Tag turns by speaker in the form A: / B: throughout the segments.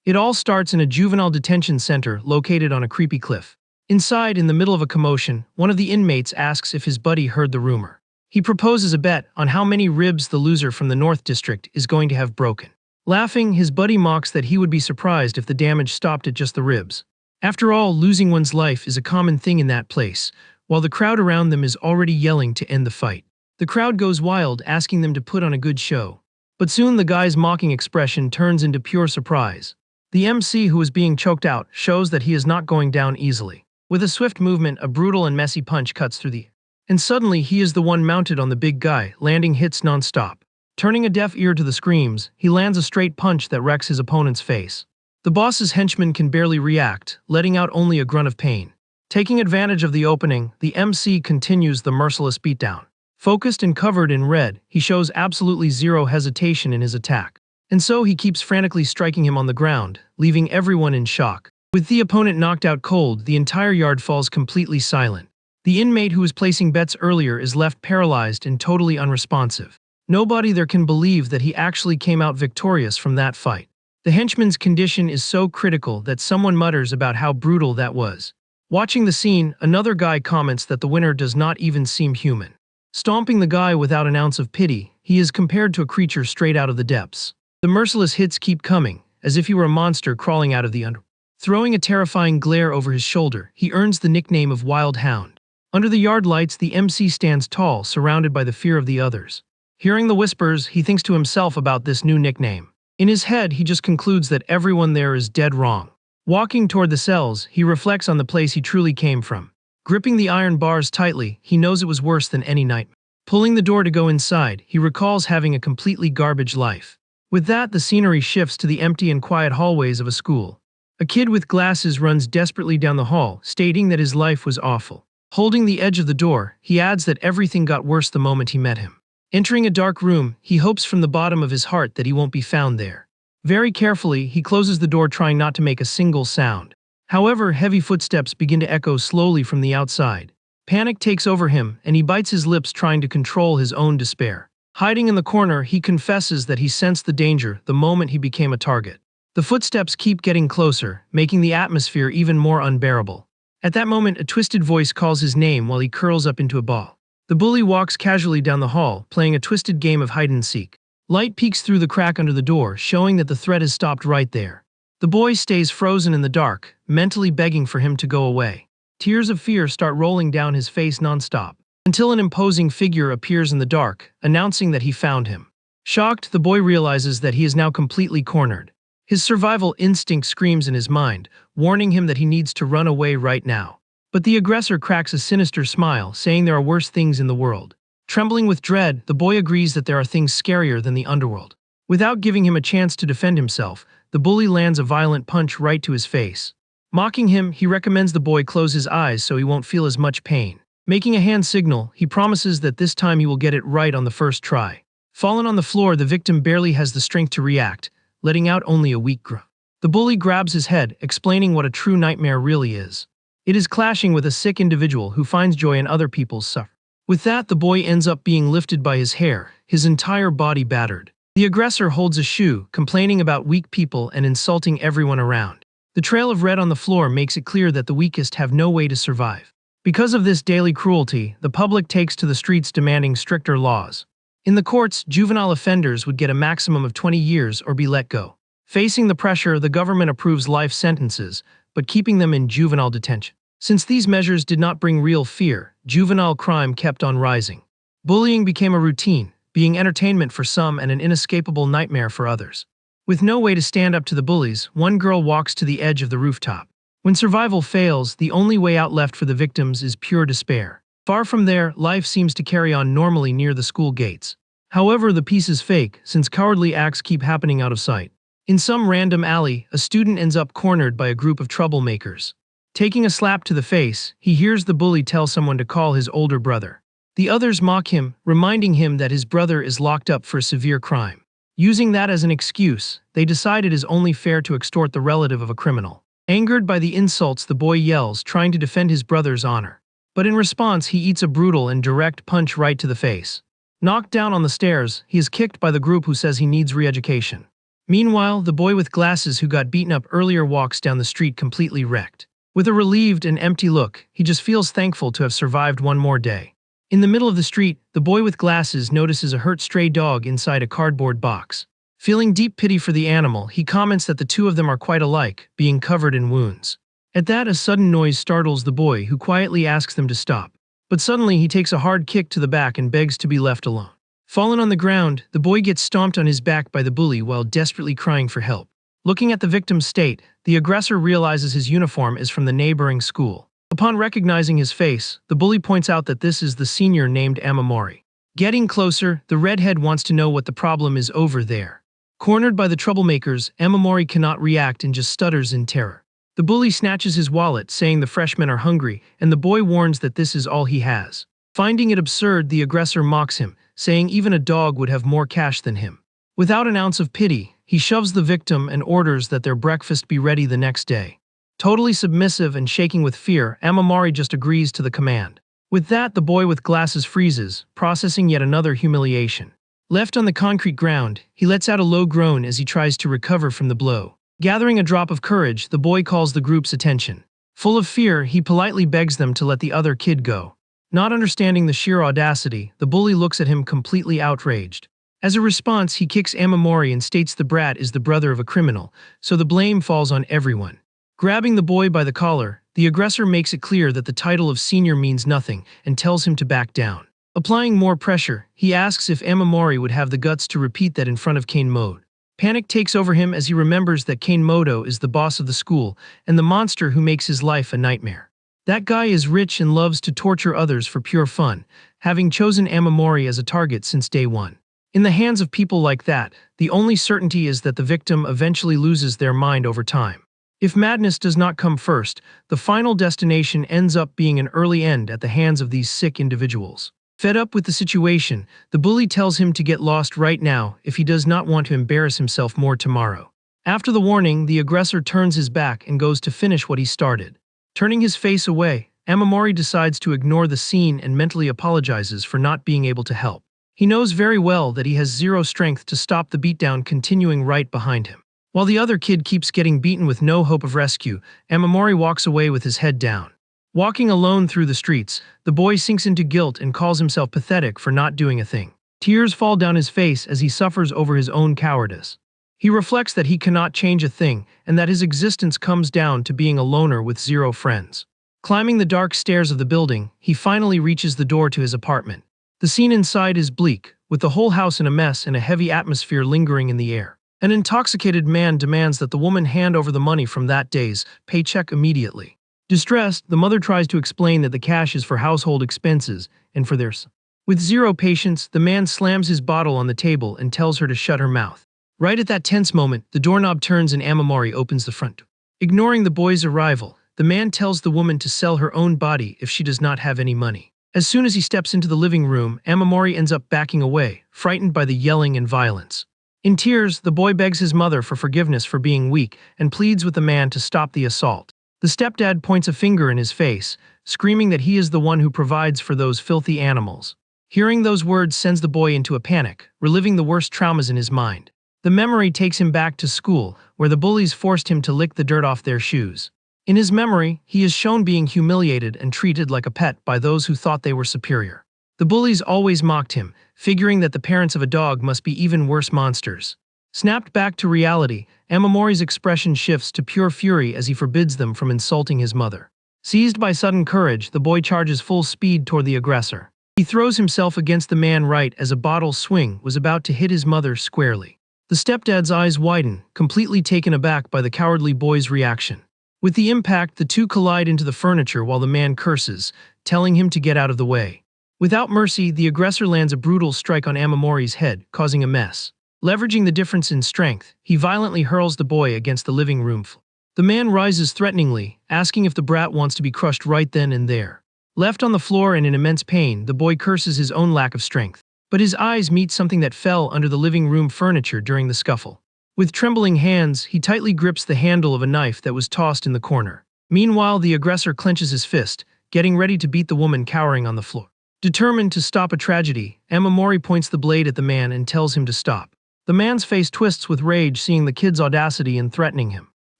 A: It all starts in a juvenile detention center located on a creepy cliff. Inside, in the middle of a commotion, one of the inmates asks if his buddy heard the rumor. He proposes a bet on how many ribs the loser from the North District is going to have broken. Laughing, his buddy mocks that he would be surprised if the damage stopped at just the ribs. After all, losing one's life is a common thing in that place, while the crowd around them is already yelling to end the fight. The crowd goes wild, asking them to put on a good show. But soon the guy's mocking expression turns into pure surprise. The MC, who is being choked out, shows that he is not going down easily. With a swift movement, a brutal and messy punch cuts through the air. And suddenly he is the one mounted on the big guy, landing hits non-stop. Turning a deaf ear to the screams, he lands a straight punch that wrecks his opponent's face. The boss's henchman can barely react, letting out only a grunt of pain. Taking advantage of the opening, the MC continues the merciless beatdown. Focused and covered in red, he shows absolutely zero hesitation in his attack. And so he keeps frantically striking him on the ground, leaving everyone in shock. With the opponent knocked out cold, the entire yard falls completely silent. The inmate who was placing bets earlier is left paralyzed and totally unresponsive. Nobody there can believe that he actually came out victorious from that fight. The henchman's condition is so critical that someone mutters about how brutal that was. Watching the scene, another guy comments that the winner does not even seem human. Stomping the guy without an ounce of pity, he is compared to a creature straight out of the depths. The merciless hits keep coming, as if he were a monster crawling out of the underworld. Throwing a terrifying glare over his shoulder, he earns the nickname of Wild Hound. Under the yard lights, the MC stands tall, surrounded by the fear of the others. Hearing the whispers, he thinks to himself about this new nickname. In his head, he just concludes that everyone there is dead wrong. Walking toward the cells, he reflects on the place he truly came from. Gripping the iron bars tightly, he knows it was worse than any nightmare. Pulling the door to go inside, he recalls having a completely garbage life. With that, the scenery shifts to the empty and quiet hallways of a school. A kid with glasses runs desperately down the hall, stating that his life was awful. Holding the edge of the door, he adds that everything got worse the moment he met him. Entering a dark room, he hopes from the bottom of his heart that he won't be found there. Very carefully, he closes the door, trying not to make a single sound. However, heavy footsteps begin to echo slowly from the outside. Panic takes over him, and he bites his lips, trying to control his own despair. Hiding in the corner, he confesses that he sensed the danger the moment he became a target. The footsteps keep getting closer, making the atmosphere even more unbearable. At that moment, a twisted voice calls his name while he curls up into a ball. The bully walks casually down the hall, playing a twisted game of hide-and-seek. Light peeks through the crack under the door, showing that the threat has stopped right there. The boy stays frozen in the dark, mentally begging for him to go away. Tears of fear start rolling down his face non-stop, until an imposing figure appears in the dark, announcing that he found him. Shocked, the boy realizes that he is now completely cornered. His survival instinct screams in his mind, warning him that he needs to run away right now. But the aggressor cracks a sinister smile, saying there are worse things in the world. Trembling with dread, the boy agrees that there are things scarier than the underworld. Without giving him a chance to defend himself, the bully lands a violent punch right to his face. Mocking him, he recommends the boy close his eyes so he won't feel as much pain. Making a hand signal, he promises that this time he will get it right on the first try. Fallen on the floor, the victim barely has the strength to react, letting out only a weak grunt. The bully grabs his head, explaining what a true nightmare really is. It is clashing with a sick individual who finds joy in other people's suffering. With that, the boy ends up being lifted by his hair, his entire body battered. The aggressor holds a shoe, complaining about weak people and insulting everyone around. The trail of red on the floor makes it clear that the weakest have no way to survive. Because of this daily cruelty, the public takes to the streets demanding stricter laws. In the courts, juvenile offenders would get a maximum of 20 years or be let go. Facing the pressure, the government approves life sentences, but keeping them in juvenile detention. Since these measures did not bring real fear, juvenile crime kept on rising. Bullying became a routine, being entertainment for some and an inescapable nightmare for others. With no way to stand up to the bullies, one girl walks to the edge of the rooftop. When survival fails, the only way out left for the victims is pure despair. Far from there, life seems to carry on normally near the school gates. However, the peace is fake, since cowardly acts keep happening out of sight. In some random alley, a student ends up cornered by a group of troublemakers. Taking a slap to the face, he hears the bully tell someone to call his older brother. The others mock him, reminding him that his brother is locked up for a severe crime. Using that as an excuse, they decide it is only fair to extort the relative of a criminal. Angered by the insults, the boy yells, trying to defend his brother's honor. But in response, he eats a brutal and direct punch right to the face. Knocked down on the stairs, he is kicked by the group who says he needs re-education. Meanwhile, the boy with glasses who got beaten up earlier walks down the street completely wrecked. With a relieved and empty look, he just feels thankful to have survived one more day. In the middle of the street, the boy with glasses notices a hurt stray dog inside a cardboard box. Feeling deep pity for the animal, he comments that the two of them are quite alike, being covered in wounds. At that, a sudden noise startles the boy, who quietly asks them to stop. But suddenly he takes a hard kick to the back and begs to be left alone. Fallen on the ground, the boy gets stomped on his back by the bully while desperately crying for help. Looking at the victim's state, the aggressor realizes his uniform is from the neighboring school. Upon recognizing his face, the bully points out that this is the senior named Amamori. Getting closer, the redhead wants to know what the problem is over there. Cornered by the troublemakers, Amamori cannot react and just stutters in terror. The bully snatches his wallet, saying the freshmen are hungry, and the boy warns that this is all he has. Finding it absurd, the aggressor mocks him, saying even a dog would have more cash than him. Without an ounce of pity, he shoves the victim and orders that their breakfast be ready the next day. Totally submissive and shaking with fear, Amamori just agrees to the command. With that, the boy with glasses freezes, processing yet another humiliation. Left on the concrete ground, he lets out a low groan as he tries to recover from the blow. Gathering a drop of courage, the boy calls the group's attention. Full of fear, he politely begs them to let the other kid go. Not understanding the sheer audacity, the bully looks at him completely outraged. As a response, he kicks Amamori and states the brat is the brother of a criminal, so the blame falls on everyone. Grabbing the boy by the collar, the aggressor makes it clear that the title of senior means nothing and tells him to back down. Applying more pressure, he asks if Amamori would have the guts to repeat that in front of Kane Mode. Panic takes over him as he remembers that Kane Modo is the boss of the school and the monster who makes his life a nightmare. That guy is rich and loves to torture others for pure fun, having chosen Amamori as a target since day one. In the hands of people like that, the only certainty is that the victim eventually loses their mind over time. If madness does not come first, the final destination ends up being an early end at the hands of these sick individuals. Fed up with the situation, the bully tells him to get lost right now if he does not want to embarrass himself more tomorrow. After the warning, the aggressor turns his back and goes to finish what he started. Turning his face away, Amamori decides to ignore the scene and mentally apologizes for not being able to help. He knows very well that he has zero strength to stop the beatdown continuing right behind him. While the other kid keeps getting beaten with no hope of rescue, Amamori walks away with his head down. Walking alone through the streets, the boy sinks into guilt and calls himself pathetic for not doing a thing. Tears fall down his face as he suffers over his own cowardice. He reflects that he cannot change a thing and that his existence comes down to being a loner with zero friends. Climbing the dark stairs of the building, he finally reaches the door to his apartment. The scene inside is bleak, with the whole house in a mess and a heavy atmosphere lingering in the air. An intoxicated man demands that the woman hand over the money from that day's paycheck immediately. Distressed, the mother tries to explain that the cash is for household expenses and for theirs. With zero patience, the man slams his bottle on the table and tells her to shut her mouth. Right at that tense moment, the doorknob turns and Amamori opens the front door. Ignoring the boy's arrival, the man tells the woman to sell her own body if she does not have any money. As soon as he steps into the living room, Amamori ends up backing away, frightened by the yelling and violence. In tears, the boy begs his mother for forgiveness for being weak and pleads with the man to stop the assault. The stepdad points a finger in his face, screaming that he is the one who provides for those filthy animals. Hearing those words sends the boy into a panic, reliving the worst traumas in his mind. The memory takes him back to school, where the bullies forced him to lick the dirt off their shoes. In his memory, he is shown being humiliated and treated like a pet by those who thought they were superior. The bullies always mocked him, figuring that the parents of a dog must be even worse monsters. Snapped back to reality, Amamori's expression shifts to pure fury as he forbids them from insulting his mother. Seized by sudden courage, the boy charges full speed toward the aggressor. He throws himself against the man right as a bottle swing was about to hit his mother squarely. The stepdad's eyes widen, completely taken aback by the cowardly boy's reaction. With the impact, the two collide into the furniture while the man curses, telling him to get out of the way. Without mercy, the aggressor lands a brutal strike on Amamori's head, causing a mess. Leveraging the difference in strength, he violently hurls the boy against the living room floor. The man rises threateningly, asking if the brat wants to be crushed right then and there. Left on the floor and in immense pain, the boy curses his own lack of strength. But his eyes meet something that fell under the living room furniture during the scuffle. With trembling hands, he tightly grips the handle of a knife that was tossed in the corner. Meanwhile, the aggressor clenches his fist, getting ready to beat the woman cowering on the floor. Determined to stop a tragedy, Amamori points the blade at the man and tells him to stop. The man's face twists with rage seeing the kid's audacity and threatening him.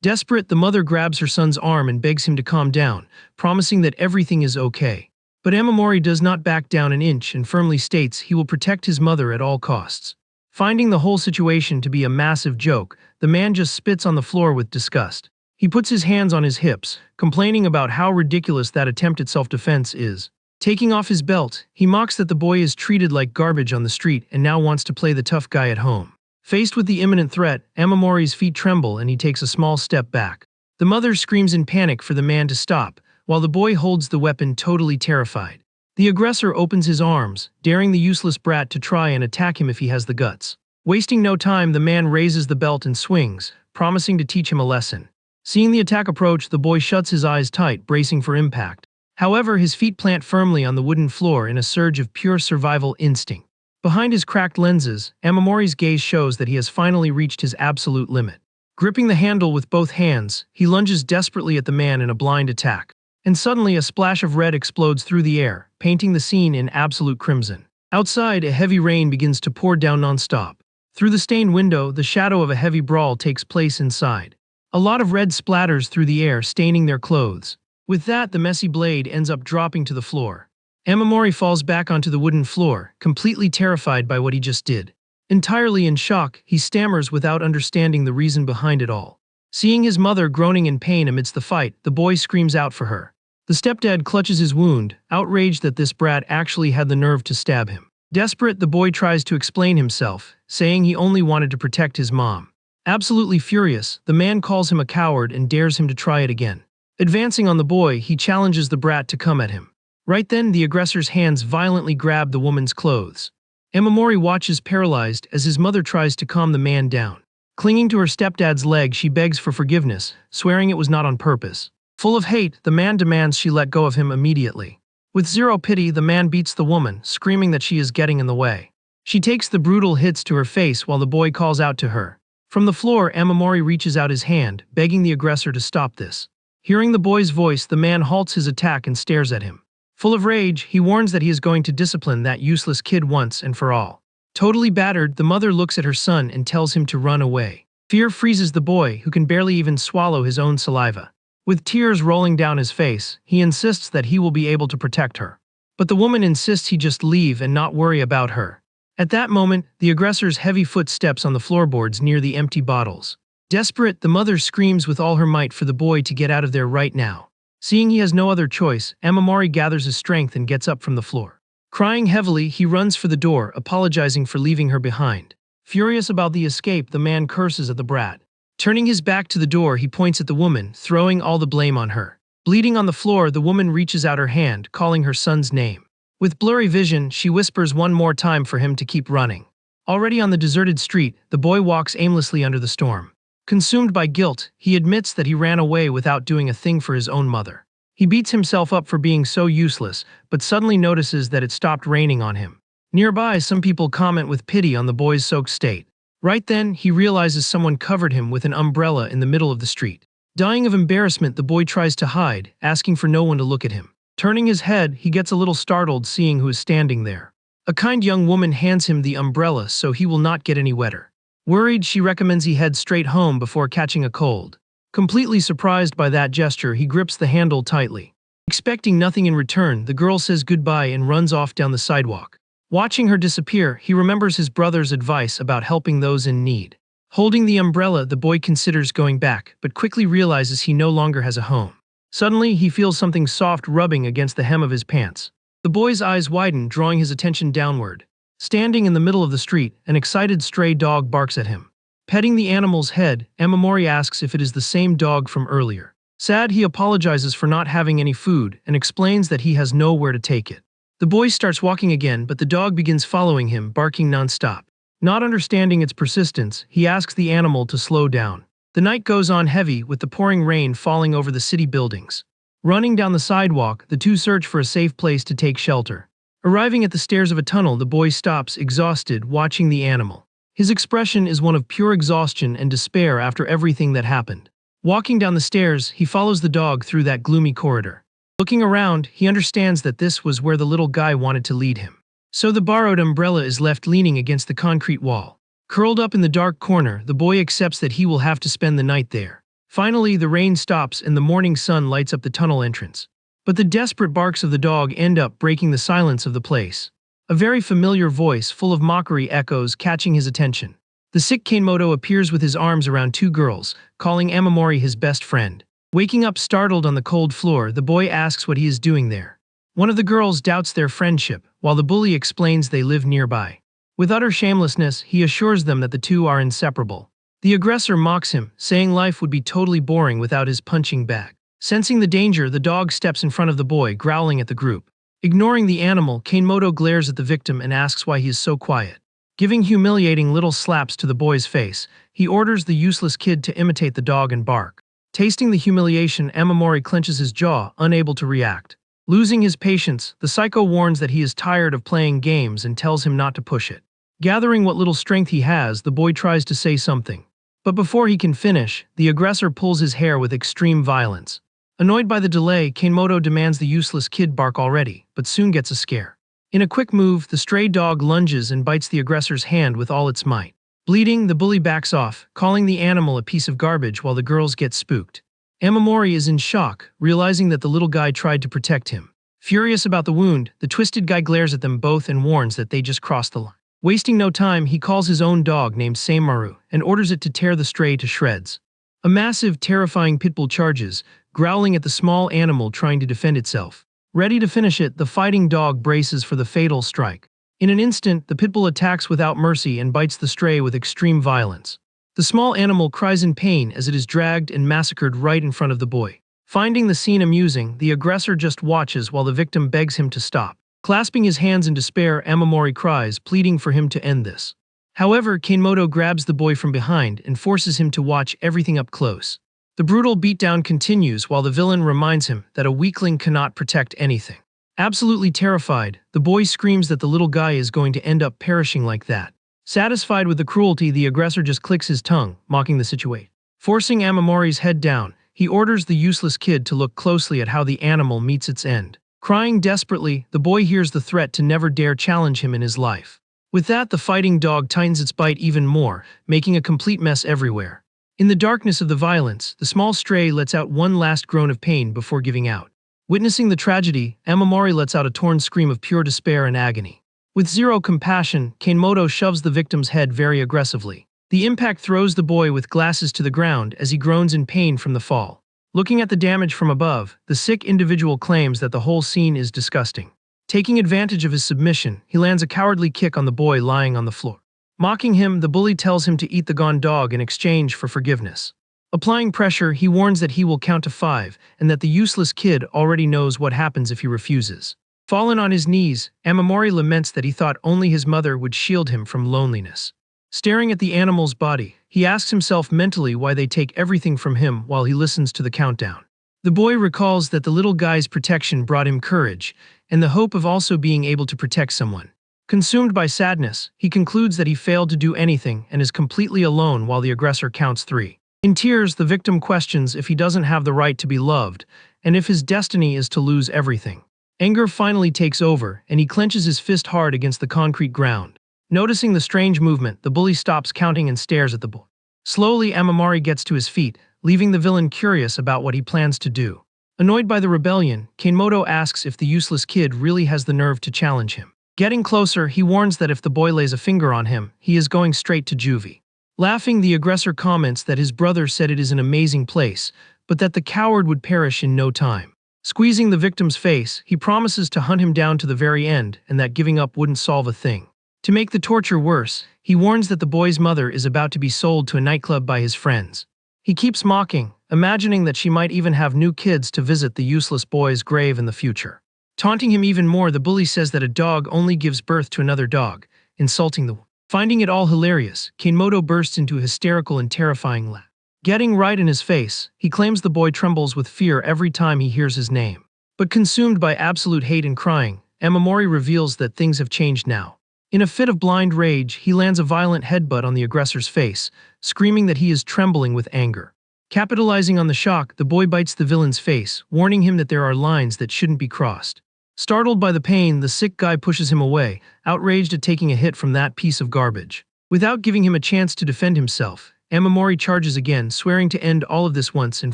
A: Desperate, the mother grabs her son's arm and begs him to calm down, promising that everything is okay. But Amamori does not back down an inch and firmly states he will protect his mother at all costs. Finding the whole situation to be a massive joke, the man just spits on the floor with disgust. He puts his hands on his hips, complaining about how ridiculous that attempt at self-defense is. Taking off his belt, he mocks that the boy is treated like garbage on the street and now wants to play the tough guy at home. Faced with the imminent threat, Amamori's feet tremble and he takes a small step back. The mother screams in panic for the man to stop, while the boy holds the weapon totally terrified. The aggressor opens his arms, daring the useless brat to try and attack him if he has the guts. Wasting no time, the man raises the belt and swings, promising to teach him a lesson. Seeing the attack approach, the boy shuts his eyes tight, bracing for impact. However, his feet plant firmly on the wooden floor in a surge of pure survival instinct. Behind his cracked lenses, Amamori's gaze shows that he has finally reached his absolute limit. Gripping the handle with both hands, he lunges desperately at the man in a blind attack. And suddenly a splash of red explodes through the air, painting the scene in absolute crimson. Outside, a heavy rain begins to pour down non-stop. Through the stained window, the shadow of a heavy brawl takes place inside. A lot of red splatters through the air, staining their clothes. With that, the messy blade ends up dropping to the floor. Amamori falls back onto the wooden floor, completely terrified by what he just did. Entirely in shock, he stammers without understanding the reason behind it all. Seeing his mother groaning in pain amidst the fight, the boy screams out for her. The stepdad clutches his wound, outraged that this brat actually had the nerve to stab him. Desperate, the boy tries to explain himself, saying he only wanted to protect his mom. Absolutely furious, the man calls him a coward and dares him to try it again. Advancing on the boy, he challenges the brat to come at him. Right then, the aggressor's hands violently grab the woman's clothes. Amamori watches paralyzed as his mother tries to calm the man down. Clinging to her stepdad's leg, she begs for forgiveness, swearing it was not on purpose. Full of hate, the man demands she let go of him immediately. With zero pity, the man beats the woman, screaming that she is getting in the way. She takes the brutal hits to her face while the boy calls out to her. From the floor, Amamori reaches out his hand, begging the aggressor to stop this. Hearing the boy's voice, the man halts his attack and stares at him. Full of rage, he warns that he is going to discipline that useless kid once and for all. Totally battered, the mother looks at her son and tells him to run away. Fear freezes the boy, who can barely even swallow his own saliva. With tears rolling down his face, he insists that he will be able to protect her. But the woman insists he just leave and not worry about her. At that moment, the aggressor's heavy foot steps on the floorboards near the empty bottles. Desperate, the mother screams with all her might for the boy to get out of there right now. Seeing he has no other choice, Amamori gathers his strength and gets up from the floor. Crying heavily, he runs for the door, apologizing for leaving her behind. Furious about the escape, the man curses at the brat. Turning his back to the door, he points at the woman, throwing all the blame on her. Bleeding on the floor, the woman reaches out her hand, calling her son's name. With blurry vision, she whispers one more time for him to keep running. Already on the deserted street, the boy walks aimlessly under the storm. Consumed by guilt, he admits that he ran away without doing a thing for his own mother. He beats himself up for being so useless, but suddenly notices that it stopped raining on him. Nearby, some people comment with pity on the boy's soaked state. Right then, he realizes someone covered him with an umbrella in the middle of the street. Dying of embarrassment, the boy tries to hide, asking for no one to look at him. Turning his head, he gets a little startled seeing who is standing there. A kind young woman hands him the umbrella so he will not get any wetter. Worried, she recommends he head straight home before catching a cold. Completely surprised by that gesture, he grips the handle tightly. Expecting nothing in return, the girl says goodbye and runs off down the sidewalk. Watching her disappear, he remembers his brother's advice about helping those in need. Holding the umbrella, the boy considers going back, but quickly realizes he no longer has a home. Suddenly, he feels something soft rubbing against the hem of his pants. The boy's eyes widen, drawing his attention downward. Standing in the middle of the street, an excited stray dog barks at him. Petting the animal's head, Amamori asks if it is the same dog from earlier. Sad, he apologizes for not having any food and explains that he has nowhere to take it. The boy starts walking again, but the dog begins following him, barking nonstop. Not understanding its persistence, he asks the animal to slow down. The night goes on heavy, with the pouring rain falling over the city buildings. Running down the sidewalk, the two search for a safe place to take shelter. Arriving at the stairs of a tunnel, the boy stops, exhausted, watching the animal. His expression is one of pure exhaustion and despair after everything that happened. Walking down the stairs, he follows the dog through that gloomy corridor. Looking around, he understands that this was where the little guy wanted to lead him. So the borrowed umbrella is left leaning against the concrete wall. Curled up in the dark corner, the boy accepts that he will have to spend the night there. Finally, the rain stops and the morning sun lights up the tunnel entrance. But the desperate barks of the dog end up breaking the silence of the place. A very familiar voice full of mockery echoes, catching his attention. The sick Kanemoto appears with his arms around two girls, calling Amamori his best friend. Waking up startled on the cold floor, the boy asks what he is doing there. One of the girls doubts their friendship, while the bully explains they live nearby. With utter shamelessness, he assures them that the two are inseparable. The aggressor mocks him, saying life would be totally boring without his punching bag. Sensing the danger, the dog steps in front of the boy, growling at the group. Ignoring the animal, Kanemoto glares at the victim and asks why he is so quiet. Giving humiliating little slaps to the boy's face, he orders the useless kid to imitate the dog and bark. Tasting the humiliation, Amamori clenches his jaw, unable to react. Losing his patience, the psycho warns that he is tired of playing games and tells him not to push it. Gathering what little strength he has, the boy tries to say something. But before he can finish, the aggressor pulls his hair with extreme violence. Annoyed by the delay, Kanemoto demands the useless kid bark already, but soon gets a scare. In a quick move, the stray dog lunges and bites the aggressor's hand with all its might. Bleeding, the bully backs off, calling the animal a piece of garbage while the girls get spooked. Amamori is in shock, realizing that the little guy tried to protect him. Furious about the wound, the twisted guy glares at them both and warns that they just crossed the line. Wasting no time, he calls his own dog named Seimaru and orders it to tear the stray to shreds. A massive, terrifying pitbull charges, growling at the small animal trying to defend itself. Ready to finish it, the fighting dog braces for the fatal strike. In an instant, the pitbull attacks without mercy and bites the stray with extreme violence. The small animal cries in pain as it is dragged and massacred right in front of the boy. Finding the scene amusing, the aggressor just watches while the victim begs him to stop. Clasping his hands in despair, Amamori cries, pleading for him to end this. However, Kanemoto grabs the boy from behind and forces him to watch everything up close. The brutal beatdown continues while the villain reminds him that a weakling cannot protect anything. Absolutely terrified, the boy screams that the little guy is going to end up perishing like that. Satisfied with the cruelty, the aggressor just clicks his tongue, mocking the situation. Forcing Amamori's head down, he orders the useless kid to look closely at how the animal meets its end. Crying desperately, the boy hears the threat to never dare challenge him in his life. With that, the fighting dog tightens its bite even more, making a complete mess everywhere. In the darkness of the violence, the small stray lets out one last groan of pain before giving out. Witnessing the tragedy, Amamori lets out a torn scream of pure despair and agony. With zero compassion, Kanemoto shoves the victim's head very aggressively. The impact throws the boy with glasses to the ground as he groans in pain from the fall. Looking at the damage from above, the sick individual claims that the whole scene is disgusting. Taking advantage of his submission, he lands a cowardly kick on the boy lying on the floor. Mocking him, the bully tells him to eat the gone dog in exchange for forgiveness. Applying pressure, he warns that he will count to 5 and that the useless kid already knows what happens if he refuses. Fallen on his knees, Amamori laments that he thought only his mother would shield him from loneliness. Staring at the animal's body, he asks himself mentally why they take everything from him while he listens to the countdown. The boy recalls that the little guy's protection brought him courage and the hope of also being able to protect someone. Consumed by sadness, he concludes that he failed to do anything and is completely alone while the aggressor counts 3. In tears, the victim questions if he doesn't have the right to be loved and if his destiny is to lose everything. Anger finally takes over, and he clenches his fist hard against the concrete ground. Noticing the strange movement, the bully stops counting and stares at the boy. Slowly, Amamori gets to his feet, leaving the villain curious about what he plans to do. Annoyed by the rebellion, Kanemoto asks if the useless kid really has the nerve to challenge him. Getting closer, he warns that if the boy lays a finger on him, he is going straight to juvie. Laughing, the aggressor comments that his brother said it is an amazing place, but that the coward would perish in no time. Squeezing the victim's face, he promises to hunt him down to the very end and that giving up wouldn't solve a thing. To make the torture worse, he warns that the boy's mother is about to be sold to a nightclub by his friends. He keeps mocking, imagining that she might even have new kids to visit the useless boy's grave in the future. Taunting him even more, the bully says that a dog only gives birth to another dog, insulting the. Finding it all hilarious, Kanemoto bursts into a hysterical and terrifying laugh. Getting right in his face, he claims the boy trembles with fear every time he hears his name. But consumed by absolute hate and crying, Amamori reveals that things have changed now. In a fit of blind rage, he lands a violent headbutt on the aggressor's face, screaming that he is trembling with anger. Capitalizing on the shock, the boy bites the villain's face, warning him that there are lines that shouldn't be crossed. Startled by the pain, the sick guy pushes him away, outraged at taking a hit from that piece of garbage. Without giving him a chance to defend himself, Amamori charges again, swearing to end all of this once and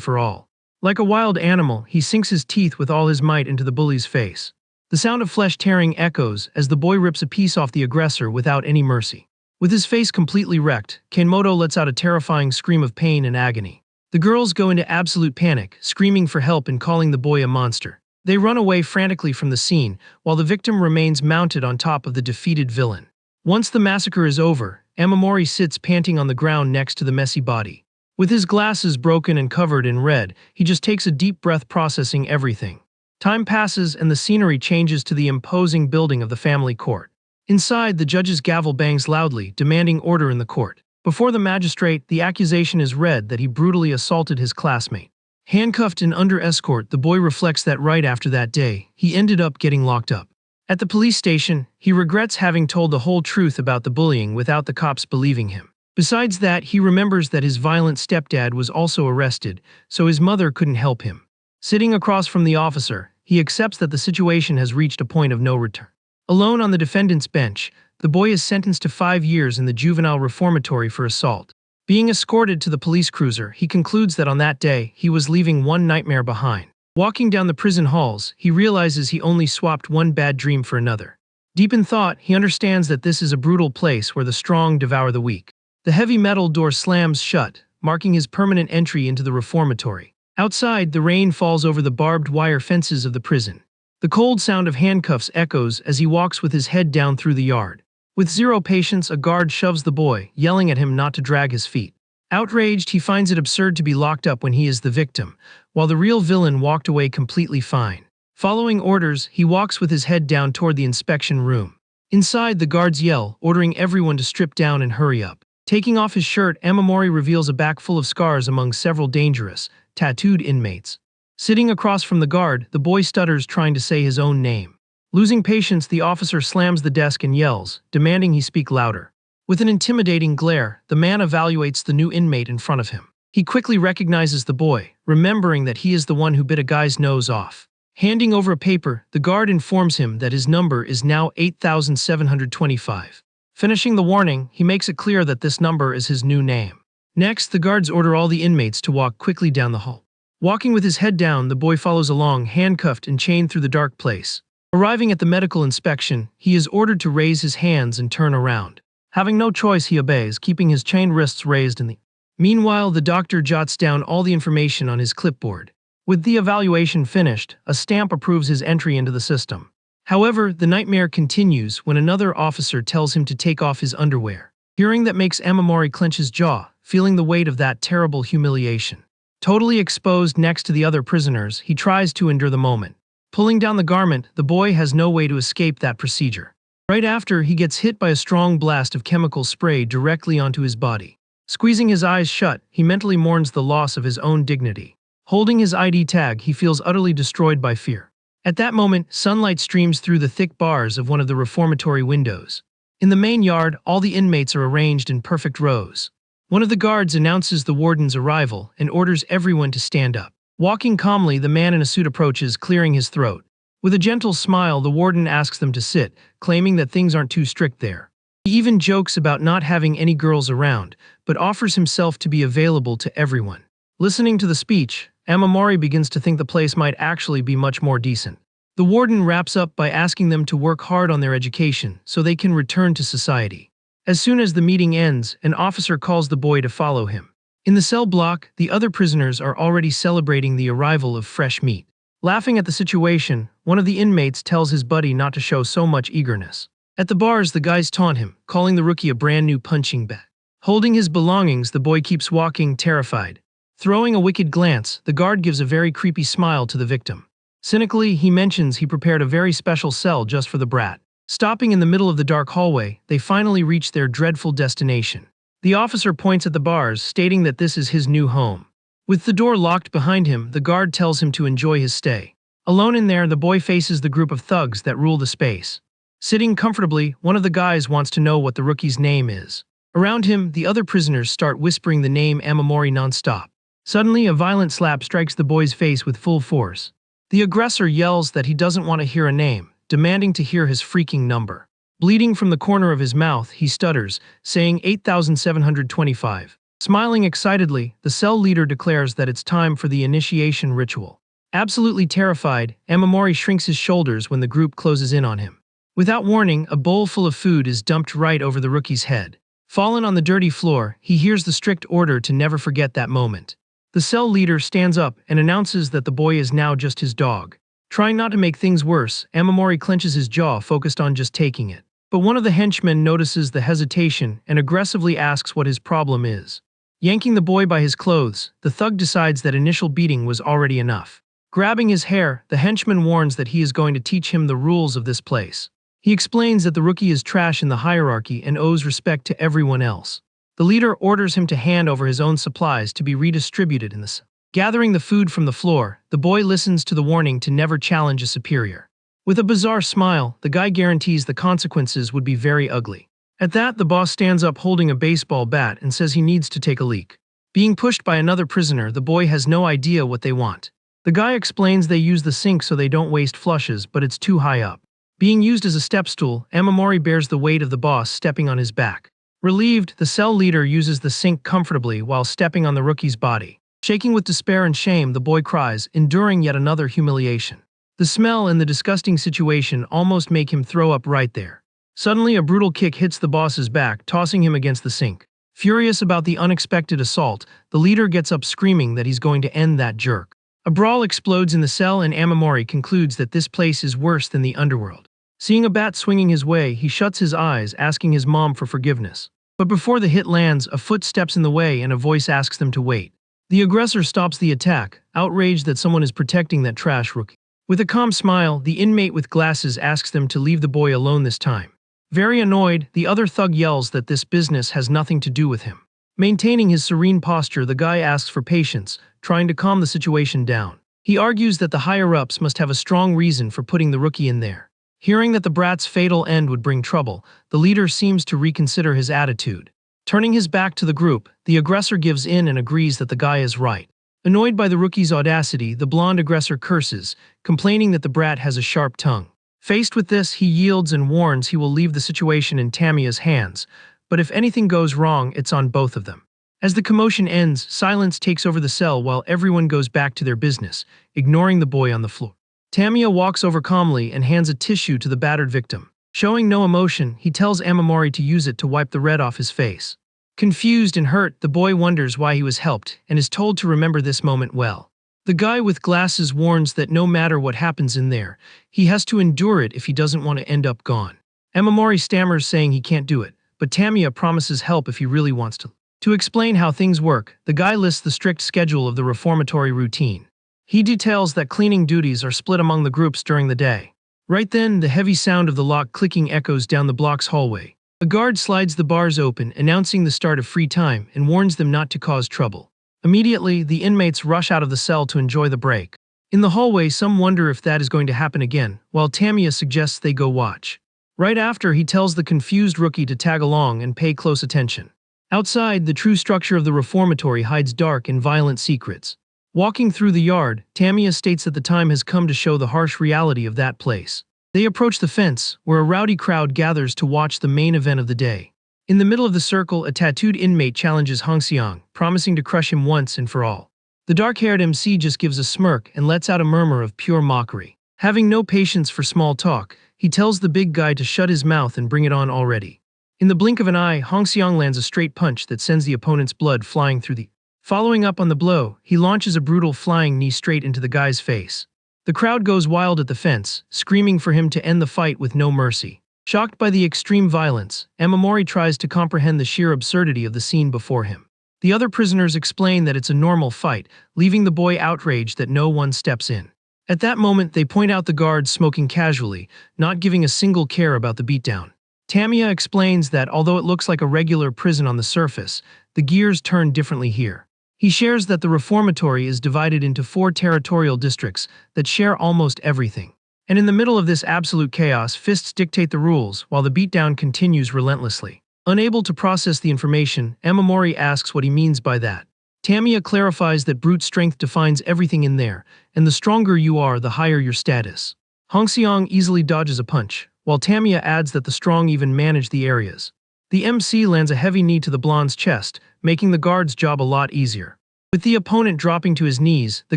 A: for all. Like a wild animal, he sinks his teeth with all his might into the bully's face. The sound of flesh tearing echoes as the boy rips a piece off the aggressor without any mercy. With his face completely wrecked, Kenmoto lets out a terrifying scream of pain and agony. The girls go into absolute panic, screaming for help and calling the boy a monster. They run away frantically from the scene, while the victim remains mounted on top of the defeated villain. Once the massacre is over, Amamori sits panting on the ground next to the messy body. With his glasses broken and covered in red, he just takes a deep breath, processing everything. Time passes and the scenery changes to the imposing building of the family court. Inside, the judge's gavel bangs loudly, demanding order in the court. Before the magistrate, the accusation is read that he brutally assaulted his classmate. Handcuffed and under escort, the boy reflects that right after that day, he ended up getting locked up. At the police station, he regrets having told the whole truth about the bullying without the cops believing him. Besides that, he remembers that his violent stepdad was also arrested, so his mother couldn't help him. Sitting across from the officer, he accepts that the situation has reached a point of no return. Alone on the defendant's bench, the boy is sentenced to 5 years in the juvenile reformatory for assault. Being escorted to the police cruiser, he concludes that on that day, he was leaving one nightmare behind. Walking down the prison halls, he realizes he only swapped one bad dream for another. Deep in thought, he understands that this is a brutal place where the strong devour the weak. The heavy metal door slams shut, marking his permanent entry into the reformatory. Outside, the rain falls over the barbed wire fences of the prison. The cold sound of handcuffs echoes as he walks with his head down through the yard. With zero patience, a guard shoves the boy, yelling at him not to drag his feet. Outraged, he finds it absurd to be locked up when he is the victim, while the real villain walked away completely fine. Following orders, he walks with his head down toward the inspection room. Inside, the guards yell, ordering everyone to strip down and hurry up. Taking off his shirt, Amamori reveals a back full of scars among several dangerous, tattooed inmates. Sitting across from the guard, the boy stutters, trying to say his own name. Losing patience, the officer slams the desk and yells, demanding he speak louder. With an intimidating glare, the man evaluates the new inmate in front of him. He quickly recognizes the boy, remembering that he is the one who bit a guy's nose off. Handing over a paper, the guard informs him that his number is now 8725. Finishing the warning, he makes it clear that this number is his new name. Next, the guards order all the inmates to walk quickly down the hall. Walking with his head down, the boy follows along, handcuffed and chained through the dark place. Arriving at the medical inspection, he is ordered to raise his hands and turn around. Having no choice, he obeys, keeping his chained wrists raised in the air. Meanwhile, the doctor jots down all the information on his clipboard. With the evaluation finished, a stamp approves his entry into the system. However, the nightmare continues when another officer tells him to take off his underwear. Hearing that makes Amamori clench his jaw, feeling the weight of that terrible humiliation. Totally exposed next to the other prisoners, he tries to endure the moment. Pulling down the garment, the boy has no way to escape that procedure. Right after, he gets hit by a strong blast of chemical spray directly onto his body. Squeezing his eyes shut, he mentally mourns the loss of his own dignity. Holding his ID tag, he feels utterly destroyed by fear. At that moment, sunlight streams through the thick bars of one of the reformatory windows. In the main yard, all the inmates are arranged in perfect rows. One of the guards announces the warden's arrival and orders everyone to stand up. Walking calmly, the man in a suit approaches, clearing his throat. With a gentle smile, the warden asks them to sit, claiming that things aren't too strict there. He even jokes about not having any girls around, but offers himself to be available to everyone. Listening to the speech, Amamori begins to think the place might actually be much more decent. The warden wraps up by asking them to work hard on their education so they can return to society. As soon as the meeting ends, an officer calls the boy to follow him. In the cell block, the other prisoners are already celebrating the arrival of fresh meat. Laughing at the situation, one of the inmates tells his buddy not to show so much eagerness. At the bars, the guys taunt him, calling the rookie a brand new punching bag. Holding his belongings, the boy keeps walking, terrified. Throwing a wicked glance, the guard gives a very creepy smile to the victim. Cynically, he mentions he prepared a very special cell just for the brat. Stopping in the middle of the dark hallway, they finally reach their dreadful destination. The officer points at the bars, stating that this is his new home. With the door locked behind him, the guard tells him to enjoy his stay. Alone in there, the boy faces the group of thugs that rule the space. Sitting comfortably, one of the guys wants to know what the rookie's name is. Around him, the other prisoners start whispering the name Amamori nonstop. Suddenly, a violent slap strikes the boy's face with full force. The aggressor yells that he doesn't want to hear a name, demanding to hear his freaking number. Bleeding from the corner of his mouth, he stutters, saying 8,725. Smiling excitedly, the cell leader declares that it's time for the initiation ritual. Absolutely terrified, Amamori shrinks his shoulders when the group closes in on him. Without warning, a bowl full of food is dumped right over the rookie's head. Fallen on the dirty floor, he hears the strict order to never forget that moment. The cell leader stands up and announces that the boy is now just his dog. Trying not to make things worse, Amamori clenches his jaw, focused on just taking it. But one of the henchmen notices the hesitation and aggressively asks what his problem is. Yanking the boy by his clothes, the thug decides that initial beating was already enough. Grabbing his hair, the henchman warns that he is going to teach him the rules of this place. He explains that the rookie is trash in the hierarchy and owes respect to everyone else. The leader orders him to hand over his own supplies to be redistributed in the cell. Gathering the food from the floor, the boy listens to the warning to never challenge a superior. With a bizarre smile, the guy guarantees the consequences would be very ugly. At that, the boss stands up holding a baseball bat and says he needs to take a leak. Being pushed by another prisoner, the boy has no idea what they want. The guy explains they use the sink so they don't waste flushes, but it's too high up. Being used as a step stool, Amamori bears the weight of the boss stepping on his back. Relieved, the cell leader uses the sink comfortably while stepping on the rookie's body. Shaking with despair and shame, the boy cries, enduring yet another humiliation. The smell and the disgusting situation almost make him throw up right there. Suddenly, a brutal kick hits the boss's back, tossing him against the sink. Furious about the unexpected assault, the leader gets up screaming that he's going to end that jerk. A brawl explodes in the cell and Amamori concludes that this place is worse than the underworld. Seeing a bat swinging his way, he shuts his eyes, asking his mom for forgiveness. But before the hit lands, a foot steps in the way and a voice asks them to wait. The aggressor stops the attack, outraged that someone is protecting that trash rookie. With a calm smile, the inmate with glasses asks them to leave the boy alone this time. Very annoyed, the other thug yells that this business has nothing to do with him. Maintaining his serene posture, the guy asks for patience, trying to calm the situation down. He argues that the higher-ups must have a strong reason for putting the rookie in there. Hearing that the brat's fatal end would bring trouble, the leader seems to reconsider his attitude. Turning his back to the group, the aggressor gives in and agrees that the guy is right. Annoyed by the rookie's audacity, the blonde aggressor curses, complaining that the brat has a sharp tongue. Faced with this, he yields and warns he will leave the situation in Tamiya's hands, but if anything goes wrong, it's on both of them. As the commotion ends, silence takes over the cell while everyone goes back to their business, ignoring the boy on the floor. Tamiya walks over calmly and hands a tissue to the battered victim. Showing no emotion, he tells Amamori to use it to wipe the red off his face. Confused and hurt, the boy wonders why he was helped and is told to remember this moment well. The guy with glasses warns that no matter what happens in there, he has to endure it if he doesn't want to end up gone. Amamori stammers, saying he can't do it, but Tamiya promises help if he really wants to. To explain how things work, the guy lists the strict schedule of the reformatory routine. He details that cleaning duties are split among the groups during the day. Right then, the heavy sound of the lock clicking echoes down the block's hallway. A guard slides the bars open, announcing the start of free time, and warns them not to cause trouble. Immediately, the inmates rush out of the cell to enjoy the break. In the hallway, some wonder if that is going to happen again, while Tamiya suggests they go watch. Right after, he tells the confused rookie to tag along and pay close attention. Outside, the true structure of the reformatory hides dark and violent secrets. Walking through the yard, Tamiya states that the time has come to show the harsh reality of that place. They approach the fence, where a rowdy crowd gathers to watch the main event of the day. In the middle of the circle, a tattooed inmate challenges Hongxiang, promising to crush him once and for all. The dark-haired MC just gives a smirk and lets out a murmur of pure mockery. Having no patience for small talk, he tells the big guy to shut his mouth and bring it on already. In the blink of an eye, Hongxiang lands a straight punch that sends the opponent's blood flying through the... Following up on the blow, he launches a brutal flying knee straight into the guy's face. The crowd goes wild at the fence, screaming for him to end the fight with no mercy. Shocked by the extreme violence, Amamori tries to comprehend the sheer absurdity of the scene before him. The other prisoners explain that it's a normal fight, leaving the boy outraged that no one steps in. At that moment, they point out the guards smoking casually, not giving a single care about the beatdown. Tamiya explains that although it looks like a regular prison on the surface, the gears turn differently here. He shares that the reformatory is divided into 4 territorial districts that share almost everything. And in the middle of this absolute chaos, fists dictate the rules while the beatdown continues relentlessly. Unable to process the information, Amamori asks what he means by that. Tamiya clarifies that brute strength defines everything in there, and the stronger you are, the higher your status. Hong Seong easily dodges a punch, while Tamia adds that the strong even manage the areas. The MC lands a heavy knee to the blonde's chest, making the guard's job a lot easier. With the opponent dropping to his knees, the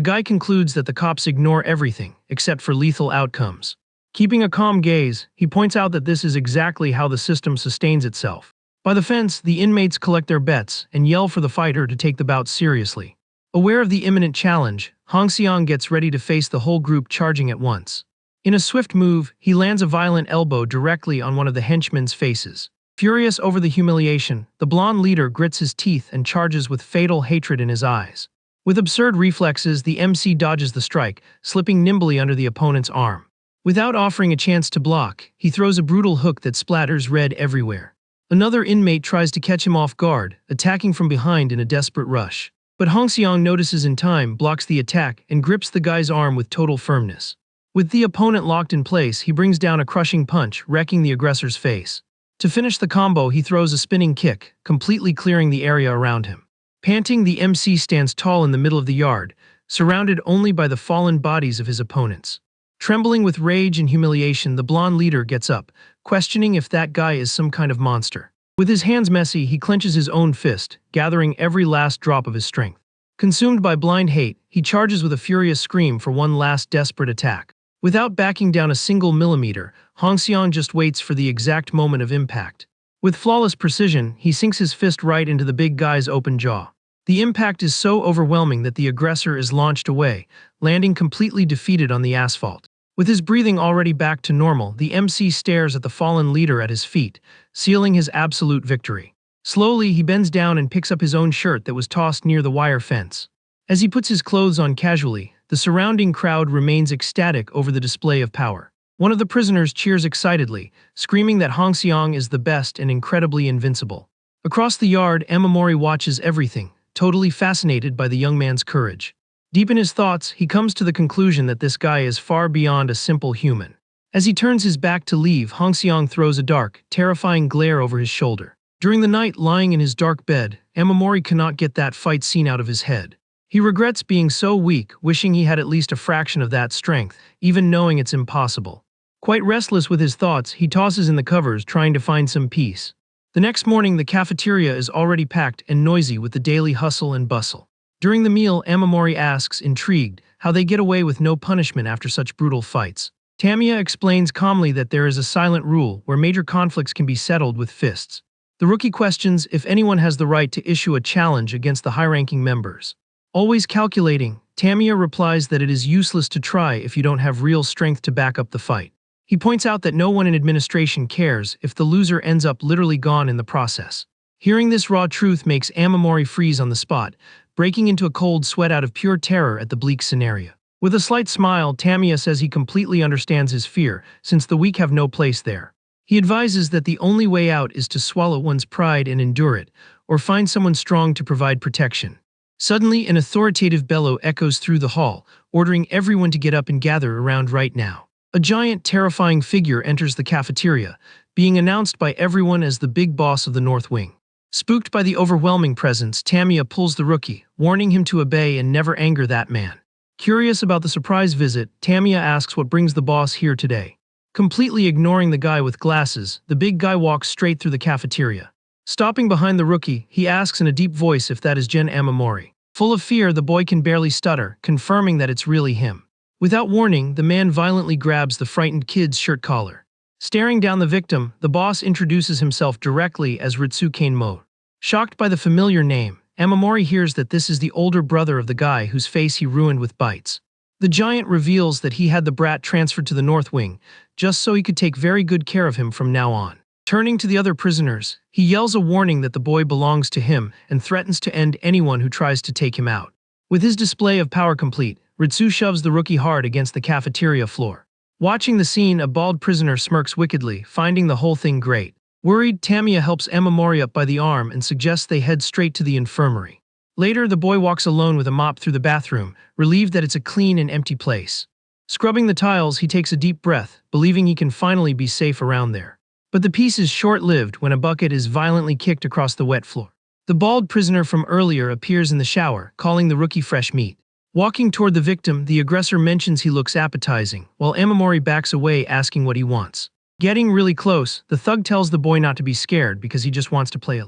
A: guy concludes that the cops ignore everything, except for lethal outcomes. Keeping a calm gaze, he points out that this is exactly how the system sustains itself. By the fence, the inmates collect their bets and yell for the fighter to take the bout seriously. Aware of the imminent challenge, Hong Seong gets ready to face the whole group charging at once. In a swift move, he lands a violent elbow directly on one of the henchmen's faces. Furious over the humiliation, the blonde leader grits his teeth and charges with fatal hatred in his eyes. With absurd reflexes, the MC dodges the strike, slipping nimbly under the opponent's arm. Without offering a chance to block, he throws a brutal hook that splatters red everywhere. Another inmate tries to catch him off guard, attacking from behind in a desperate rush. But Hong Seong notices in time, blocks the attack, and grips the guy's arm with total firmness. With the opponent locked in place, he brings down a crushing punch, wrecking the aggressor's face. To finish the combo, he throws a spinning kick, completely clearing the area around him. Panting, the MC stands tall in the middle of the yard, surrounded only by the fallen bodies of his opponents. Trembling with rage and humiliation, the blonde leader gets up, questioning if that guy is some kind of monster. With his hands messy, he clenches his own fist, gathering every last drop of his strength. Consumed by blind hate, he charges with a furious scream for one last desperate attack. Without backing down a single millimeter, Hong Seong just waits for the exact moment of impact. With flawless precision, he sinks his fist right into the big guy's open jaw. The impact is so overwhelming that the aggressor is launched away, landing completely defeated on the asphalt. With his breathing already back to normal, the MC stares at the fallen leader at his feet, sealing his absolute victory. Slowly, he bends down and picks up his own shirt that was tossed near the wire fence. As he puts his clothes on casually, the surrounding crowd remains ecstatic over the display of power. One of the prisoners cheers excitedly, screaming that Hong Seong is the best and incredibly invincible. Across the yard, Amamori watches everything, totally fascinated by the young man's courage. Deep in his thoughts, he comes to the conclusion that this guy is far beyond a simple human. As he turns his back to leave, Hong Seong throws a dark, terrifying glare over his shoulder. During the night, lying in his dark bed, Amamori cannot get that fight scene out of his head. He regrets being so weak, wishing he had at least a fraction of that strength, even knowing it's impossible. Quite restless with his thoughts, he tosses in the covers, trying to find some peace. The next morning, the cafeteria is already packed and noisy with the daily hustle and bustle. During the meal, Amamori asks, intrigued, how they get away with no punishment after such brutal fights. Tamia explains calmly that there is a silent rule where major conflicts can be settled with fists. The rookie questions if anyone has the right to issue a challenge against the high-ranking members. Always calculating, Tamia replies that it is useless to try if you don't have real strength to back up the fight. He points out that no one in administration cares if the loser ends up literally gone in the process. Hearing this raw truth makes Amamori freeze on the spot, breaking into a cold sweat out of pure terror at the bleak scenario. With a slight smile, Tamia says he completely understands his fear, since the weak have no place there. He advises that the only way out is to swallow one's pride and endure it, or find someone strong to provide protection. Suddenly, an authoritative bellow echoes through the hall, ordering everyone to get up and gather around right now. A giant, terrifying figure enters the cafeteria, being announced by everyone as the big boss of the North Wing. Spooked by the overwhelming presence, Tamia pulls the rookie, warning him to obey and never anger that man. Curious about the surprise visit, Tamia asks what brings the boss here today. Completely ignoring the guy with glasses, the big guy walks straight through the cafeteria. Stopping behind the rookie, he asks in a deep voice if that is Gen Amamori. Full of fear, the boy can barely stutter, confirming that it's really him. Without warning, the man violently grabs the frightened kid's shirt collar. Staring down the victim, the boss introduces himself directly as Ritsuken Mo. Shocked by the familiar name, Amamori hears that this is the older brother of the guy whose face he ruined with bites. The giant reveals that he had the brat transferred to the North Wing, just so he could take very good care of him from now on. Turning to the other prisoners, he yells a warning that the boy belongs to him and threatens to end anyone who tries to take him out. With his display of power complete, Ritsu shoves the rookie hard against the cafeteria floor. Watching the scene, a bald prisoner smirks wickedly, finding the whole thing great. Worried, Tamia helps Amamori up by the arm and suggests they head straight to the infirmary. Later, the boy walks alone with a mop through the bathroom, relieved that it's a clean and empty place. Scrubbing the tiles, he takes a deep breath, believing he can finally be safe around there. But the peace is short-lived when a bucket is violently kicked across the wet floor. The bald prisoner from earlier appears in the shower, calling the rookie fresh meat. Walking toward the victim, the aggressor mentions he looks appetizing, while Amamori backs away asking what he wants. Getting really close, the thug tells the boy not to be scared because he just wants to play.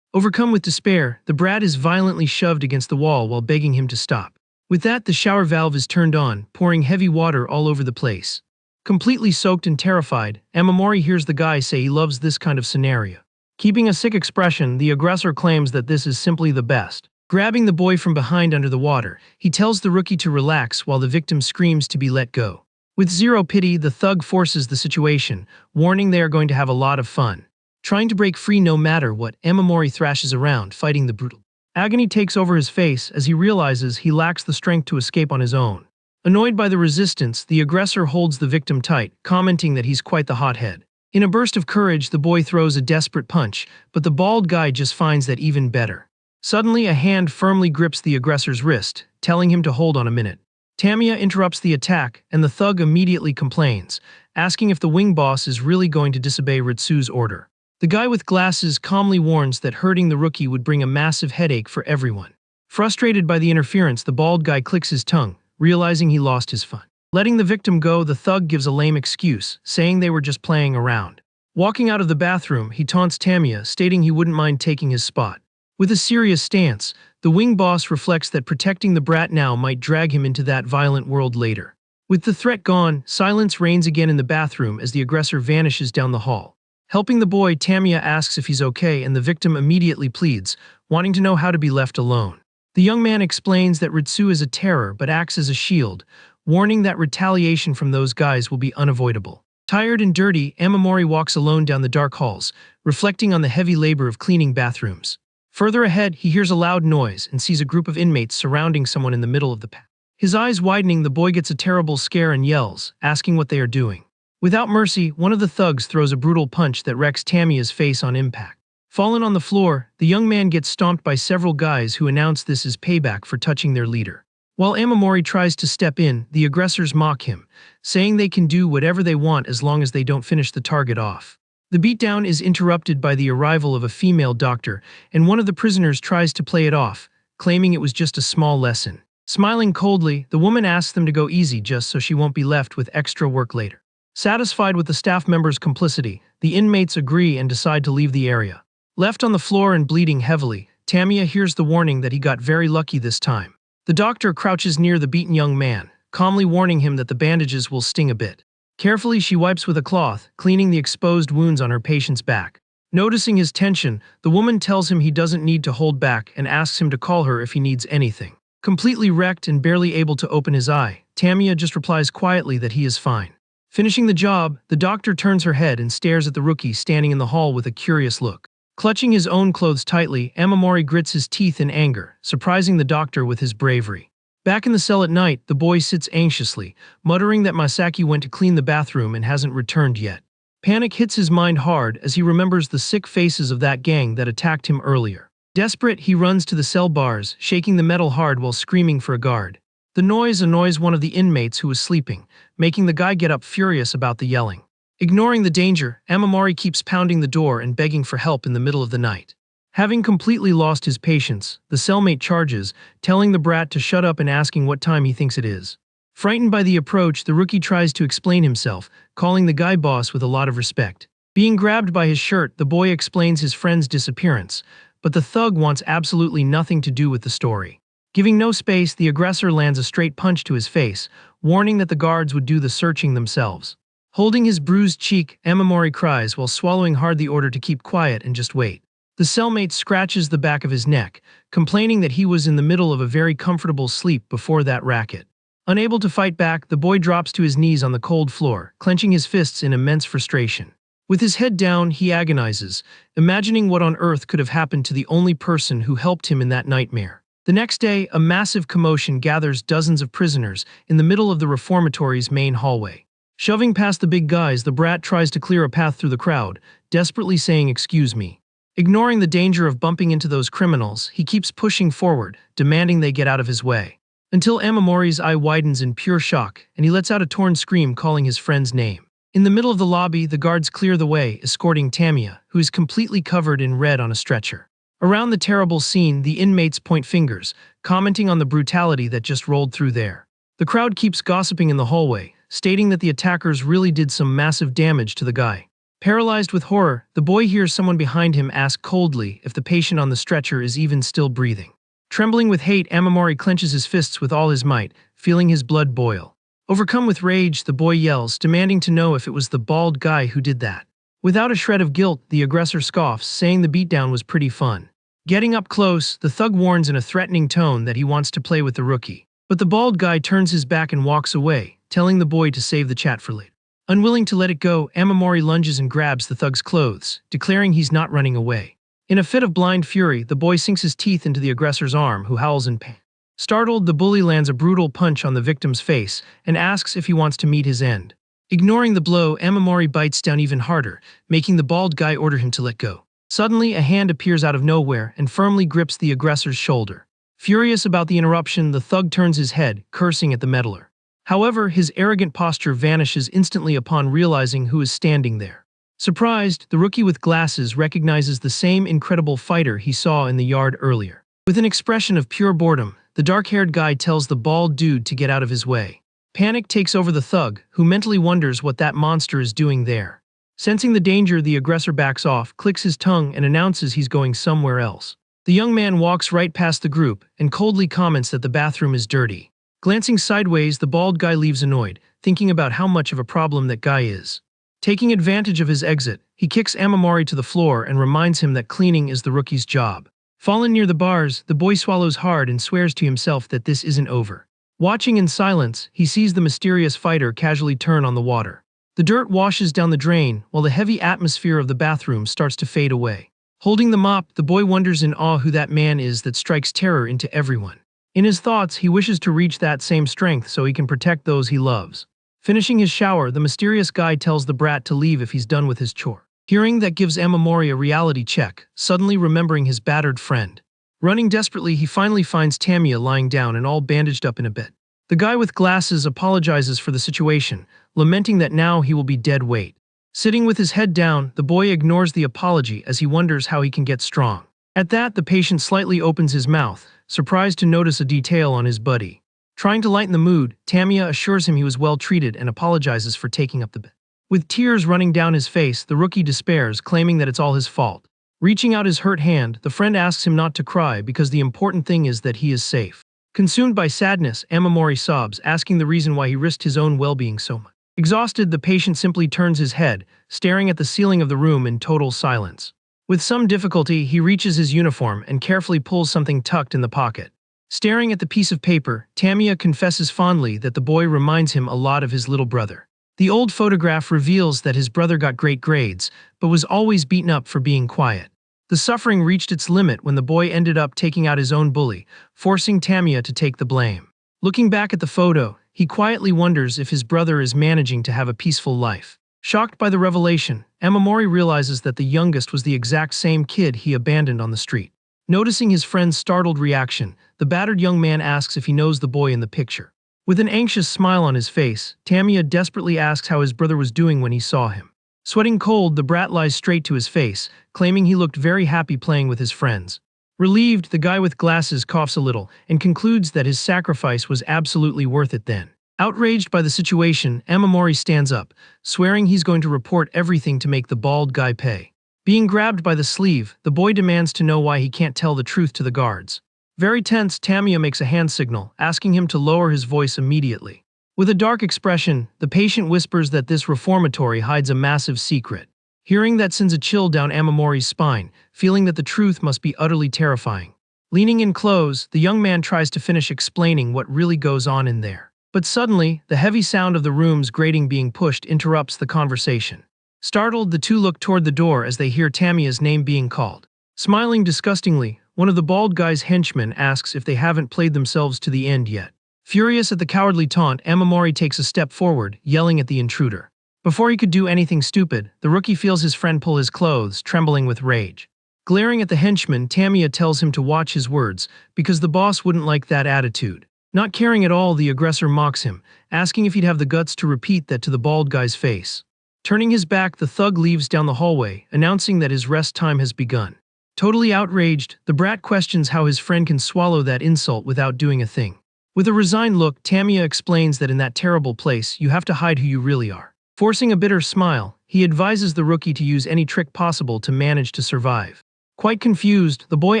A: Overcome with despair, the brat is violently shoved against the wall while begging him to stop. With that, the shower valve is turned on, pouring heavy water all over the place. Completely soaked and terrified, Amamori hears the guy say he loves this kind of scenario. Keeping a sick expression, the aggressor claims that this is simply the best. Grabbing the boy from behind under the water, he tells the rookie to relax while the victim screams to be let go. With zero pity, the thug forces the situation, warning they are going to have a lot of fun. Trying to break free no matter what, Amamori thrashes around, fighting the brutal. Agony takes over his face as he realizes he lacks the strength to escape on his own. Annoyed by the resistance, the aggressor holds the victim tight, commenting that he's quite the hothead. In a burst of courage, the boy throws a desperate punch, but the bald guy just finds that even better. Suddenly, a hand firmly grips the aggressor's wrist, telling him to hold on a minute. Tamiya interrupts the attack, and the thug immediately complains, asking if the wing boss is really going to disobey Ritsu's order. The guy with glasses calmly warns that hurting the rookie would bring a massive headache for everyone. Frustrated by the interference, the bald guy clicks his tongue, realizing he lost his fun. Letting the victim go, the thug gives a lame excuse, saying they were just playing around. Walking out of the bathroom, he taunts Tamiya, stating he wouldn't mind taking his spot. With a serious stance, the wing boss reflects that protecting the brat now might drag him into that violent world later. With the threat gone, silence reigns again in the bathroom as the aggressor vanishes down the hall. Helping the boy, Tamiya asks if he's okay and the victim immediately pleads, wanting to know how to be left alone. The young man explains that Ritsu is a terror but acts as a shield, warning that retaliation from those guys will be unavoidable. Tired and dirty, Amamori walks alone down the dark halls, reflecting on the heavy labor of cleaning bathrooms. Further ahead, he hears a loud noise and sees a group of inmates surrounding someone in the middle of the path. His eyes widening, the boy gets a terrible scare and yells, asking what they are doing. Without mercy, one of the thugs throws a brutal punch that wrecks Tamiya's face on impact. Fallen on the floor, the young man gets stomped by several guys who announce this is payback for touching their leader. While Amamori tries to step in, the aggressors mock him, saying they can do whatever they want as long as they don't finish the target off. The beatdown is interrupted by the arrival of a female doctor, and one of the prisoners tries to play it off, claiming it was just a small lesson. Smiling coldly, the woman asks them to go easy just so she won't be left with extra work later. Satisfied with the staff member's complicity, the inmates agree and decide to leave the area. Left on the floor and bleeding heavily, Tamiya hears the warning that he got very lucky this time. The doctor crouches near the beaten young man, calmly warning him that the bandages will sting a bit. Carefully, she wipes with a cloth, cleaning the exposed wounds on her patient's back. Noticing his tension, the woman tells him he doesn't need to hold back and asks him to call her if he needs anything. Completely wrecked and barely able to open his eye, Tamiya just replies quietly that he is fine. Finishing the job, the doctor turns her head and stares at the rookie standing in the hall with a curious look. Clutching his own clothes tightly, Amamori grits his teeth in anger, surprising the doctor with his bravery. Back in the cell at night, the boy sits anxiously, muttering that Masaki went to clean the bathroom and hasn't returned yet. Panic hits his mind hard as he remembers the sick faces of that gang that attacked him earlier. Desperate, he runs to the cell bars, shaking the metal hard while screaming for a guard. The noise annoys one of the inmates who is sleeping, making the guy get up furious about the yelling. Ignoring the danger, Amamori keeps pounding the door and begging for help in the middle of the night. Having completely lost his patience, the cellmate charges, telling the brat to shut up and asking what time he thinks it is. Frightened by the approach, the rookie tries to explain himself, calling the guy boss with a lot of respect. Being grabbed by his shirt, the boy explains his friend's disappearance, but the thug wants absolutely nothing to do with the story. Giving no space, the aggressor lands a straight punch to his face, warning that the guards would do the searching themselves. Holding his bruised cheek, Amamori cries while swallowing hard the order to keep quiet and just wait. The cellmate scratches the back of his neck, complaining that he was in the middle of a very comfortable sleep before that racket. Unable to fight back, the boy drops to his knees on the cold floor, clenching his fists in immense frustration. With his head down, he agonizes, imagining what on earth could have happened to the only person who helped him in that nightmare. The next day, a massive commotion gathers dozens of prisoners in the middle of the reformatory's main hallway. Shoving past the big guys, the brat tries to clear a path through the crowd, desperately saying, "Excuse me." Ignoring the danger of bumping into those criminals, he keeps pushing forward, demanding they get out of his way. Until Amamori's eye widens in pure shock, and he lets out a torn scream calling his friend's name. In the middle of the lobby, the guards clear the way, escorting Tamiya, who is completely covered in red on a stretcher. Around the terrible scene, the inmates point fingers, commenting on the brutality that just rolled through there. The crowd keeps gossiping in the hallway, stating that the attackers really did some massive damage to the guy. Paralyzed with horror, the boy hears someone behind him ask coldly if the patient on the stretcher is even still breathing. Trembling with hate, Amamori clenches his fists with all his might, feeling his blood boil. Overcome with rage, the boy yells, demanding to know if it was the bald guy who did that. Without a shred of guilt, the aggressor scoffs, saying the beatdown was pretty fun. Getting up close, the thug warns in a threatening tone that he wants to play with the rookie. But the bald guy turns his back and walks away, telling the boy to save the chat for later. Unwilling to let it go, Amamori lunges and grabs the thug's clothes, declaring he's not running away. In a fit of blind fury, the boy sinks his teeth into the aggressor's arm, who howls in pain. Startled, the bully lands a brutal punch on the victim's face and asks if he wants to meet his end. Ignoring the blow, Amamori bites down even harder, making the bald guy order him to let go. Suddenly, a hand appears out of nowhere and firmly grips the aggressor's shoulder. Furious about the interruption, the thug turns his head, cursing at the meddler. However, his arrogant posture vanishes instantly upon realizing who is standing there. Surprised, the rookie with glasses recognizes the same incredible fighter he saw in the yard earlier. With an expression of pure boredom, the dark-haired guy tells the bald dude to get out of his way. Panic takes over the thug, who mentally wonders what that monster is doing there. Sensing the danger, the aggressor backs off, clicks his tongue, and announces he's going somewhere else. The young man walks right past the group and coldly comments that the bathroom is dirty. Glancing sideways, the bald guy leaves annoyed, thinking about how much of a problem that guy is. Taking advantage of his exit, he kicks Amamori to the floor and reminds him that cleaning is the rookie's job. Fallen near the bars, the boy swallows hard and swears to himself that this isn't over. Watching in silence, he sees the mysterious fighter casually turn on the water. The dirt washes down the drain, while the heavy atmosphere of the bathroom starts to fade away. Holding the mop, the boy wonders in awe who that man is that strikes terror into everyone. In his thoughts, he wishes to reach that same strength so he can protect those he loves. Finishing his shower, the mysterious guy tells the brat to leave if he's done with his chore. Hearing that gives Amamori a reality check, suddenly remembering his battered friend. Running desperately, he finally finds Tamiya lying down and all bandaged up in a bed. The guy with glasses apologizes for the situation, lamenting that now he will be dead weight. Sitting with his head down, the boy ignores the apology as he wonders how he can get strong. At that, the patient slightly opens his mouth, surprised to notice a detail on his buddy. Trying to lighten the mood, Tamiya assures him he was well treated and apologizes for taking up the bed. With tears running down his face, the rookie despairs, claiming that it's all his fault. Reaching out his hurt hand, the friend asks him not to cry because the important thing is that he is safe. Consumed by sadness, Amamori sobs, asking the reason why he risked his own well-being so much. Exhausted, the patient simply turns his head, staring at the ceiling of the room in total silence. With some difficulty, he reaches his uniform and carefully pulls something tucked in the pocket. Staring at the piece of paper, Tamiya confesses fondly that the boy reminds him a lot of his little brother. The old photograph reveals that his brother got great grades, but was always beaten up for being quiet. The suffering reached its limit when the boy ended up taking out his own bully, forcing Tamiya to take the blame. Looking back at the photo, he quietly wonders if his brother is managing to have a peaceful life. Shocked by the revelation, Amamori realizes that the youngest was the exact same kid he abandoned on the street. Noticing his friend's startled reaction, the battered young man asks if he knows the boy in the picture. With an anxious smile on his face, Tamiya desperately asks how his brother was doing when he saw him. Sweating cold, the brat lies straight to his face, claiming he looked very happy playing with his friends. Relieved, the guy with glasses coughs a little and concludes that his sacrifice was absolutely worth it then. Outraged by the situation, Amamori stands up, swearing he's going to report everything to make the bald guy pay. Being grabbed by the sleeve, the boy demands to know why he can't tell the truth to the guards. Very tense, Tamiya makes a hand signal, asking him to lower his voice immediately. With a dark expression, the patient whispers that this reformatory hides a massive secret. Hearing that sends a chill down Amamori's spine, feeling that the truth must be utterly terrifying. Leaning in close, the young man tries to finish explaining what really goes on in there. But suddenly, the heavy sound of the room's grating being pushed interrupts the conversation. Startled, the two look toward the door as they hear Tamiya's name being called. Smiling disgustingly, one of the bald guy's henchmen asks if they haven't played themselves to the end yet. Furious at the cowardly taunt, Amamori takes a step forward, yelling at the intruder. Before he could do anything stupid, the rookie feels his friend pull his clothes, trembling with rage. Glaring at the henchman, Tamiya tells him to watch his words, because the boss wouldn't like that attitude. Not caring at all, the aggressor mocks him, asking if he'd have the guts to repeat that to the bald guy's face. Turning his back, the thug leaves down the hallway, announcing that his rest time has begun. Totally outraged, the brat questions how his friend can swallow that insult without doing a thing. With a resigned look, Tamiya explains that in that terrible place, you have to hide who you really are. Forcing a bitter smile, he advises the rookie to use any trick possible to manage to survive. Quite confused, the boy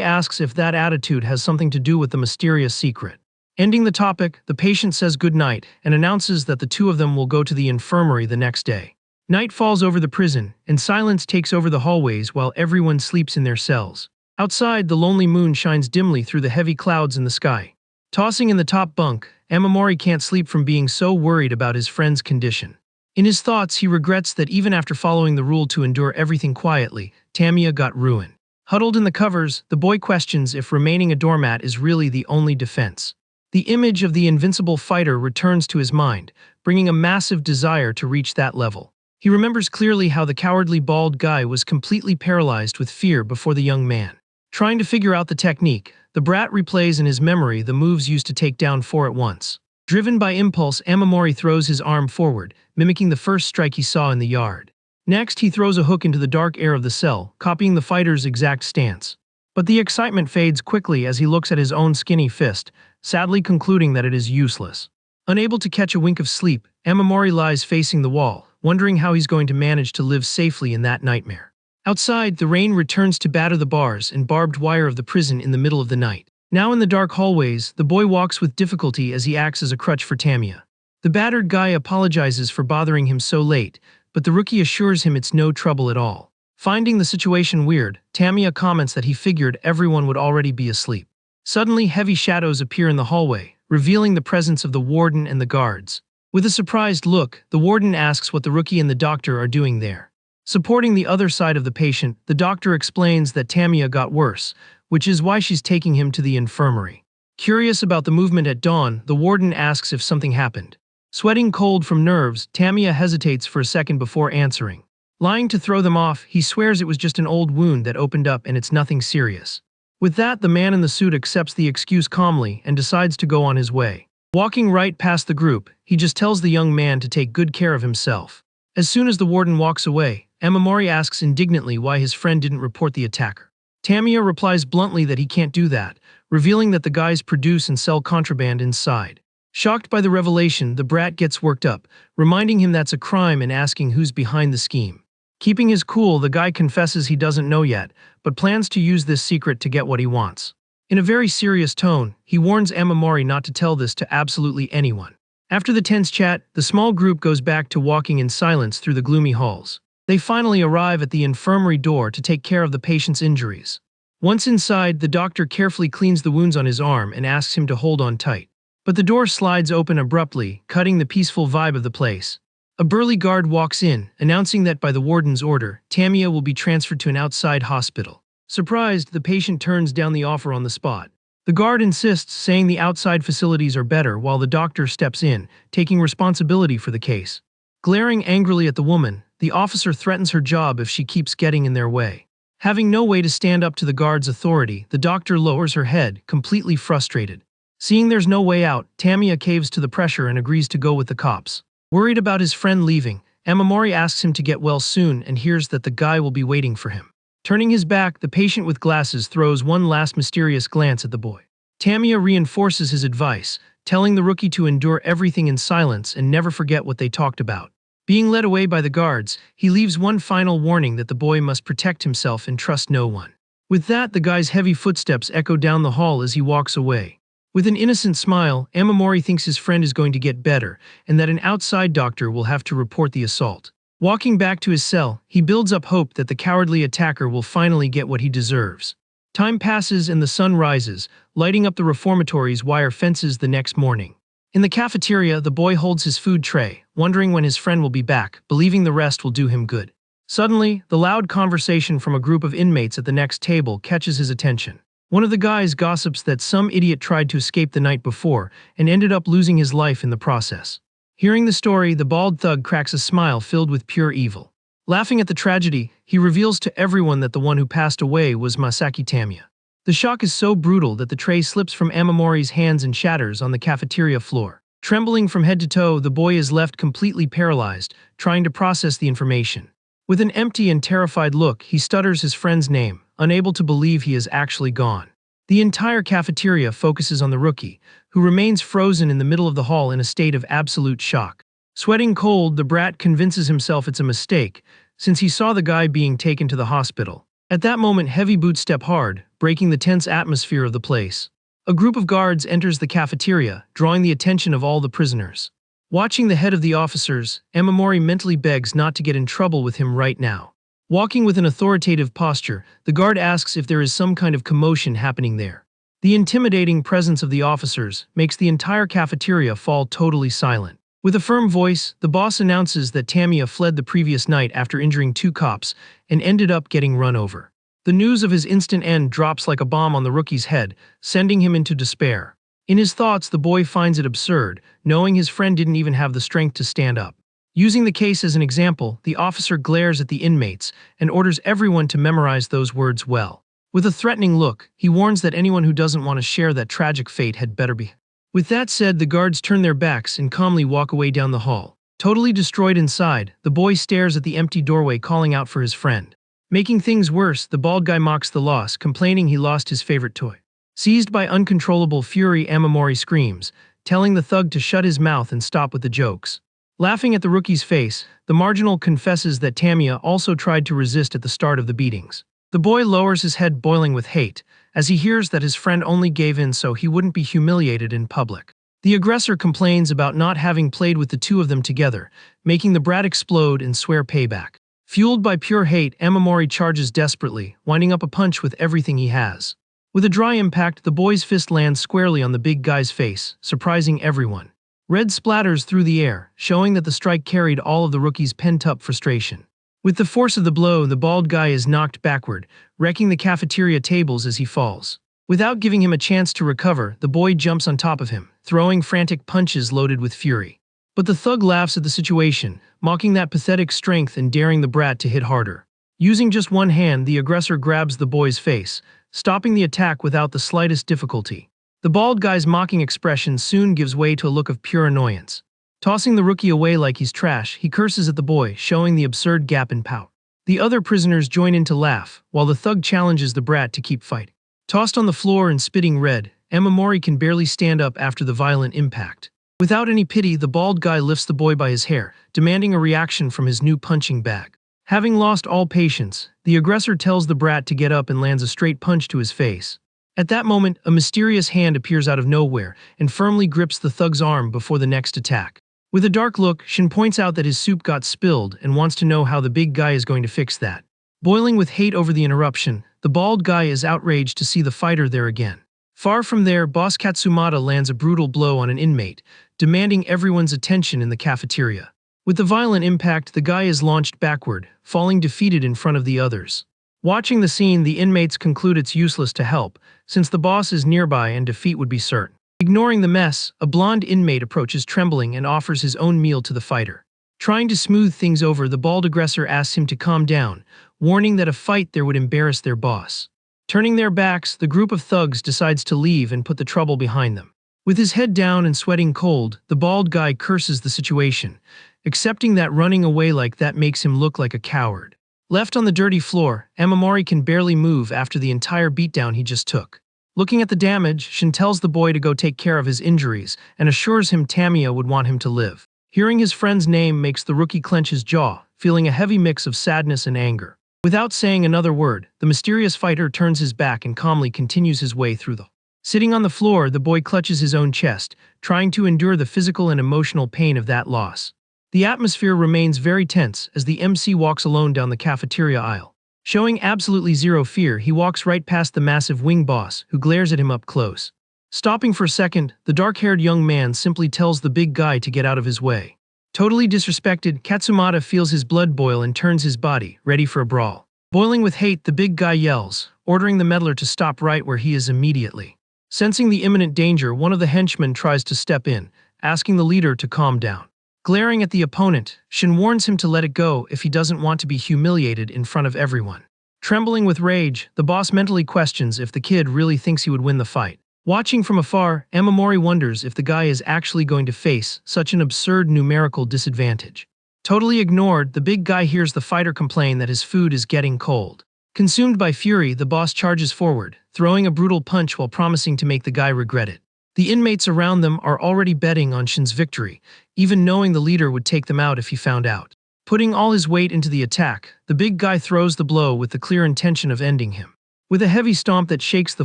A: asks if that attitude has something to do with the mysterious secret. Ending the topic, the patient says goodnight and announces that the two of them will go to the infirmary the next day. Night falls over the prison, and silence takes over the hallways while everyone sleeps in their cells. Outside, the lonely moon shines dimly through the heavy clouds in the sky. Tossing in the top bunk, Amamori can't sleep from being so worried about his friend's condition. In his thoughts, he regrets that even after following the rule to endure everything quietly, Tamiya got ruined. Huddled in the covers, the boy questions if remaining a doormat is really the only defense. The image of the invincible fighter returns to his mind, bringing a massive desire to reach that level. He remembers clearly how the cowardly bald guy was completely paralyzed with fear before the young man. Trying to figure out the technique, the brat replays in his memory the moves used to take down four at once. Driven by impulse, Amamori throws his arm forward, mimicking the first strike he saw in the yard. Next, he throws a hook into the dark air of the cell, copying the fighter's exact stance. But the excitement fades quickly as he looks at his own skinny fist, sadly concluding that it is useless. Unable to catch a wink of sleep, Amamori lies facing the wall, wondering how he's going to manage to live safely in that nightmare. Outside, the rain returns to batter the bars and barbed wire of the prison in the middle of the night. Now in the dark hallways, the boy walks with difficulty as he acts as a crutch for Tamiya. The battered guy apologizes for bothering him so late, but the rookie assures him it's no trouble at all. Finding the situation weird, Tamiya comments that he figured everyone would already be asleep. Suddenly, heavy shadows appear in the hallway, revealing the presence of the warden and the guards. With a surprised look, the warden asks what the rookie and the doctor are doing there. Supporting the other side of the patient, the doctor explains that Tamiya got worse, which is why she's taking him to the infirmary. Curious about the movement at dawn, the warden asks if something happened. Sweating cold from nerves, Tamiya hesitates for a second before answering. Lying to throw them off, he swears it was just an old wound that opened up and it's nothing serious. With that, the man in the suit accepts the excuse calmly and decides to go on his way. Walking right past the group, he just tells the young man to take good care of himself. As soon as the warden walks away, Amamori asks indignantly why his friend didn't report the attacker. Tamiya replies bluntly that he can't do that, revealing that the guys produce and sell contraband inside. Shocked by the revelation, the brat gets worked up, reminding him that's a crime and asking who's behind the scheme. Keeping his cool, the guy confesses he doesn't know yet, but plans to use this secret to get what he wants. In a very serious tone, he warns Amamori not to tell this to absolutely anyone. After the tense chat, the small group goes back to walking in silence through the gloomy halls. They finally arrive at the infirmary door to take care of the patient's injuries. Once inside, the doctor carefully cleans the wounds on his arm and asks him to hold on tight. But the door slides open abruptly, cutting the peaceful vibe of the place. A burly guard walks in, announcing that by the warden's order, Tamiya will be transferred to an outside hospital. Surprised, the patient turns down the offer on the spot. The guard insists, saying the outside facilities are better, while the doctor steps in, taking responsibility for the case. Glaring angrily at the woman, the officer threatens her job if she keeps getting in their way. Having no way to stand up to the guard's authority, the doctor lowers her head, completely frustrated. Seeing there's no way out, Tamiya caves to the pressure and agrees to go with the cops. Worried about his friend leaving, Amamori asks him to get well soon and hears that the guy will be waiting for him. Turning his back, the patient with glasses throws one last mysterious glance at the boy. Tamiya reinforces his advice, telling the rookie to endure everything in silence and never forget what they talked about. Being led away by the guards, he leaves one final warning that the boy must protect himself and trust no one. With that, the guy's heavy footsteps echo down the hall as he walks away. With an innocent smile, Amamori thinks his friend is going to get better and that an outside doctor will have to report the assault. Walking back to his cell, he builds up hope that the cowardly attacker will finally get what he deserves. Time passes and the sun rises, lighting up the reformatory's wire fences the next morning. In the cafeteria, the boy holds his food tray, wondering when his friend will be back, believing the rest will do him good. Suddenly, the loud conversation from a group of inmates at the next table catches his attention. One of the guys gossips that some idiot tried to escape the night before and ended up losing his life in the process. Hearing the story, the bald thug cracks a smile filled with pure evil. Laughing at the tragedy, he reveals to everyone that the one who passed away was Masaki Tamiya. The shock is so brutal that the tray slips from Amamori's hands and shatters on the cafeteria floor. Trembling from head to toe, the boy is left completely paralyzed, trying to process the information. With an empty and terrified look, he stutters his friend's name, unable to believe he is actually gone. The entire cafeteria focuses on the rookie, who remains frozen in the middle of the hall in a state of absolute shock. Sweating cold, the brat convinces himself it's a mistake, since he saw the guy being taken to the hospital. At that moment, heavy boots step hard, breaking the tense atmosphere of the place. A group of guards enters the cafeteria, drawing the attention of all the prisoners. Watching the head of the officers, Amamori mentally begs not to get in trouble with him right now. Walking with an authoritative posture, the guard asks if there is some kind of commotion happening there. The intimidating presence of the officers makes the entire cafeteria fall totally silent. With a firm voice, the boss announces that Tamiya fled the previous night after injuring 2 cops and ended up getting run over. The news of his instant end drops like a bomb on the rookie's head, sending him into despair. In his thoughts, the boy finds it absurd, knowing his friend didn't even have the strength to stand up. Using the case as an example, the officer glares at the inmates and orders everyone to memorize those words well. With a threatening look, he warns that anyone who doesn't want to share that tragic fate had better be. With that said, the guards turn their backs and calmly walk away down the hall. Totally destroyed inside, the boy stares at the empty doorway calling out for his friend. Making things worse, the bald guy mocks the loss, complaining he lost his favorite toy. Seized by uncontrollable fury, Amamori screams, telling the thug to shut his mouth and stop with the jokes. Laughing at the rookie's face, the marginal confesses that Tamiya also tried to resist at the start of the beatings. The boy lowers his head, boiling with hate, as he hears that his friend only gave in so he wouldn't be humiliated in public. The aggressor complains about not having played with the 2 of them together, making the brat explode and swear payback. Fueled by pure hate, Amamori charges desperately, winding up a punch with everything he has. With a dry impact, the boy's fist lands squarely on the big guy's face, surprising everyone. Red splatters through the air, showing that the strike carried all of the rookie's pent-up frustration. With the force of the blow, the bald guy is knocked backward, wrecking the cafeteria tables as he falls. Without giving him a chance to recover, the boy jumps on top of him, throwing frantic punches loaded with fury. But the thug laughs at the situation, mocking that pathetic strength and daring the brat to hit harder. Using just one hand, the aggressor grabs the boy's face, stopping the attack without the slightest difficulty. The bald guy's mocking expression soon gives way to a look of pure annoyance. Tossing the rookie away like he's trash, he curses at the boy, showing the absurd gap in pout. The other prisoners join in to laugh, while the thug challenges the brat to keep fighting. Tossed on the floor and spitting red, Amamori can barely stand up after the violent impact. Without any pity, the bald guy lifts the boy by his hair, demanding a reaction from his new punching bag. Having lost all patience, the aggressor tells the brat to get up and lands a straight punch to his face. At that moment, a mysterious hand appears out of nowhere and firmly grips the thug's arm before the next attack. With a dark look, Shin points out that his soup got spilled and wants to know how the big guy is going to fix that. Boiling with hate over the interruption, the bald guy is outraged to see the fighter there again. Far from there, Boss Katsumata lands a brutal blow on an inmate, demanding everyone's attention in the cafeteria. With the violent impact, the guy is launched backward, falling defeated in front of the others. Watching the scene, the inmates conclude it's useless to help, since the boss is nearby and defeat would be certain. Ignoring the mess, a blonde inmate approaches trembling and offers his own meal to the fighter. Trying to smooth things over, the bald aggressor asks him to calm down, warning that a fight there would embarrass their boss. Turning their backs, the group of thugs decides to leave and put the trouble behind them. With his head down and sweating cold, the bald guy curses the situation, accepting that running away like that makes him look like a coward. Left on the dirty floor, Amamori can barely move after the entire beatdown he just took. Looking at the damage, Shin tells the boy to go take care of his injuries and assures him Tamiya would want him to live. Hearing his friend's name makes the rookie clench his jaw, feeling a heavy mix of sadness and anger. Without saying another word, the mysterious fighter turns his back and calmly continues his way through the. Sitting on the floor, the boy clutches his own chest, trying to endure the physical and emotional pain of that loss. The atmosphere remains very tense as the MC walks alone down the cafeteria aisle. Showing absolutely zero fear, he walks right past the massive wing boss, who glares at him up close. Stopping for a second, the dark-haired young man simply tells the big guy to get out of his way. Totally disrespected, Katsumata feels his blood boil and turns his body, ready for a brawl. Boiling with hate, the big guy yells, ordering the meddler to stop right where he is immediately. Sensing the imminent danger, one of the henchmen tries to step in, asking the leader to calm down. Glaring at the opponent, Shin warns him to let it go if he doesn't want to be humiliated in front of everyone. Trembling with rage, the boss mentally questions if the kid really thinks he would win the fight. Watching from afar, Amamori wonders if the guy is actually going to face such an absurd numerical disadvantage. Totally ignored, the big guy hears the fighter complain that his food is getting cold. Consumed by fury, the boss charges forward, throwing a brutal punch while promising to make the guy regret it. The inmates around them are already betting on Shin's victory, even knowing the leader would take them out if he found out. Putting all his weight into the attack, the big guy throws the blow with the clear intention of ending him. With a heavy stomp that shakes the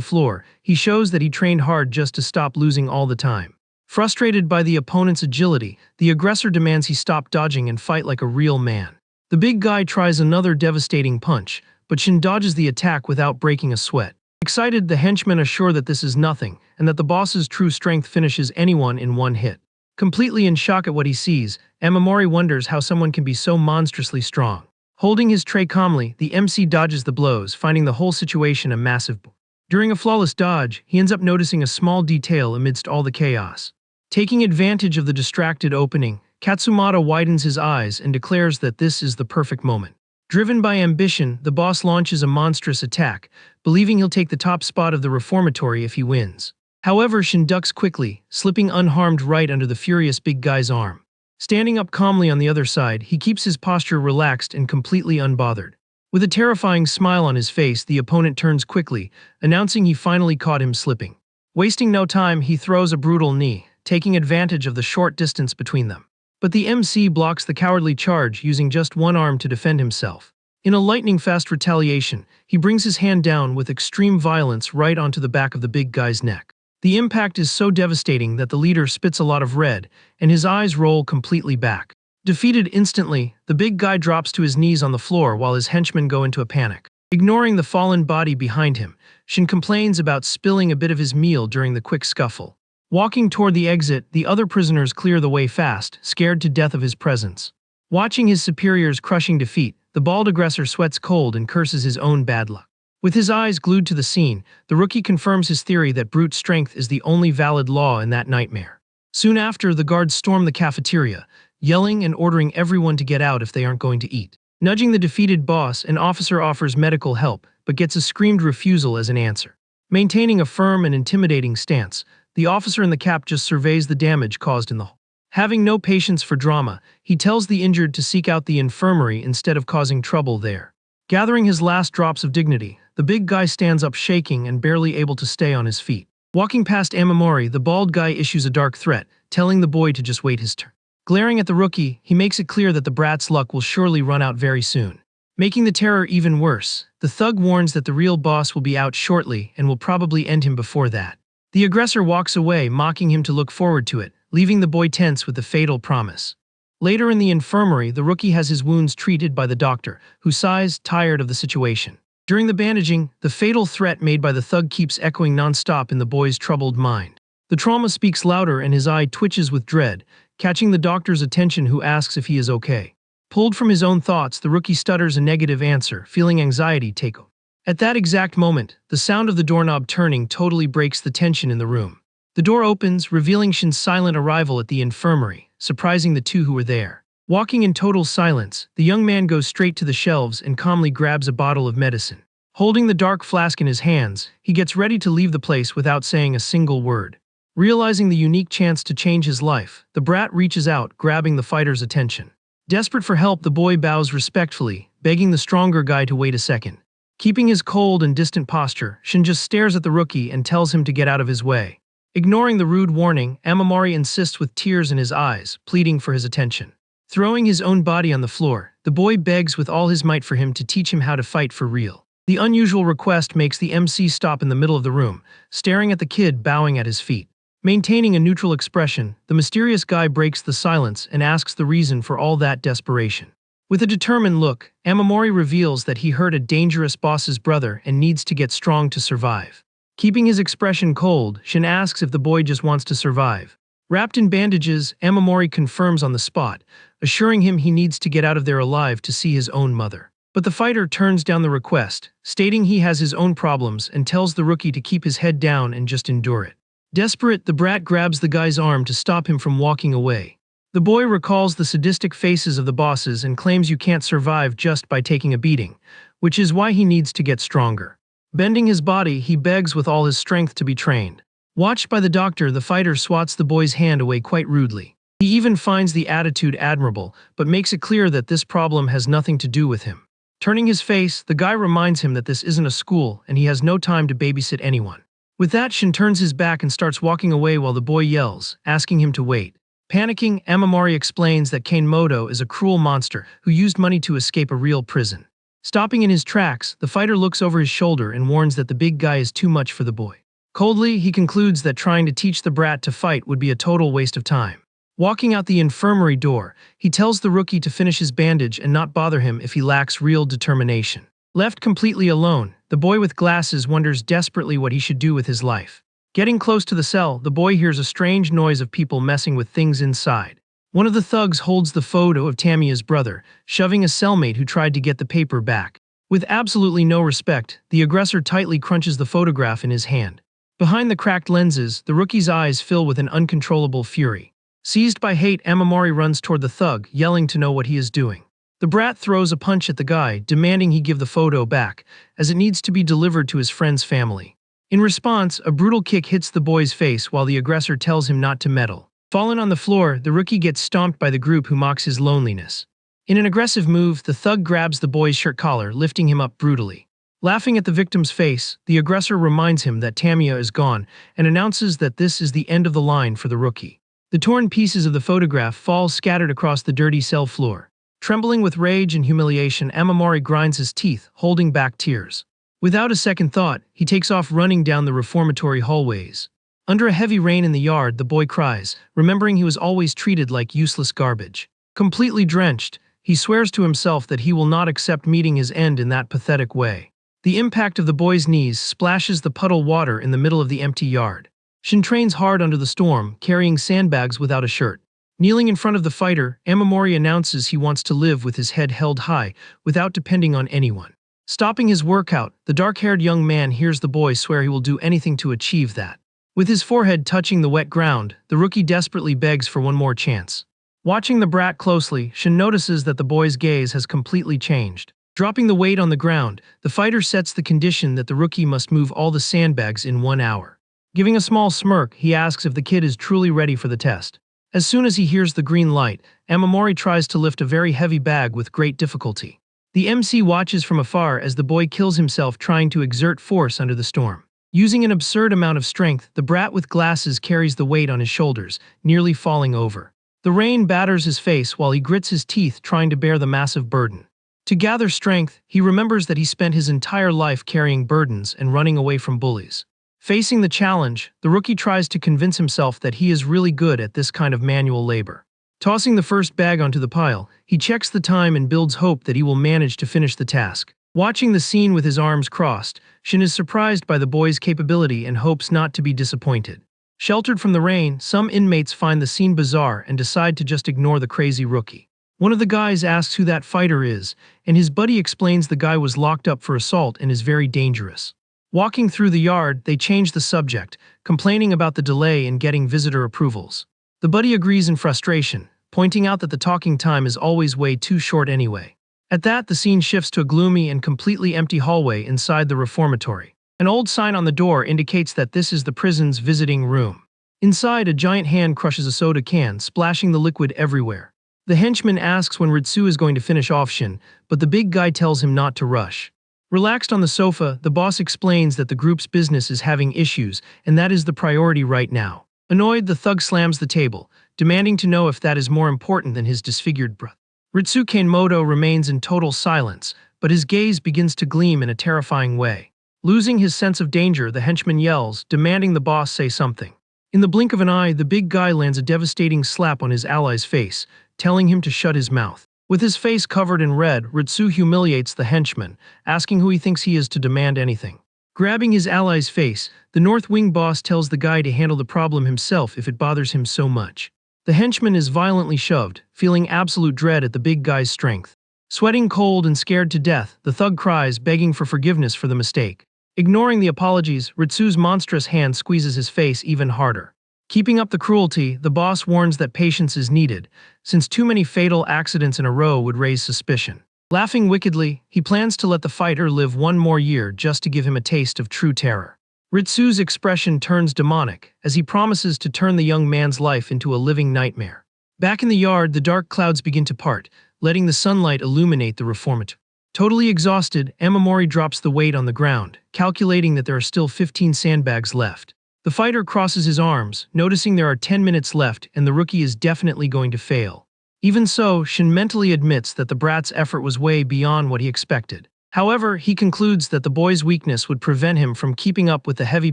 A: floor, he shows that he trained hard just to stop losing all the time. Frustrated by the opponent's agility, the aggressor demands he stop dodging and fight like a real man. The big guy tries another devastating punch, but Shin dodges the attack without breaking a sweat. Excited, the henchmen assure that this is nothing, and that the boss's true strength finishes anyone in one hit. Completely in shock at what he sees, Amamori wonders how someone can be so monstrously strong. Holding his tray calmly, the MC dodges the blows, finding the whole situation a massive. During a flawless dodge, he ends up noticing a small detail amidst all the chaos. Taking advantage of the distracted opening, Katsumata widens his eyes and declares that this is the perfect moment. Driven by ambition, the boss launches a monstrous attack, believing he'll take the top spot of the reformatory if he wins. However, Shin ducks quickly, slipping unharmed right under the furious big guy's arm. Standing up calmly on the other side, he keeps his posture relaxed and completely unbothered. With a terrifying smile on his face, the opponent turns quickly, announcing he finally caught him slipping. Wasting no time, he throws a brutal knee, taking advantage of the short distance between them. But the MC blocks the cowardly charge, using just one arm to defend himself. In a lightning-fast retaliation, he brings his hand down with extreme violence right onto the back of the big guy's neck. The impact is so devastating that the leader spits a lot of red, and his eyes roll completely back. Defeated instantly, the big guy drops to his knees on the floor while his henchmen go into a panic. Ignoring the fallen body behind him, Shin complains about spilling a bit of his meal during the quick scuffle. Walking toward the exit, the other prisoners clear the way fast, scared to death of his presence. Watching his superior's crushing defeat, the bald aggressor sweats cold and curses his own bad luck. With his eyes glued to the scene, the rookie confirms his theory that brute strength is the only valid law in that nightmare. Soon after, the guards storm the cafeteria, yelling and ordering everyone to get out if they aren't going to eat. Nudging the defeated boss, an officer offers medical help, but gets a screamed refusal as an answer. Maintaining a firm and intimidating stance, the officer in the cap just surveys the damage caused in the hall. Having no patience for drama, he tells the injured to seek out the infirmary instead of causing trouble there. Gathering his last drops of dignity, the big guy stands up shaking and barely able to stay on his feet. Walking past Amamori, the bald guy issues a dark threat, telling the boy to just wait his turn. Glaring at the rookie, he makes it clear that the brat's luck will surely run out very soon. Making the terror even worse, the thug warns that the real boss will be out shortly and will probably end him before that. The aggressor walks away, mocking him to look forward to it, leaving the boy tense with the fatal promise. Later in the infirmary, the rookie has his wounds treated by the doctor, who sighs, tired of the situation. During the bandaging, the fatal threat made by the thug keeps echoing non-stop in the boy's troubled mind. The trauma speaks louder and his eye twitches with dread, catching the doctor's attention, who asks if he is okay. Pulled from his own thoughts, the rookie stutters a negative answer, feeling anxiety take over. At that exact moment, the sound of the doorknob turning totally breaks the tension in the room. The door opens, revealing Shin's silent arrival at the infirmary, surprising the two who were there. Walking in total silence, the young man goes straight to the shelves and calmly grabs a bottle of medicine. Holding the dark flask in his hands, he gets ready to leave the place without saying a single word. Realizing the unique chance to change his life, the brat reaches out, grabbing the fighter's attention. Desperate for help, the boy bows respectfully, begging the stronger guy to wait a second. Keeping his cold and distant posture, Shin just stares at the rookie and tells him to get out of his way. Ignoring the rude warning, Amamori insists with tears in his eyes, pleading for his attention. Throwing his own body on the floor, the boy begs with all his might for him to teach him how to fight for real. The unusual request makes the MC stop in the middle of the room, staring at the kid bowing at his feet. Maintaining a neutral expression, the mysterious guy breaks the silence and asks the reason for all that desperation. With a determined look, Amamori reveals that he hurt a dangerous boss's brother and needs to get strong to survive. Keeping his expression cold, Shin asks if the boy just wants to survive. Wrapped in bandages, Amamori confirms on the spot, assuring him he needs to get out of there alive to see his own mother. But the fighter turns down the request, stating he has his own problems and tells the rookie to keep his head down and just endure it. Desperate, the brat grabs the guy's arm to stop him from walking away. The boy recalls the sadistic faces of the bosses and claims you can't survive just by taking a beating, which is why he needs to get stronger. Bending his body, he begs with all his strength to be trained. Watched by the doctor, the fighter swats the boy's hand away quite rudely. He even finds the attitude admirable, but makes it clear that this problem has nothing to do with him. Turning his face, the guy reminds him that this isn't a school and he has no time to babysit anyone. With that, Shin turns his back and starts walking away while the boy yells, asking him to wait. Panicking, Amamori explains that Kanemoto is a cruel monster who used money to escape a real prison. Stopping in his tracks, the fighter looks over his shoulder and warns that the big guy is too much for the boy. Coldly, he concludes that trying to teach the brat to fight would be a total waste of time. Walking out the infirmary door, he tells the rookie to finish his bandage and not bother him if he lacks real determination. Left completely alone, the boy with glasses wonders desperately what he should do with his life. Getting close to the cell, the boy hears a strange noise of people messing with things inside. One of the thugs holds the photo of Tamiya's brother, shoving a cellmate who tried to get the paper back. With absolutely no respect, the aggressor tightly crunches the photograph in his hand. Behind the cracked lenses, the rookie's eyes fill with an uncontrollable fury. Seized by hate, Amamori runs toward the thug, yelling to know what he is doing. The brat throws a punch at the guy, demanding he give the photo back, as it needs to be delivered to his friend's family. In response, a brutal kick hits the boy's face while the aggressor tells him not to meddle. Fallen on the floor, the rookie gets stomped by the group who mocks his loneliness. In an aggressive move, the thug grabs the boy's shirt collar, lifting him up brutally. Laughing at the victim's face, the aggressor reminds him that Tamiya is gone and announces that this is the end of the line for the rookie. The torn pieces of the photograph fall scattered across the dirty cell floor. Trembling with rage and humiliation, Amamori grinds his teeth, holding back tears. Without a second thought, he takes off running down the reformatory hallways. Under a heavy rain in the yard, the boy cries, remembering he was always treated like useless garbage. Completely drenched, he swears to himself that he will not accept meeting his end in that pathetic way. The impact of the boy's knees splashes the puddle water in the middle of the empty yard. Shin trains hard under the storm, carrying sandbags without a shirt. Kneeling in front of the fighter, Amamori announces he wants to live with his head held high, without depending on anyone. Stopping his workout, the dark-haired young man hears the boy swear he will do anything to achieve that. With his forehead touching the wet ground, the rookie desperately begs for one more chance. Watching the brat closely, Shin notices that the boy's gaze has completely changed. Dropping the weight on the ground, the fighter sets the condition that the rookie must move all the sandbags in 1 hour. Giving a small smirk, he asks if the kid is truly ready for the test. As soon as he hears the green light, Amamori tries to lift a very heavy bag with great difficulty. The MC watches from afar as the boy kills himself trying to exert force under the storm. Using an absurd amount of strength, the brat with glasses carries the weight on his shoulders, nearly falling over. The rain batters his face while he grits his teeth trying to bear the massive burden. To gather strength, he remembers that he spent his entire life carrying burdens and running away from bullies. Facing the challenge, the rookie tries to convince himself that he is really good at this kind of manual labor. Tossing the first bag onto the pile, he checks the time and builds hope that he will manage to finish the task. Watching the scene with his arms crossed, Shin is surprised by the boy's capability and hopes not to be disappointed. Sheltered from the rain, some inmates find the scene bizarre and decide to just ignore the crazy rookie. One of the guys asks who that fighter is, and his buddy explains the guy was locked up for assault and is very dangerous. Walking through the yard, they change the subject, complaining about the delay in getting visitor approvals. The buddy agrees in frustration, pointing out that the talking time is always way too short anyway. At that, the scene shifts to a gloomy and completely empty hallway inside the reformatory. An old sign on the door indicates that this is the prison's visiting room. Inside, a giant hand crushes a soda can, splashing the liquid everywhere. The henchman asks when Ritsu is going to finish off Shin, but the big guy tells him not to rush. Relaxed on the sofa, the boss explains that the group's business is having issues, and that is the priority right now. Annoyed, the thug slams the table, demanding to know if that is more important than his disfigured brother. Ritsu Kanemoto remains in total silence, but his gaze begins to gleam in a terrifying way. Losing his sense of danger, the henchman yells, demanding the boss say something. In the blink of an eye, the big guy lands a devastating slap on his ally's face, telling him to shut his mouth. With his face covered in red, Ritsu humiliates the henchman, asking who he thinks he is to demand anything. Grabbing his ally's face, the North Wing boss tells the guy to handle the problem himself if it bothers him so much. The henchman is violently shoved, feeling absolute dread at the big guy's strength. Sweating cold and scared to death, the thug cries, begging for forgiveness for the mistake. Ignoring the apologies, Ritsu's monstrous hand squeezes his face even harder. Keeping up the cruelty, the boss warns that patience is needed, since too many fatal accidents in a row would raise suspicion. Laughing wickedly, he plans to let the fighter live 1 more year just to give him a taste of true terror. Ritsu's expression turns demonic, as he promises to turn the young man's life into a living nightmare. Back in the yard, the dark clouds begin to part, letting the sunlight illuminate the reformatory. Totally exhausted, Amamori drops the weight on the ground, calculating that there are still 15 sandbags left. The fighter crosses his arms, noticing there are 10 minutes left and the rookie is definitely going to fail. Even so, Shin mentally admits that the brat's effort was way beyond what he expected. However, he concludes that the boy's weakness would prevent him from keeping up with the heavy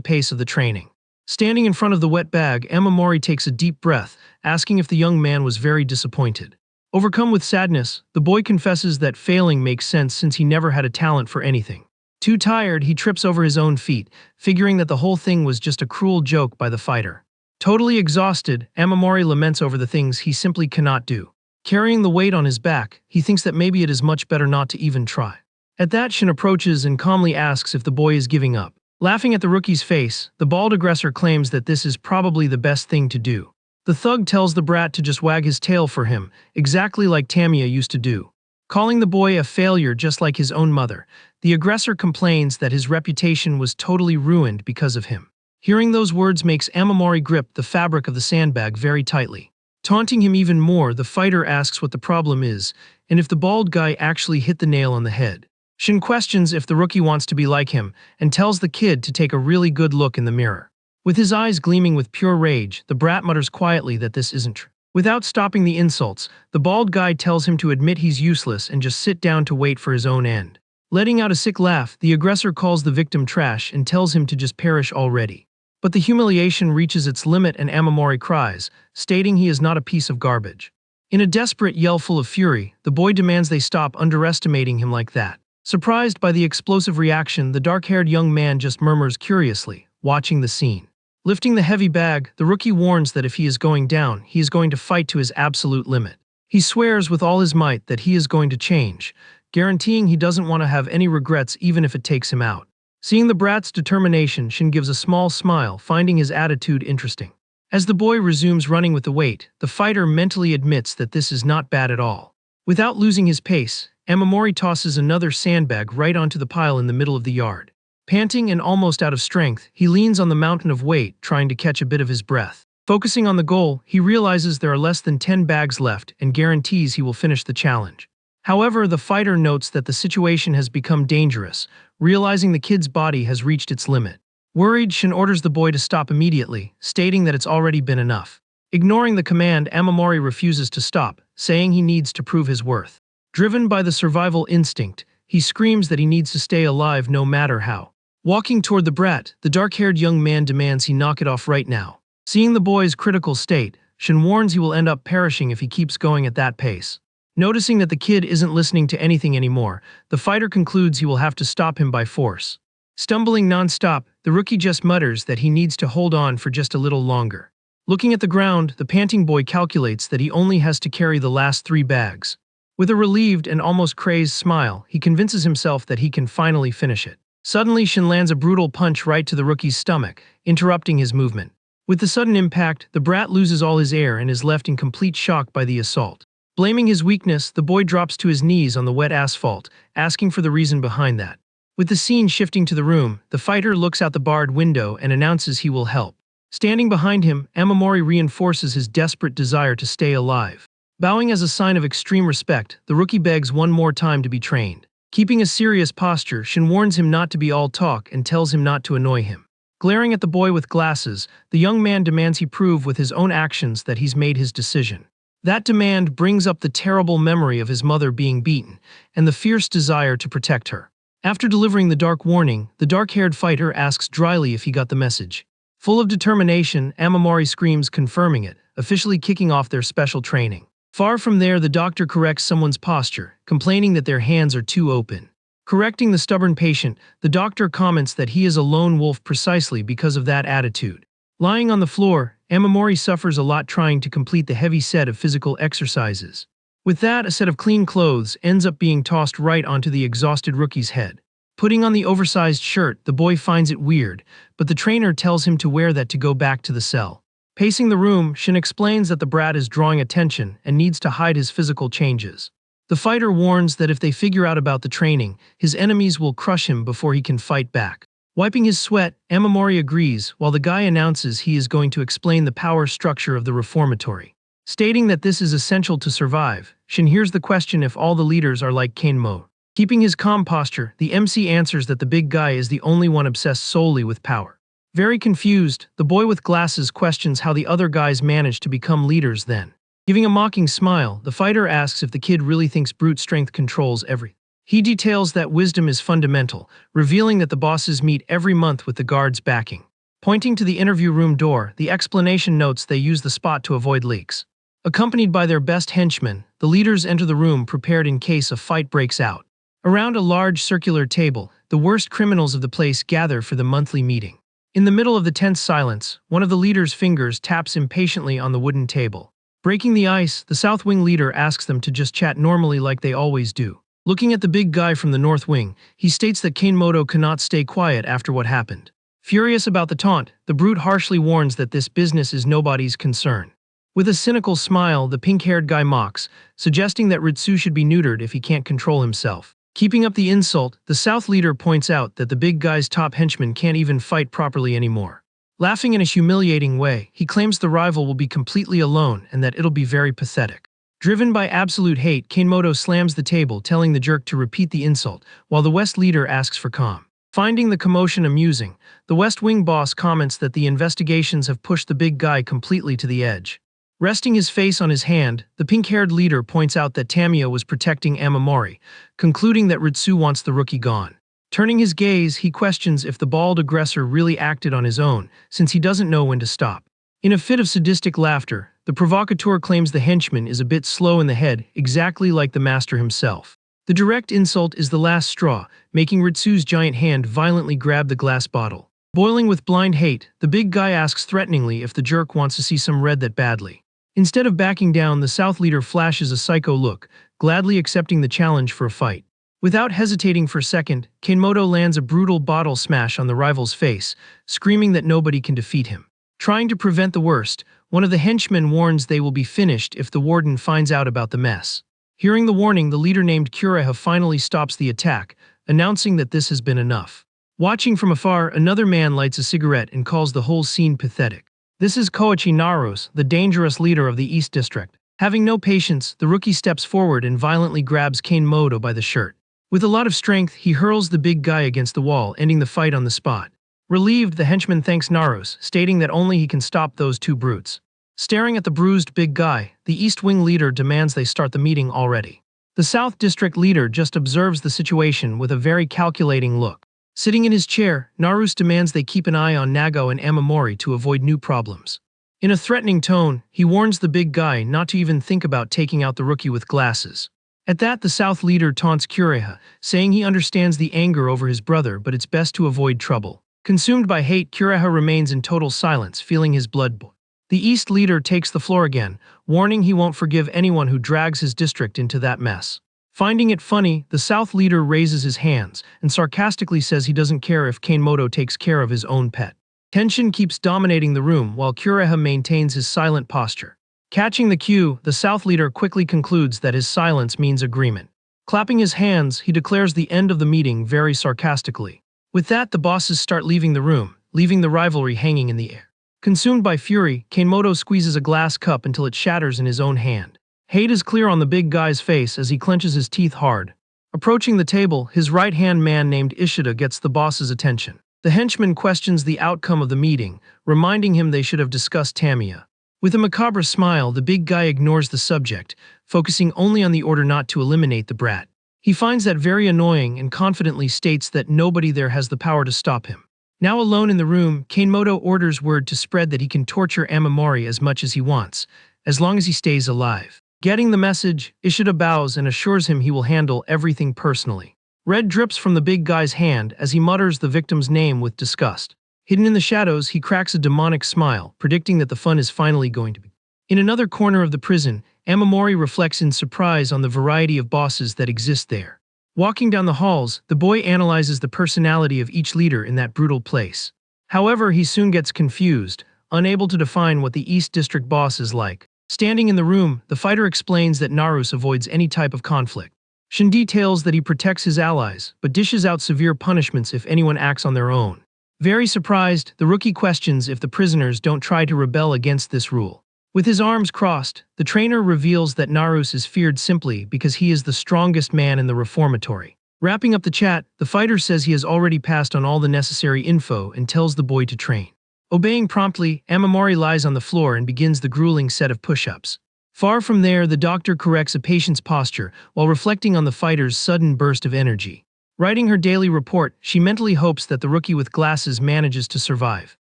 A: pace of the training. Standing in front of the wet bag, Amamori takes a deep breath, asking if the young man was very disappointed. Overcome with sadness, the boy confesses that failing makes sense since he never had a talent for anything. Too tired, he trips over his own feet, figuring that the whole thing was just a cruel joke by the fighter. Totally exhausted, Amamori laments over the things he simply cannot do. Carrying the weight on his back, he thinks that maybe it is much better not to even try. At that, Shin approaches and calmly asks if the boy is giving up. Laughing at the rookie's face, the bald aggressor claims that this is probably the best thing to do. The thug tells the brat to just wag his tail for him, exactly like Tamiya used to do. Calling the boy a failure just like his own mother, the aggressor complains that his reputation was totally ruined because of him. Hearing those words makes Amamori grip the fabric of the sandbag very tightly. Taunting him even more, the fighter asks what the problem is, and if the bald guy actually hit the nail on the head. Shin questions if the rookie wants to be like him, and tells the kid to take a really good look in the mirror. With his eyes gleaming with pure rage, the brat mutters quietly that this isn't true. Without stopping the insults, the bald guy tells him to admit he's useless and just sit down to wait for his own end. Letting out a sick laugh, the aggressor calls the victim trash and tells him to just perish already. But the humiliation reaches its limit and Amamori cries, stating he is not a piece of garbage. In a desperate yell full of fury, the boy demands they stop underestimating him like that. Surprised by the explosive reaction, the dark-haired young man just murmurs curiously, watching the scene. Lifting the heavy bag, the rookie warns that if he is going down, he is going to fight to his absolute limit. He swears with all his might that he is going to change, guaranteeing he doesn't want to have any regrets even if it takes him out. Seeing the brat's determination, Shin gives a small smile, finding his attitude interesting. As the boy resumes running with the weight, the fighter mentally admits that this is not bad at all. Without losing his pace, Amamori tosses another sandbag right onto the pile in the middle of the yard. Panting and almost out of strength, he leans on the mountain of weight, trying to catch a bit of his breath. Focusing on the goal, he realizes there are less than 10 bags left and guarantees he will finish the challenge. However, the fighter notes that the situation has become dangerous, realizing the kid's body has reached its limit. Worried, Shin orders the boy to stop immediately, stating that it's already been enough. Ignoring the command, Amamori refuses to stop, saying he needs to prove his worth. Driven by the survival instinct, he screams that he needs to stay alive no matter how. Walking toward the brat, the dark-haired young man demands he knock it off right now. Seeing the boy's critical state, Shin warns he will end up perishing if he keeps going at that pace. Noticing that the kid isn't listening to anything anymore, the fighter concludes he will have to stop him by force. Stumbling non-stop, the rookie just mutters that he needs to hold on for just a little longer. Looking at the ground, the panting boy calculates that he only has to carry the last 3 bags. With a relieved and almost crazed smile, he convinces himself that he can finally finish it. Suddenly, Shin lands a brutal punch right to the rookie's stomach, interrupting his movement. With the sudden impact, the brat loses all his air and is left in complete shock by the assault. Blaming his weakness, the boy drops to his knees on the wet asphalt, asking for the reason behind that. With the scene shifting to the room, the fighter looks out the barred window and announces he will help. Standing behind him, Amamori reinforces his desperate desire to stay alive. Bowing as a sign of extreme respect, the rookie begs one more time to be trained. Keeping a serious posture, Shin warns him not to be all talk and tells him not to annoy him. Glaring at the boy with glasses, the young man demands he prove with his own actions that he's made his decision. That demand brings up the terrible memory of his mother being beaten, and the fierce desire to protect her. After delivering the dark warning, the dark-haired fighter asks dryly if he got the message. Full of determination, Amamori screams confirming it, officially kicking off their special training. Far from there, the doctor corrects someone's posture, complaining that their hands are too open. Correcting the stubborn patient, the doctor comments that he is a lone wolf precisely because of that attitude. Lying on the floor, Amamori suffers a lot trying to complete the heavy set of physical exercises. With that, a set of clean clothes ends up being tossed right onto the exhausted rookie's head. Putting on the oversized shirt, the boy finds it weird, but the trainer tells him to wear that to go back to the cell. Pacing the room, Shin explains that the brat is drawing attention and needs to hide his physical changes. The fighter warns that if they figure out about the training, his enemies will crush him before he can fight back. Wiping his sweat, Amamori agrees, while the guy announces he is going to explain the power structure of the reformatory. Stating that this is essential to survive, Shin hears the question if all the leaders are like Kanemo. Keeping his calm posture, the MC answers that the big guy is the only one obsessed solely with power. Very confused, the boy with glasses questions how the other guys managed to become leaders then. Giving a mocking smile, the fighter asks if the kid really thinks brute strength controls everything. He details that wisdom is fundamental, revealing that the bosses meet every month with the guards backing. Pointing to the interview room door, the explanation notes they use the spot to avoid leaks. Accompanied by their best henchmen, the leaders enter the room prepared in case a fight breaks out. Around a large circular table, the worst criminals of the place gather for the monthly meeting. In the middle of the tense silence, one of the leaders' fingers taps impatiently on the wooden table. Breaking the ice, the South Wing leader asks them to just chat normally like they always do. Looking at the big guy from the North Wing, he states that Kanemoto cannot stay quiet after what happened. Furious about the taunt, the brute harshly warns that this business is nobody's concern. With a cynical smile, the pink-haired guy mocks, suggesting that Ritsu should be neutered if he can't control himself. Keeping up the insult, the South leader points out that the big guy's top henchman can't even fight properly anymore. Laughing in a humiliating way, he claims the rival will be completely alone and that it'll be very pathetic. Driven by absolute hate, Kanemoto slams the table, telling the jerk to repeat the insult, while the West leader asks for calm. Finding the commotion amusing, the West Wing boss comments that the investigations have pushed the big guy completely to the edge. Resting his face on his hand, the pink-haired leader points out that Tamiya was protecting Amamori, concluding that Ritsu wants the rookie gone. Turning his gaze, he questions if the bald aggressor really acted on his own, since he doesn't know when to stop. In a fit of sadistic laughter, the provocateur claims the henchman is a bit slow in the head, exactly like the master himself. The direct insult is the last straw, making Ritsu's giant hand violently grab the glass bottle. Boiling with blind hate, the big guy asks threateningly if the jerk wants to see some red that badly. Instead of backing down, the South leader flashes a psycho look, gladly accepting the challenge for a fight. Without hesitating for a second, Kanemoto lands a brutal bottle smash on the rival's face, screaming that nobody can defeat him. Trying to prevent the worst, one of the henchmen warns they will be finished if the warden finds out about the mess. Hearing the warning, the leader named Kureha finally stops the attack, announcing that this has been enough. Watching from afar, another man lights a cigarette and calls the whole scene pathetic. This is Koichi Naruse, the dangerous leader of the East District. Having no patience, the rookie steps forward and violently grabs Kanemoto by the shirt. With a lot of strength, he hurls the big guy against the wall, ending the fight on the spot. Relieved, the henchman thanks Naruse, stating that only he can stop those two brutes. Staring at the bruised big guy, the East Wing leader demands they start the meeting already. The South District leader just observes the situation with a very calculating look. Sitting in his chair, Naruse demands they keep an eye on Nago and Amamori to avoid new problems. In a threatening tone, he warns the big guy not to even think about taking out the rookie with glasses. At that, the South leader taunts Kureha, saying he understands the anger over his brother, but it's best to avoid trouble. Consumed by hate, Kureha remains in total silence, feeling his blood boil. The East leader takes the floor again, warning he won't forgive anyone who drags his district into that mess. Finding it funny, the South leader raises his hands and sarcastically says he doesn't care if Kanemoto takes care of his own pet. Tension keeps dominating the room while Kureha maintains his silent posture. Catching the cue, the South leader quickly concludes that his silence means agreement. Clapping his hands, he declares the end of the meeting very sarcastically. With that, the bosses start leaving the room, leaving the rivalry hanging in the air. Consumed by fury, Kanemoto squeezes a glass cup until it shatters in his own hand. Hate is clear on the big guy's face as he clenches his teeth hard. Approaching the table, his right-hand man named Ishida gets the boss's attention. The henchman questions the outcome of the meeting, reminding him they should have discussed Tamiya. With a macabre smile, the big guy ignores the subject, focusing only on the order not to eliminate the brat. He finds that very annoying and confidently states that nobody there has the power to stop him. Now alone in the room, Kanemoto orders word to spread that he can torture Amamori as much as he wants, as long as he stays alive. Getting the message, Ishida bows and assures him he will handle everything personally. Red drips from the big guy's hand as he mutters the victim's name with disgust. Hidden in the shadows, he cracks a demonic smile, predicting that the fun is finally going to begin. In another corner of the prison, Amamori reflects in surprise on the variety of bosses that exist there. Walking down the halls, the boy analyzes the personality of each leader in that brutal place. However, he soon gets confused, unable to define what the East District boss is like. Standing in the room, the fighter explains that Naruse avoids any type of conflict. Shin details that he protects his allies, but dishes out severe punishments if anyone acts on their own. Very surprised, the rookie questions if the prisoners don't try to rebel against this rule. With his arms crossed, the trainer reveals that Naruse is feared simply because he is the strongest man in the reformatory. Wrapping up the chat, the fighter says he has already passed on all the necessary info and tells the boy to train. Obeying promptly, Amamori lies on the floor and begins the grueling set of push-ups. Far from there, the doctor corrects a patient's posture while reflecting on the fighter's sudden burst of energy. Writing her daily report, she mentally hopes that the rookie with glasses manages to survive.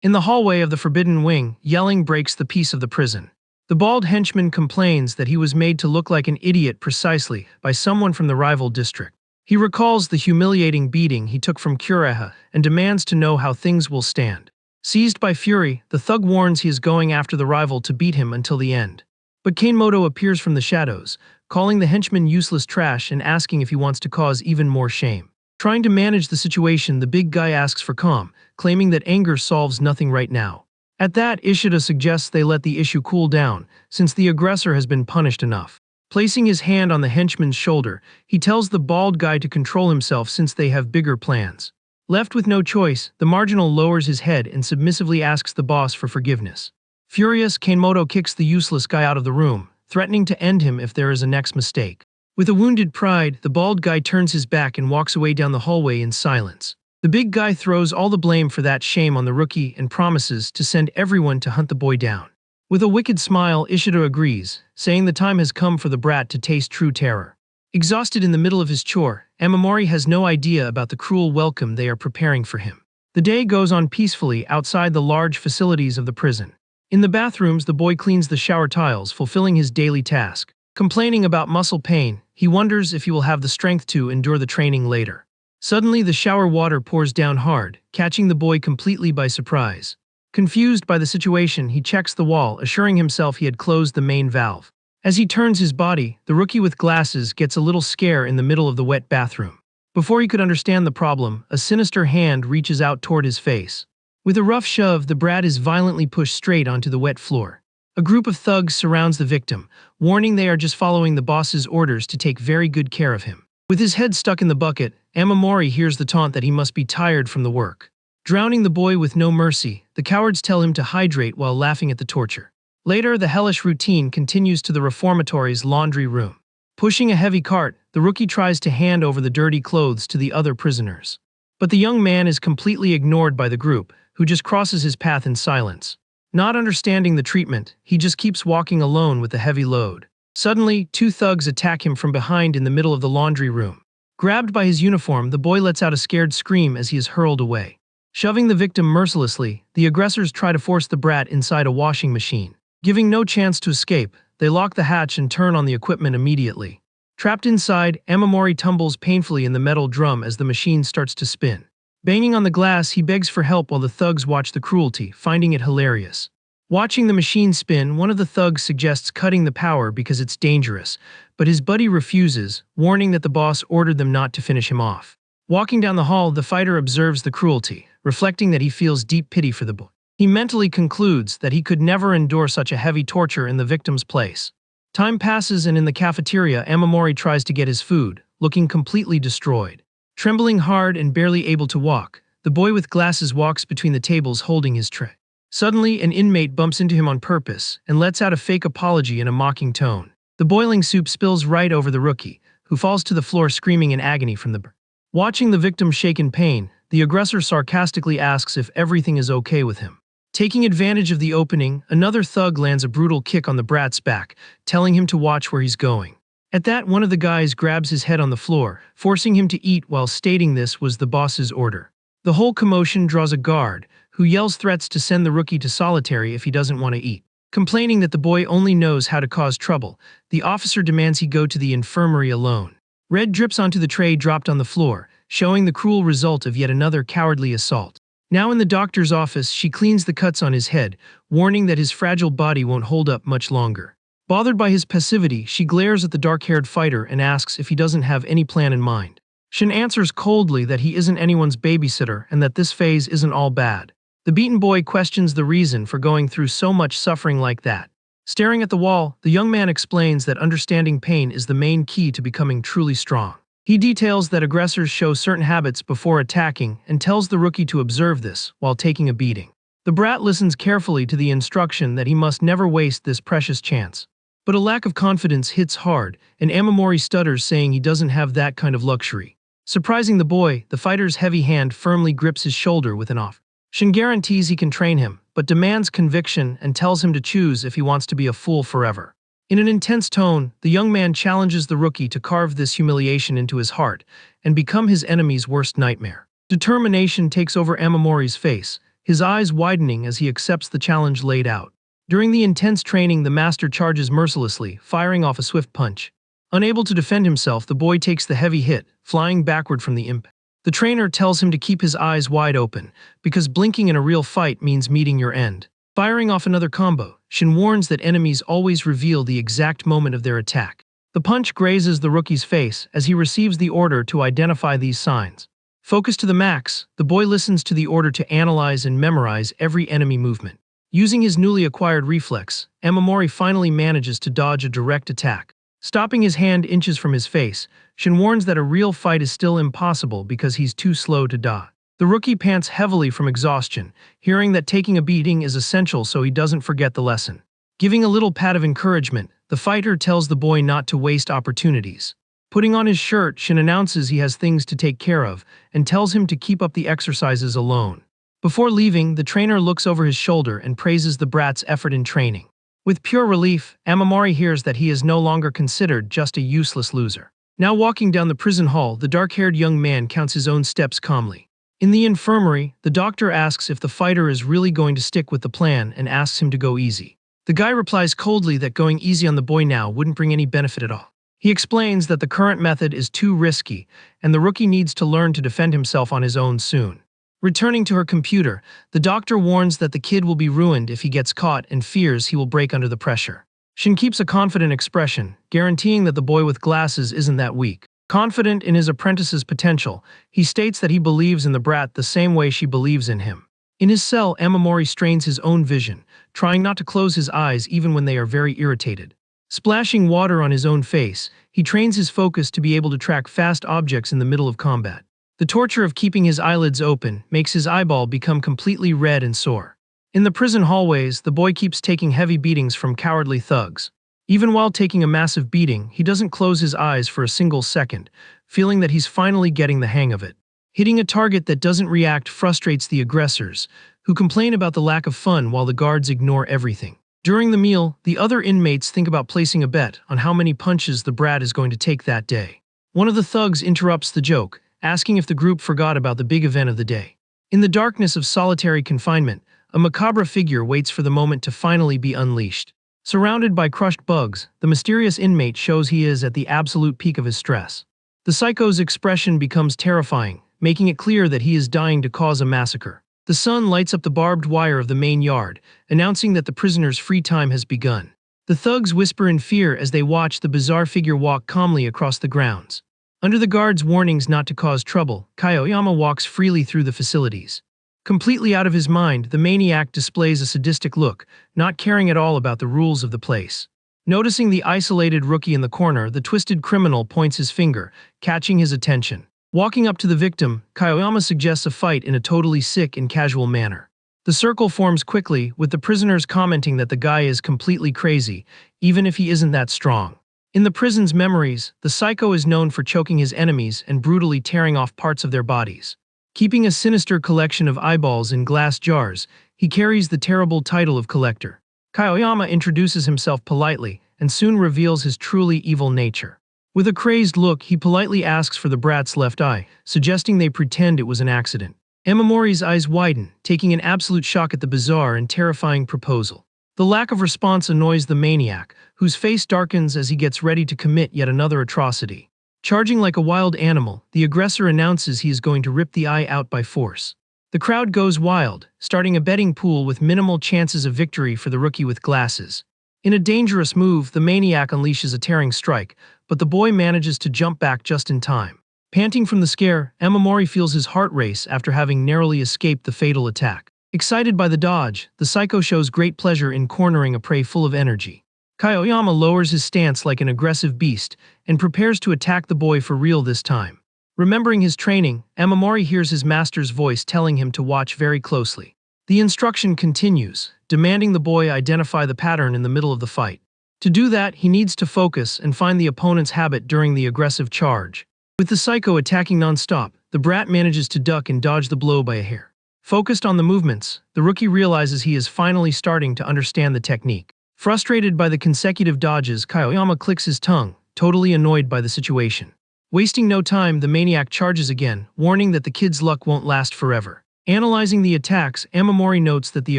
A: In the hallway of the Forbidden Wing, yelling breaks the peace of the prison. The bald henchman complains that he was made to look like an idiot precisely by someone from the rival district. He recalls the humiliating beating he took from Kureha and demands to know how things will stand. Seized by fury, the thug warns he is going after the rival to beat him until the end. But Kanemoto appears from the shadows, calling the henchman useless trash and asking if he wants to cause even more shame. Trying to manage the situation, the big guy asks for calm, claiming that anger solves nothing right now. At that, Ishida suggests they let the issue cool down, since the aggressor has been punished enough. Placing his hand on the henchman's shoulder, he tells the bald guy to control himself since they have bigger plans. Left with no choice, the marginal lowers his head and submissively asks the boss for forgiveness. Furious, Kanemoto kicks the useless guy out of the room, threatening to end him if there is a next mistake. With a wounded pride, the bald guy turns his back and walks away down the hallway in silence. The big guy throws all the blame for that shame on the rookie and promises to send everyone to hunt the boy down. With a wicked smile, Ishida agrees, saying the time has come for the brat to taste true terror. Exhausted in the middle of his chore, Amamori has no idea about the cruel welcome they are preparing for him. The day goes on peacefully outside the large facilities of the prison. In the bathrooms, the boy cleans the shower tiles, fulfilling his daily task. Complaining about muscle pain, he wonders if he will have the strength to endure the training later. Suddenly, the shower water pours down hard, catching the boy completely by surprise. Confused by the situation, he checks the wall, assuring himself he had closed the main valve. As he turns his body, the rookie with glasses gets a little scare in the middle of the wet bathroom. Before he could understand the problem, a sinister hand reaches out toward his face. With a rough shove, the brat is violently pushed straight onto the wet floor. A group of thugs surrounds the victim, warning they are just following the boss's orders to take very good care of him. With his head stuck in the bucket, Amamori hears the taunt that he must be tired from the work. Drowning the boy with no mercy, the cowards tell him to hydrate while laughing at the torture. Later, the hellish routine continues to the reformatory's laundry room. Pushing a heavy cart, the rookie tries to hand over the dirty clothes to the other prisoners. But the young man is completely ignored by the group, who just crosses his path in silence. Not understanding the treatment, he just keeps walking alone with the heavy load. Suddenly, two thugs attack him from behind in the middle of the laundry room. Grabbed by his uniform, the boy lets out a scared scream as he is hurled away. Shoving the victim mercilessly, the aggressors try to force the brat inside a washing machine. Giving no chance to escape, they lock the hatch and turn on the equipment immediately. Trapped inside, Amamori tumbles painfully in the metal drum as the machine starts to spin. Banging on the glass, he begs for help while the thugs watch the cruelty, finding it hilarious. Watching the machine spin, one of the thugs suggests cutting the power because it's dangerous, but his buddy refuses, warning that the boss ordered them not to finish him off. Walking down the hall, the fighter observes the cruelty, reflecting that he feels deep pity for the boy. He mentally concludes that he could never endure such a heavy torture in the victim's place. Time passes and in the cafeteria, Amamori tries to get his food, looking completely destroyed. Trembling hard and barely able to walk, the boy with glasses walks between the tables holding his tray. Suddenly, an inmate bumps into him on purpose and lets out a fake apology in a mocking tone. The boiling soup spills right over the rookie, who falls to the floor screaming in agony from the burn. Watching the victim shake in pain, the aggressor sarcastically asks if everything is okay with him. Taking advantage of the opening, another thug lands a brutal kick on the brat's back, telling him to watch where he's going. At that, one of the guys grabs his head on the floor, forcing him to eat while stating this was the boss's order. The whole commotion draws a guard, who yells threats to send the rookie to solitary if he doesn't want to eat. Complaining that the boy only knows how to cause trouble, the officer demands he go to the infirmary alone. Red drips onto the tray dropped on the floor, showing the cruel result of yet another cowardly assault. Now in the doctor's office, she cleans the cuts on his head, warning that his fragile body won't hold up much longer. Bothered by his passivity, she glares at the dark-haired fighter and asks if he doesn't have any plan in mind. Shin answers coldly that he isn't anyone's babysitter and that this phase isn't all bad. The beaten boy questions the reason for going through so much suffering like that. Staring at the wall, the young man explains that understanding pain is the main key to becoming truly strong. He details that aggressors show certain habits before attacking and tells the rookie to observe this while taking a beating. The brat listens carefully to the instruction that he must never waste this precious chance. But a lack of confidence hits hard, and Amamori stutters saying he doesn't have that kind of luxury. Surprising the boy, the fighter's heavy hand firmly grips his shoulder with an off. Shin guarantees he can train him, but demands conviction and tells him to choose if he wants to be a fool forever. In an intense tone, the young man challenges the rookie to carve this humiliation into his heart and become his enemy's worst nightmare. Determination takes over Amamori's face, his eyes widening as he accepts the challenge laid out. During the intense training, the master charges mercilessly, firing off a swift punch. Unable to defend himself, the boy takes the heavy hit, flying backward from the impact. The trainer tells him to keep his eyes wide open, because blinking in a real fight means meeting your end. Firing off another combo, Shin warns that enemies always reveal the exact moment of their attack. The punch grazes the rookie's face as he receives the order to identify these signs. Focused to the max, the boy listens to the order to analyze and memorize every enemy movement. Using his newly acquired reflex, Amamori finally manages to dodge a direct attack. Stopping his hand inches from his face, Shin warns that a real fight is still impossible because he's too slow to dodge. The rookie pants heavily from exhaustion, hearing that taking a beating is essential so he doesn't forget the lesson. Giving a little pat of encouragement, the fighter tells the boy not to waste opportunities. Putting on his shirt, Shin announces he has things to take care of and tells him to keep up the exercises alone. Before leaving, the trainer looks over his shoulder and praises the brat's effort in training. With pure relief, Amamori hears that he is no longer considered just a useless loser. Now walking down the prison hall, the dark-haired young man counts his own steps calmly. In the infirmary, the doctor asks if the fighter is really going to stick with the plan and asks him to go easy. The guy replies coldly that going easy on the boy now wouldn't bring any benefit at all. He explains that the current method is too risky, and the rookie needs to learn to defend himself on his own soon. Returning to her computer, the doctor warns that the kid will be ruined if he gets caught and fears he will break under the pressure. Shin keeps a confident expression, guaranteeing that the boy with glasses isn't that weak. Confident in his apprentice's potential, he states that he believes in the brat the same way she believes in him. In his cell, Amamori strains his own vision, trying not to close his eyes even when they are very irritated. Splashing water on his own face, he trains his focus to be able to track fast objects in the middle of combat. The torture of keeping his eyelids open makes his eyeball become completely red and sore. In the prison hallways, the boy keeps taking heavy beatings from cowardly thugs. Even while taking a massive beating, he doesn't close his eyes for a single second, feeling that he's finally getting the hang of it. Hitting a target that doesn't react frustrates the aggressors, who complain about the lack of fun while the guards ignore everything. During the meal, the other inmates think about placing a bet on how many punches the brat is going to take that day. One of the thugs interrupts the joke, asking if the group forgot about the big event of the day. In the darkness of solitary confinement, a macabre figure waits for the moment to finally be unleashed. Surrounded by crushed bugs, the mysterious inmate shows he is at the absolute peak of his stress. The psycho's expression becomes terrifying, making it clear that he is dying to cause a massacre. The sun lights up the barbed wire of the main yard, announcing that the prisoner's free time has begun. The thugs whisper in fear as they watch the bizarre figure walk calmly across the grounds. Under the guards' warnings not to cause trouble, Kaioyama walks freely through the facilities. Completely out of his mind, the maniac displays a sadistic look, not caring at all about the rules of the place. Noticing the isolated rookie in the corner, the twisted criminal points his finger, catching his attention. Walking up to the victim, Kaioyama suggests a fight in a totally sick and casual manner. The circle forms quickly, with the prisoners commenting that the guy is completely crazy, even if he isn't that strong. In the prison's memories, the psycho is known for choking his enemies and brutally tearing off parts of their bodies. Keeping a sinister collection of eyeballs in glass jars, he carries the terrible title of collector. Kaioyama introduces himself politely and soon reveals his truly evil nature. With a crazed look, he politely asks for the brat's left eye, suggesting they pretend it was an accident. Amamori's eyes widen, taking an absolute shock at the bizarre and terrifying proposal. The lack of response annoys the maniac, whose face darkens as he gets ready to commit yet another atrocity. Charging like a wild animal, the aggressor announces he is going to rip the eye out by force. The crowd goes wild, starting a betting pool with minimal chances of victory for the rookie with glasses. In a dangerous move, the maniac unleashes a tearing strike, but the boy manages to jump back just in time. Panting from the scare, Amamori feels his heart race after having narrowly escaped the fatal attack. Excited by the dodge, the psycho shows great pleasure in cornering a prey full of energy. Kaioyama lowers his stance like an aggressive beast and prepares to attack the boy for real this time. Remembering his training, Amamori hears his master's voice telling him to watch very closely. The instruction continues, demanding the boy identify the pattern in the middle of the fight. To do that, he needs to focus and find the opponent's habit during the aggressive charge. With the psycho attacking non-stop, the brat manages to duck and dodge the blow by a hair. Focused on the movements, the rookie realizes he is finally starting to understand the technique. Frustrated by the consecutive dodges, Kaioyama clicks his tongue, totally annoyed by the situation. Wasting no time, the maniac charges again, warning that the kid's luck won't last forever. Analyzing the attacks, Amamori notes that the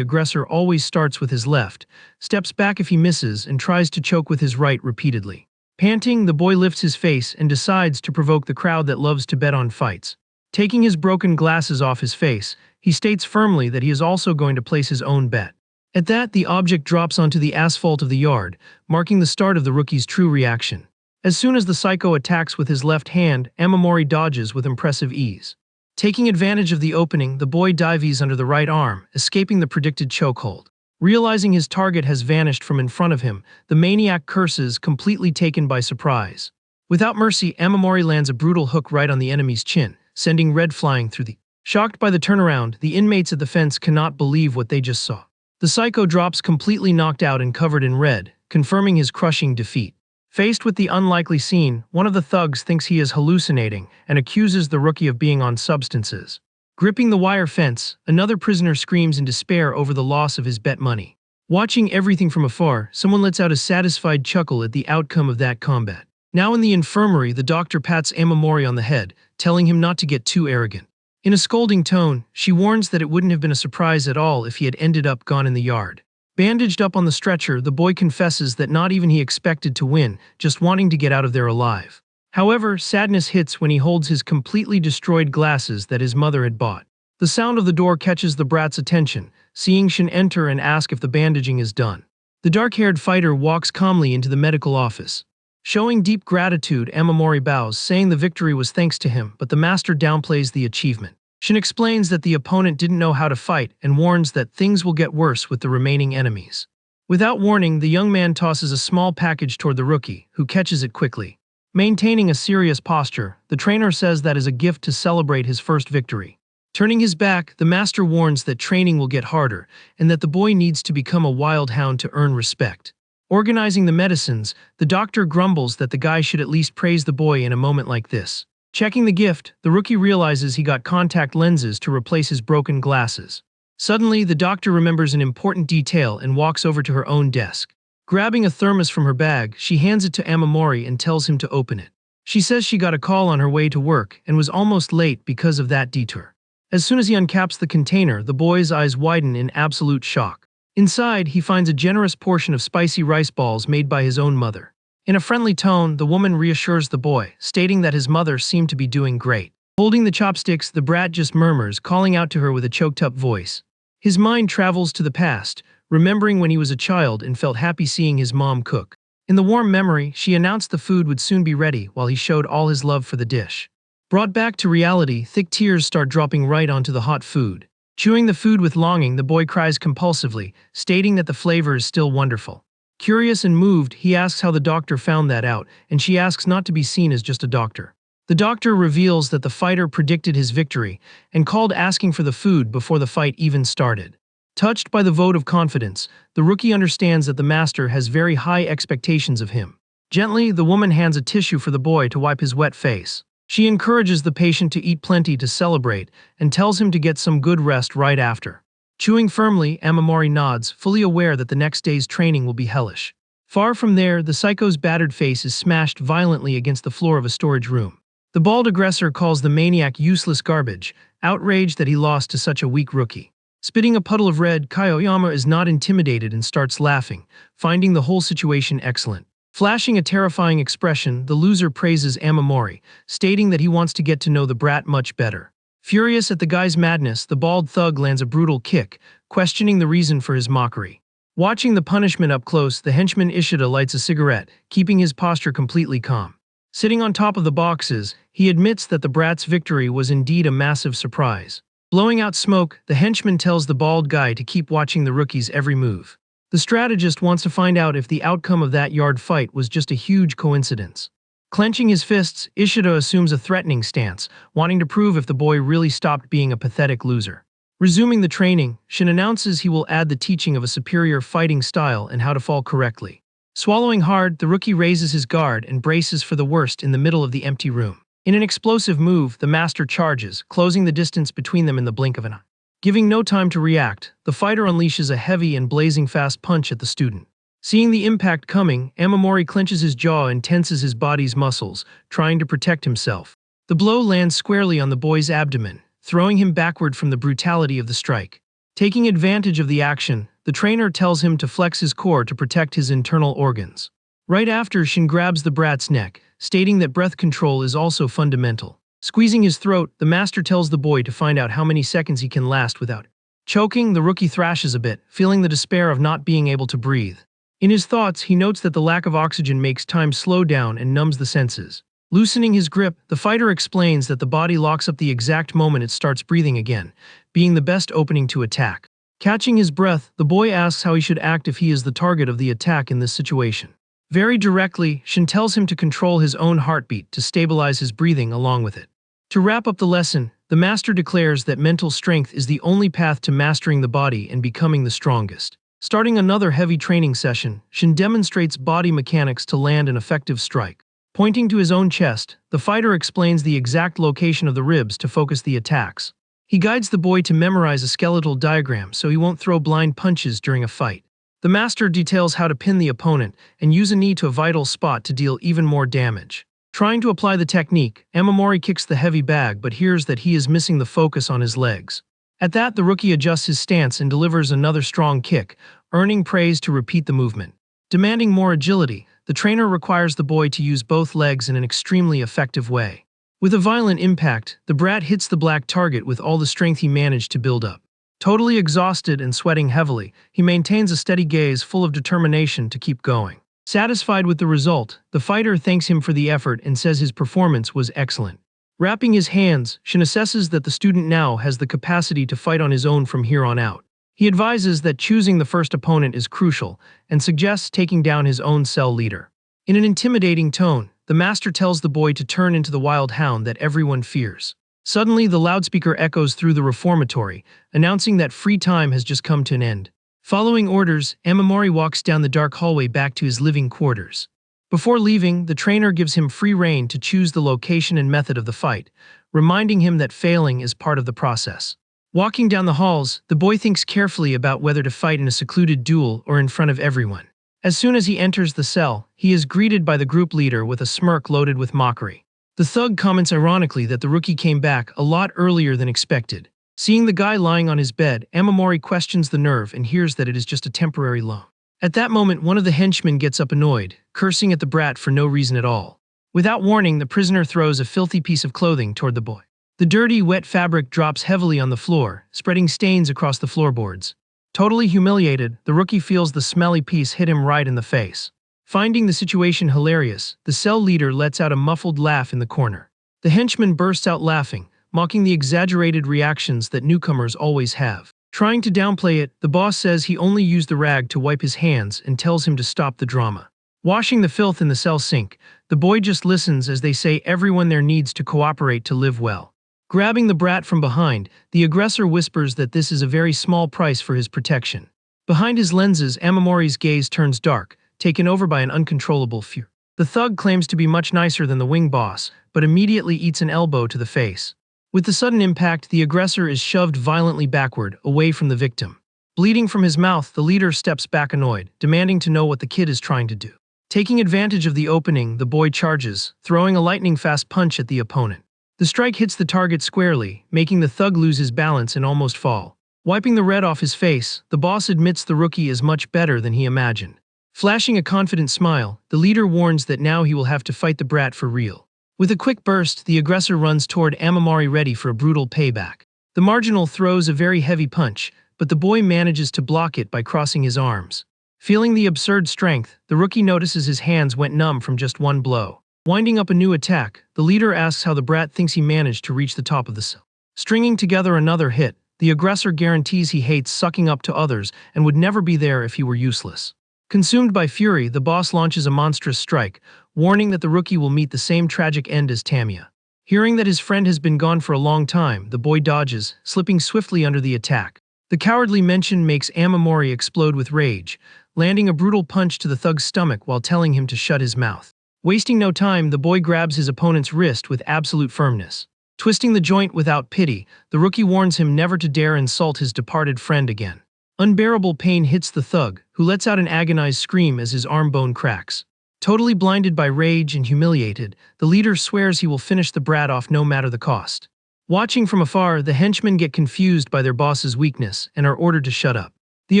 A: aggressor always starts with his left, steps back if he misses, and tries to choke with his right repeatedly. Panting, the boy lifts his face and decides to provoke the crowd that loves to bet on fights. Taking his broken glasses off his face, he states firmly that he is also going to place his own bet. At that, the object drops onto the asphalt of the yard, marking the start of the rookie's true reaction. As soon as the psycho attacks with his left hand, Amamori dodges with impressive ease. Taking advantage of the opening, the boy dives under the right arm, escaping the predicted chokehold. Realizing his target has vanished from in front of him, the maniac curses, completely taken by surprise. Without mercy, Amamori lands a brutal hook right on the enemy's chin, sending red flying through the... Shocked by the turnaround, the inmates at the fence cannot believe what they just saw. The psycho drops completely knocked out and covered in red, confirming his crushing defeat. Faced with the unlikely scene, one of the thugs thinks he is hallucinating and accuses the rookie of being on substances. Gripping the wire fence, another prisoner screams in despair over the loss of his bet money. Watching everything from afar, someone lets out a satisfied chuckle at the outcome of that combat. Now in the infirmary, the doctor pats Amamori on the head, telling him not to get too arrogant. In a scolding tone, she warns that it wouldn't have been a surprise at all if he had ended up gone in the yard. Bandaged up on the stretcher, the boy confesses that not even he expected to win, just wanting to get out of there alive. However, sadness hits when he holds his completely destroyed glasses that his mother had bought. The sound of the door catches the brat's attention, seeing Shin enter and ask if the bandaging is done. The dark-haired fighter walks calmly into the medical office. Showing deep gratitude, Amamori bows, saying the victory was thanks to him, but the master downplays the achievement. Shin explains that the opponent didn't know how to fight and warns that things will get worse with the remaining enemies. Without warning, the young man tosses a small package toward the rookie, who catches it quickly. Maintaining a serious posture, the trainer says that is a gift to celebrate his first victory. Turning his back, the master warns that training will get harder and that the boy needs to become a wild hound to earn respect. Organizing the medicines, the doctor grumbles that the guy should at least praise the boy in a moment like this. Checking the gift, the rookie realizes he got contact lenses to replace his broken glasses. Suddenly, the doctor remembers an important detail and walks over to her own desk. Grabbing a thermos from her bag, she hands it to Amamori and tells him to open it. She says she got a call on her way to work and was almost late because of that detour. As soon as he uncaps the container, the boy's eyes widen in absolute shock. Inside, he finds a generous portion of spicy rice balls made by his own mother. In a friendly tone, the woman reassures the boy, stating that his mother seemed to be doing great. Holding the chopsticks, the brat just murmurs, calling out to her with a choked-up voice. His mind travels to the past, remembering when he was a child and felt happy seeing his mom cook. In the warm memory, she announced the food would soon be ready while he showed all his love for the dish. Brought back to reality, thick tears start dropping right onto the hot food. Chewing the food with longing, the boy cries compulsively, stating that the flavor is still wonderful. Curious and moved, he asks how the doctor found that out, and she asks not to be seen as just a doctor. The doctor reveals that the fighter predicted his victory and called asking for the food before the fight even started. Touched by the vote of confidence, the rookie understands that the master has very high expectations of him. Gently, the woman hands a tissue for the boy to wipe his wet face. She encourages the patient to eat plenty to celebrate and tells him to get some good rest right after. Chewing firmly, Amamori nods, fully aware that the next day's training will be hellish. Far from there, the psycho's battered face is smashed violently against the floor of a storage room. The bald aggressor calls the maniac useless garbage, outraged that he lost to such a weak rookie. Spitting a puddle of red, Kaioyama is not intimidated and starts laughing, finding the whole situation excellent. Flashing a terrifying expression, the loser praises Amamori, stating that he wants to get to know the brat much better. Furious at the guy's madness, the bald thug lands a brutal kick, questioning the reason for his mockery. Watching the punishment up close, the henchman Ishida lights a cigarette, keeping his posture completely calm. Sitting on top of the boxes, he admits that the brat's victory was indeed a massive surprise. Blowing out smoke, the henchman tells the bald guy to keep watching the rookie's every move. The strategist wants to find out if the outcome of that yard fight was just a huge coincidence. Clenching his fists, Ishida assumes a threatening stance, wanting to prove if the boy really stopped being a pathetic loser. Resuming the training, Shin announces he will add the teaching of a superior fighting style and how to fall correctly. Swallowing hard, the rookie raises his guard and braces for the worst in the middle of the empty room. In an explosive move, the master charges, closing the distance between them in the blink of an eye. Giving no time to react, the fighter unleashes a heavy and blazing fast punch at the student. Seeing the impact coming, Amamori clenches his jaw and tenses his body's muscles, trying to protect himself. The blow lands squarely on the boy's abdomen, throwing him backward from the brutality of the strike. Taking advantage of the action, the trainer tells him to flex his core to protect his internal organs. Right after, Shin grabs the brat's neck, stating that breath control is also fundamental. Squeezing his throat, the master tells the boy to find out how many seconds he can last without choking. The rookie thrashes a bit, feeling the despair of not being able to breathe. In his thoughts, he notes that the lack of oxygen makes time slow down and numbs the senses. Loosening his grip, the fighter explains that the body locks up the exact moment it starts breathing again, being the best opening to attack. Catching his breath, the boy asks how he should act if he is the target of the attack in this situation. Very directly, Shin tells him to control his own heartbeat to stabilize his breathing along with it. To wrap up the lesson, the master declares that mental strength is the only path to mastering the body and becoming the strongest. Starting another heavy training session, Shin demonstrates body mechanics to land an effective strike. Pointing to his own chest, the fighter explains the exact location of the ribs to focus the attacks. He guides the boy to memorize a skeletal diagram so he won't throw blind punches during a fight. The master details how to pin the opponent and use a knee to a vital spot to deal even more damage. Trying to apply the technique, Amamori kicks the heavy bag but hears that he is missing the focus on his legs. At that, the rookie adjusts his stance and delivers another strong kick, earning praise to repeat the movement. Demanding more agility, the trainer requires the boy to use both legs in an extremely effective way. With a violent impact, the brat hits the black target with all the strength he managed to build up. Totally exhausted and sweating heavily, he maintains a steady gaze full of determination to keep going. Satisfied with the result, the fighter thanks him for the effort and says his performance was excellent. Wrapping his hands, Shin assesses that the student now has the capacity to fight on his own from here on out. He advises that choosing the first opponent is crucial and suggests taking down his own cell leader. In an intimidating tone, the master tells the boy to turn into the wild hound that everyone fears. Suddenly, the loudspeaker echoes through the reformatory, announcing that free time has just come to an end. Following orders, Amamori walks down the dark hallway back to his living quarters. Before leaving, the trainer gives him free rein to choose the location and method of the fight, reminding him that failing is part of the process. Walking down the halls, the boy thinks carefully about whether to fight in a secluded duel or in front of everyone. As soon as he enters the cell, he is greeted by the group leader with a smirk loaded with mockery. The thug comments ironically that the rookie came back a lot earlier than expected. Seeing the guy lying on his bed, Amamori questions the nerve and hears that it is just a temporary loan. At that moment, one of the henchmen gets up annoyed, cursing at the brat for no reason at all. Without warning, the prisoner throws a filthy piece of clothing toward the boy. The dirty, wet fabric drops heavily on the floor, spreading stains across the floorboards. Totally humiliated, the rookie feels the smelly piece hit him right in the face. Finding the situation hilarious, the cell leader lets out a muffled laugh in the corner. The henchman bursts out laughing, mocking the exaggerated reactions that newcomers always have. Trying to downplay it, the boss says he only used the rag to wipe his hands and tells him to stop the drama. Washing the filth in the cell sink, the boy just listens as they say everyone there needs to cooperate to live well. Grabbing the brat from behind, the aggressor whispers that this is a very small price for his protection. Behind his lenses, Amamori's gaze turns dark, taken over by an uncontrollable fear. The thug claims to be much nicer than the wing boss, but immediately eats an elbow to the face. With the sudden impact, the aggressor is shoved violently backward, away from the victim. Bleeding from his mouth, the leader steps back annoyed, demanding to know what the kid is trying to do. Taking advantage of the opening, the boy charges, throwing a lightning-fast punch at the opponent. The strike hits the target squarely, making the thug lose his balance and almost fall. Wiping the red off his face, the boss admits the rookie is much better than he imagined. Flashing a confident smile, the leader warns that now he will have to fight the brat for real. With a quick burst, the aggressor runs toward Amamori ready for a brutal payback. The marginal throws a very heavy punch, but the boy manages to block it by crossing his arms. Feeling the absurd strength, the rookie notices his hands went numb from just one blow. Winding up a new attack, the leader asks how the brat thinks he managed to reach the top of the cell. Stringing together another hit, the aggressor guarantees he hates sucking up to others and would never be there if he were useless. Consumed by fury, the boss launches a monstrous strike, warning that the rookie will meet the same tragic end as Tamiya. Hearing that his friend has been gone for a long time, the boy dodges, slipping swiftly under the attack. The cowardly mention makes Amamori explode with rage, landing a brutal punch to the thug's stomach while telling him to shut his mouth. Wasting no time, the boy grabs his opponent's wrist with absolute firmness. Twisting the joint without pity, the rookie warns him never to dare insult his departed friend again. Unbearable pain hits the thug, who lets out an agonized scream as his arm bone cracks. Totally blinded by rage and humiliated, the leader swears he will finish the brat off no matter the cost. Watching from afar, the henchmen get confused by their boss's weakness and are ordered to shut up. The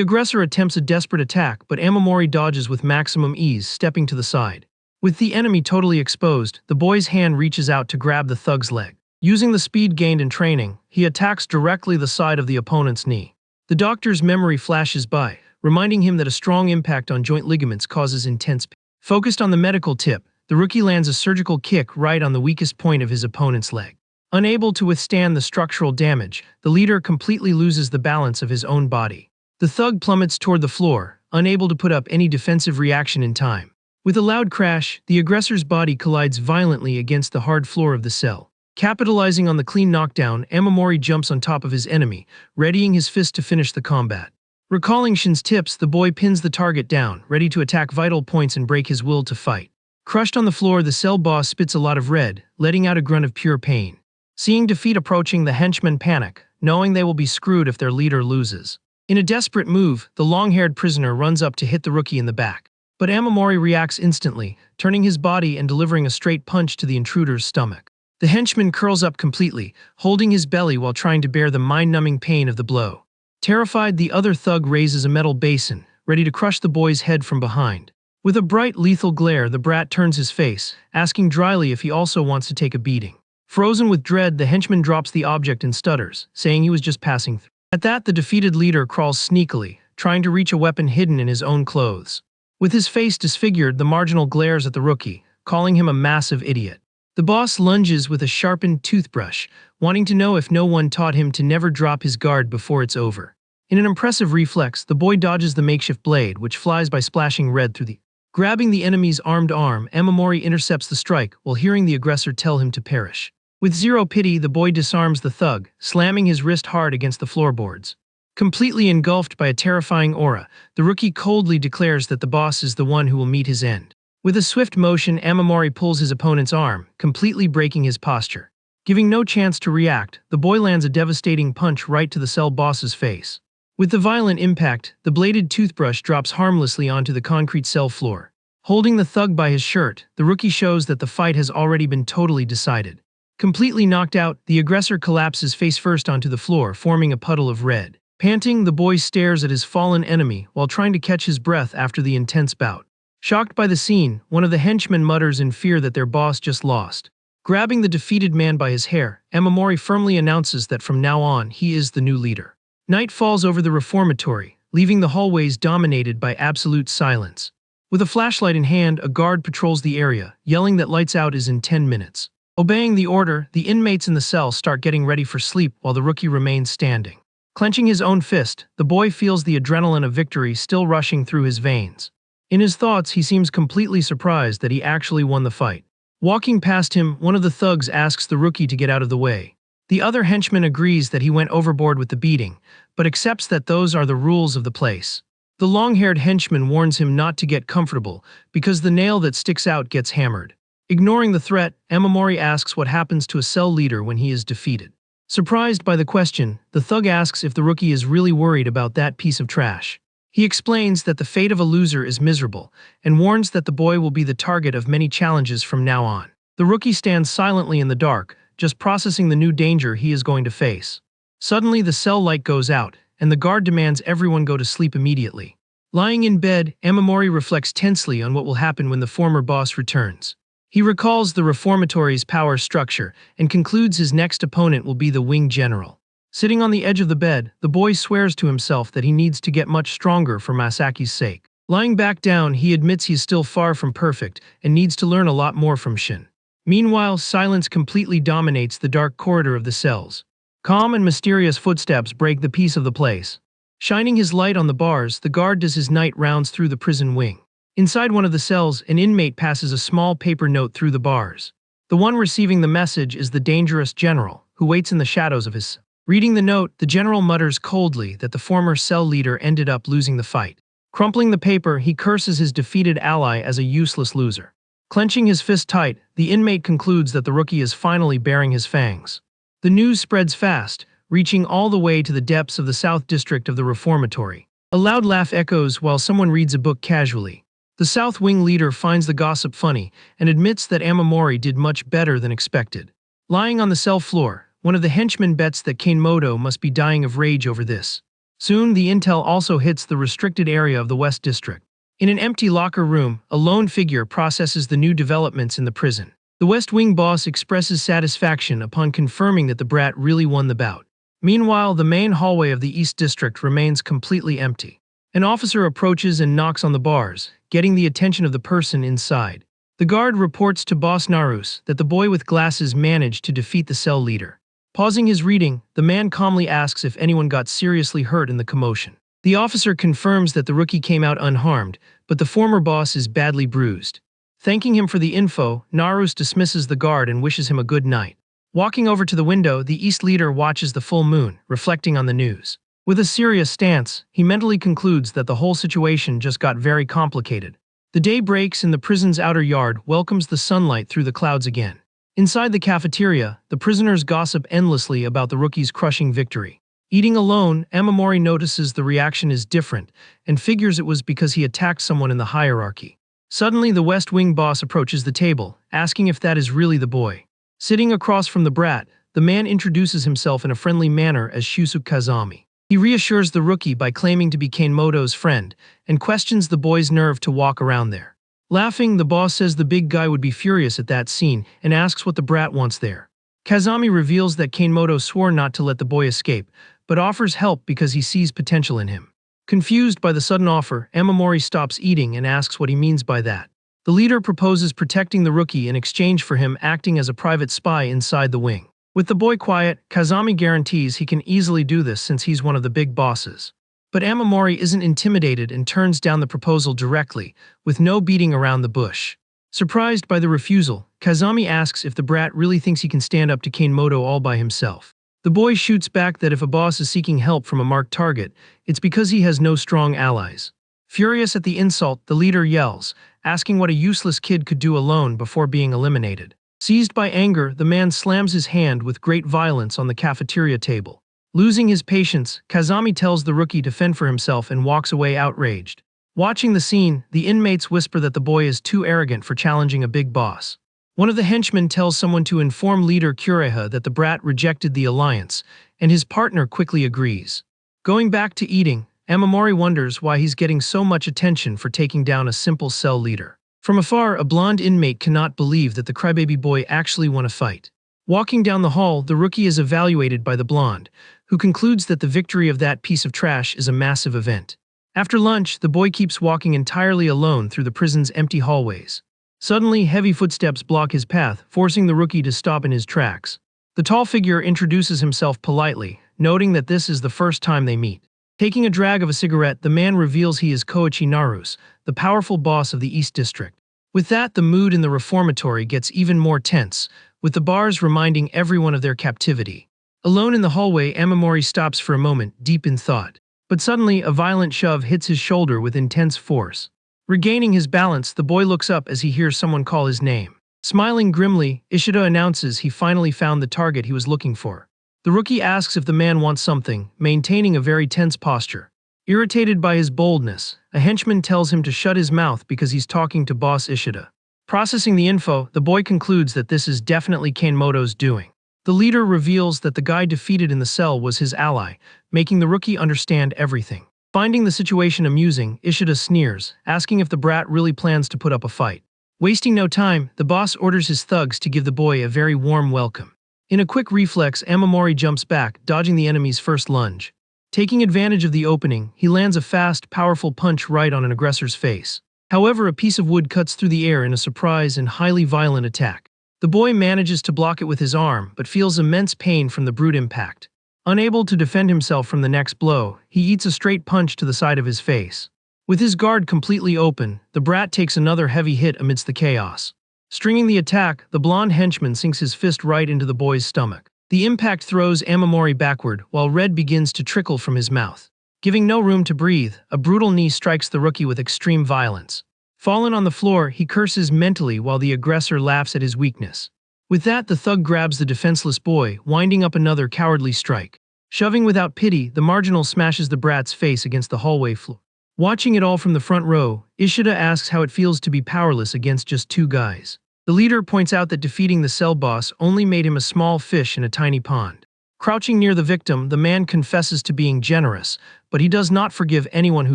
A: aggressor attempts a desperate attack, but Amamori dodges with maximum ease, stepping to the side. With the enemy totally exposed, the boy's hand reaches out to grab the thug's leg. Using the speed gained in training, he attacks directly the side of the opponent's knee. The doctor's memory flashes by, reminding him that a strong impact on joint ligaments causes intense pain. Focused on the medical tip, the rookie lands a surgical kick right on the weakest point of his opponent's leg. Unable to withstand the structural damage, the leader completely loses the balance of his own body. The thug plummets toward the floor, unable to put up any defensive reaction in time. With a loud crash, the aggressor's body collides violently against the hard floor of the cell. Capitalizing on the clean knockdown, Amamori jumps on top of his enemy, readying his fist to finish the combat. Recalling Shin's tips, the boy pins the target down, ready to attack vital points and break his will to fight. Crushed on the floor, the cell boss spits a lot of red, letting out a grunt of pure pain. Seeing defeat approaching, the henchmen panic, knowing they will be screwed if their leader loses. In a desperate move, the long-haired prisoner runs up to hit the rookie in the back. But Amamori reacts instantly, turning his body and delivering a straight punch to the intruder's stomach. The henchman curls up completely, holding his belly while trying to bear the mind-numbing pain of the blow. Terrified, the other thug raises a metal basin, ready to crush the boy's head from behind. With a bright, lethal glare, the brat turns his face, asking dryly if he also wants to take a beating. Frozen with dread, the henchman drops the object and stutters, saying he was just passing through. At that, the defeated leader crawls sneakily, trying to reach a weapon hidden in his own clothes. With his face disfigured, the marginal glares at the rookie, calling him a massive idiot. The boss lunges with a sharpened toothbrush, wanting to know if no one taught him to never drop his guard before it's over. In an impressive reflex, the boy dodges the makeshift blade, which flies by splashing red through the... Grabbing the enemy's armed arm, Amamori intercepts the strike while hearing the aggressor tell him to perish. With zero pity, the boy disarms the thug, slamming his wrist hard against the floorboards. Completely engulfed by a terrifying aura, the rookie coldly declares that the boss is the one who will meet his end. With a swift motion, Amamori pulls his opponent's arm, completely breaking his posture. Giving no chance to react, the boy lands a devastating punch right to the cell boss's face. With the violent impact, the bladed toothbrush drops harmlessly onto the concrete cell floor. Holding the thug by his shirt, the rookie shows that the fight has already been totally decided. Completely knocked out, the aggressor collapses face first onto the floor, forming a puddle of red. Panting, the boy stares at his fallen enemy while trying to catch his breath after the intense bout. Shocked by the scene, one of the henchmen mutters in fear that their boss just lost. Grabbing the defeated man by his hair, Amamori firmly announces that from now on, he is the new leader. Night falls over the reformatory, leaving the hallways dominated by absolute silence. With a flashlight in hand, a guard patrols the area, yelling that lights out is in 10 minutes. Obeying the order, the inmates in the cell start getting ready for sleep while the rookie remains standing. Clenching his own fist, the boy feels the adrenaline of victory still rushing through his veins. In his thoughts, he seems completely surprised that he actually won the fight. Walking past him, one of the thugs asks the rookie to get out of the way. The other henchman agrees that he went overboard with the beating, but accepts that those are the rules of the place. The long-haired henchman warns him not to get comfortable, because the nail that sticks out gets hammered. Ignoring the threat, Amamori asks what happens to a cell leader when he is defeated. Surprised by the question, the thug asks if the rookie is really worried about that piece of trash. He explains that the fate of a loser is miserable, and warns that the boy will be the target of many challenges from now on. The rookie stands silently in the dark, just processing the new danger he is going to face. Suddenly, the cell light goes out, and the guard demands everyone go to sleep immediately. Lying in bed, Amamori reflects tensely on what will happen when the former boss returns. He recalls the reformatory's power structure, and concludes his next opponent will be the wing general. Sitting on the edge of the bed, the boy swears to himself that he needs to get much stronger for Masaki's sake. Lying back down, he admits he is still far from perfect and needs to learn a lot more from Shin. Meanwhile, silence completely dominates the dark corridor of the cells. Calm and mysterious footsteps break the peace of the place. Shining his light on the bars, the guard does his night rounds through the prison wing. Inside one of the cells, an inmate passes a small paper note through the bars. The one receiving the message is the dangerous general, who waits in the shadows of his cell. Reading the note, the general mutters coldly that the former cell leader ended up losing the fight. Crumpling the paper, he curses his defeated ally as a useless loser. Clenching his fist tight, the inmate concludes that the rookie is finally baring his fangs. The news spreads fast, reaching all the way to the depths of the South District of the reformatory. A loud laugh echoes while someone reads a book casually. The South Wing leader finds the gossip funny and admits that Amamori did much better than expected. Lying on the cell floor, one of the henchmen bets that Kanemoto must be dying of rage over this. Soon, the intel also hits the restricted area of the West District. In an empty locker room, a lone figure processes the new developments in the prison. The West Wing boss expresses satisfaction upon confirming that the brat really won the bout. Meanwhile, the main hallway of the East District remains completely empty. An officer approaches and knocks on the bars, getting the attention of the person inside. The guard reports to Boss Narus that the boy with glasses managed to defeat the cell leader. Pausing his reading, the man calmly asks if anyone got seriously hurt in the commotion. The officer confirms that the rookie came out unharmed, but the former boss is badly bruised. Thanking him for the info, Narus dismisses the guard and wishes him a good night. Walking over to the window, the East leader watches the full moon, reflecting on the news. With a serious stance, he mentally concludes that the whole situation just got very complicated. The day breaks and the prison's outer yard welcomes the sunlight through the clouds again. Inside the cafeteria, the prisoners gossip endlessly about the rookie's crushing victory. Eating alone, Amamori notices the reaction is different and figures it was because he attacked someone in the hierarchy. Suddenly, the West Wing boss approaches the table, asking if that is really the boy. Sitting across from the brat, the man introduces himself in a friendly manner as Shusuke Kazami. He reassures the rookie by claiming to be Kanemoto's friend and questions the boy's nerve to walk around there. Laughing, the boss says the big guy would be furious at that scene and asks what the brat wants there. Kazami reveals that Kanemoto swore not to let the boy escape, but offers help because he sees potential in him. Confused by the sudden offer, Amamori stops eating and asks what he means by that. The leader proposes protecting the rookie in exchange for him acting as a private spy inside the wing. With the boy quiet, Kazami guarantees he can easily do this since he's one of the big bosses. But Amamori isn't intimidated and turns down the proposal directly, with no beating around the bush. Surprised by the refusal, Kazami asks if the brat really thinks he can stand up to Kanemoto all by himself. The boy shoots back that if a boss is seeking help from a marked target, it's because he has no strong allies. Furious at the insult, the leader yells, asking what a useless kid could do alone before being eliminated. Seized by anger, the man slams his hand with great violence on the cafeteria table. Losing his patience, Kazami tells the rookie to fend for himself and walks away outraged. Watching the scene, the inmates whisper that the boy is too arrogant for challenging a big boss. One of the henchmen tells someone to inform leader Kureha that the brat rejected the alliance, and his partner quickly agrees. Going back to eating, Amamori wonders why he's getting so much attention for taking down a simple cell leader. From afar, a blonde inmate cannot believe that the crybaby boy actually won a fight. Walking down the hall, the rookie is evaluated by the blonde, who concludes that the victory of that piece of trash is a massive event. After lunch, the boy keeps walking entirely alone through the prison's empty hallways. Suddenly, heavy footsteps block his path, forcing the rookie to stop in his tracks. The tall figure introduces himself politely, noting that this is the first time they meet. Taking a drag of a cigarette, the man reveals he is Koichi Narus, the powerful boss of the East District. With that, the mood in the reformatory gets even more tense, with the bars reminding everyone of their captivity. Alone in the hallway, Amamori stops for a moment, deep in thought. But suddenly, a violent shove hits his shoulder with intense force. Regaining his balance, the boy looks up as he hears someone call his name. Smiling grimly, Ishida announces he finally found the target he was looking for. The rookie asks if the man wants something, maintaining a very tense posture. Irritated by his boldness, a henchman tells him to shut his mouth because he's talking to Boss Ishida. Processing the info, the boy concludes that this is definitely Kanemoto's doing. The leader reveals that the guy defeated in the cell was his ally, making the rookie understand everything. Finding the situation amusing, Ishida sneers, asking if the brat really plans to put up a fight. Wasting no time, the boss orders his thugs to give the boy a very warm welcome. In a quick reflex, Amamori jumps back, dodging the enemy's first lunge. Taking advantage of the opening, he lands a fast, powerful punch right on an aggressor's face. However, a piece of wood cuts through the air in a surprise and highly violent attack. The boy manages to block it with his arm, but feels immense pain from the brute impact. Unable to defend himself from the next blow, he eats a straight punch to the side of his face. With his guard completely open, the brat takes another heavy hit amidst the chaos. Stringing the attack, the blonde henchman sinks his fist right into the boy's stomach. The impact throws Amamori backward, while red begins to trickle from his mouth. Giving no room to breathe, a brutal knee strikes the rookie with extreme violence. Fallen on the floor, he curses mentally while the aggressor laughs at his weakness. With that, the thug grabs the defenseless boy, winding up another cowardly strike. Shoving without pity, the marginal smashes the brat's face against the hallway floor. Watching it all from the front row, Ishida asks how it feels to be powerless against just two guys. The leader points out that defeating the cell boss only made him a small fish in a tiny pond. Crouching near the victim, the man confesses to being generous, but he does not forgive anyone who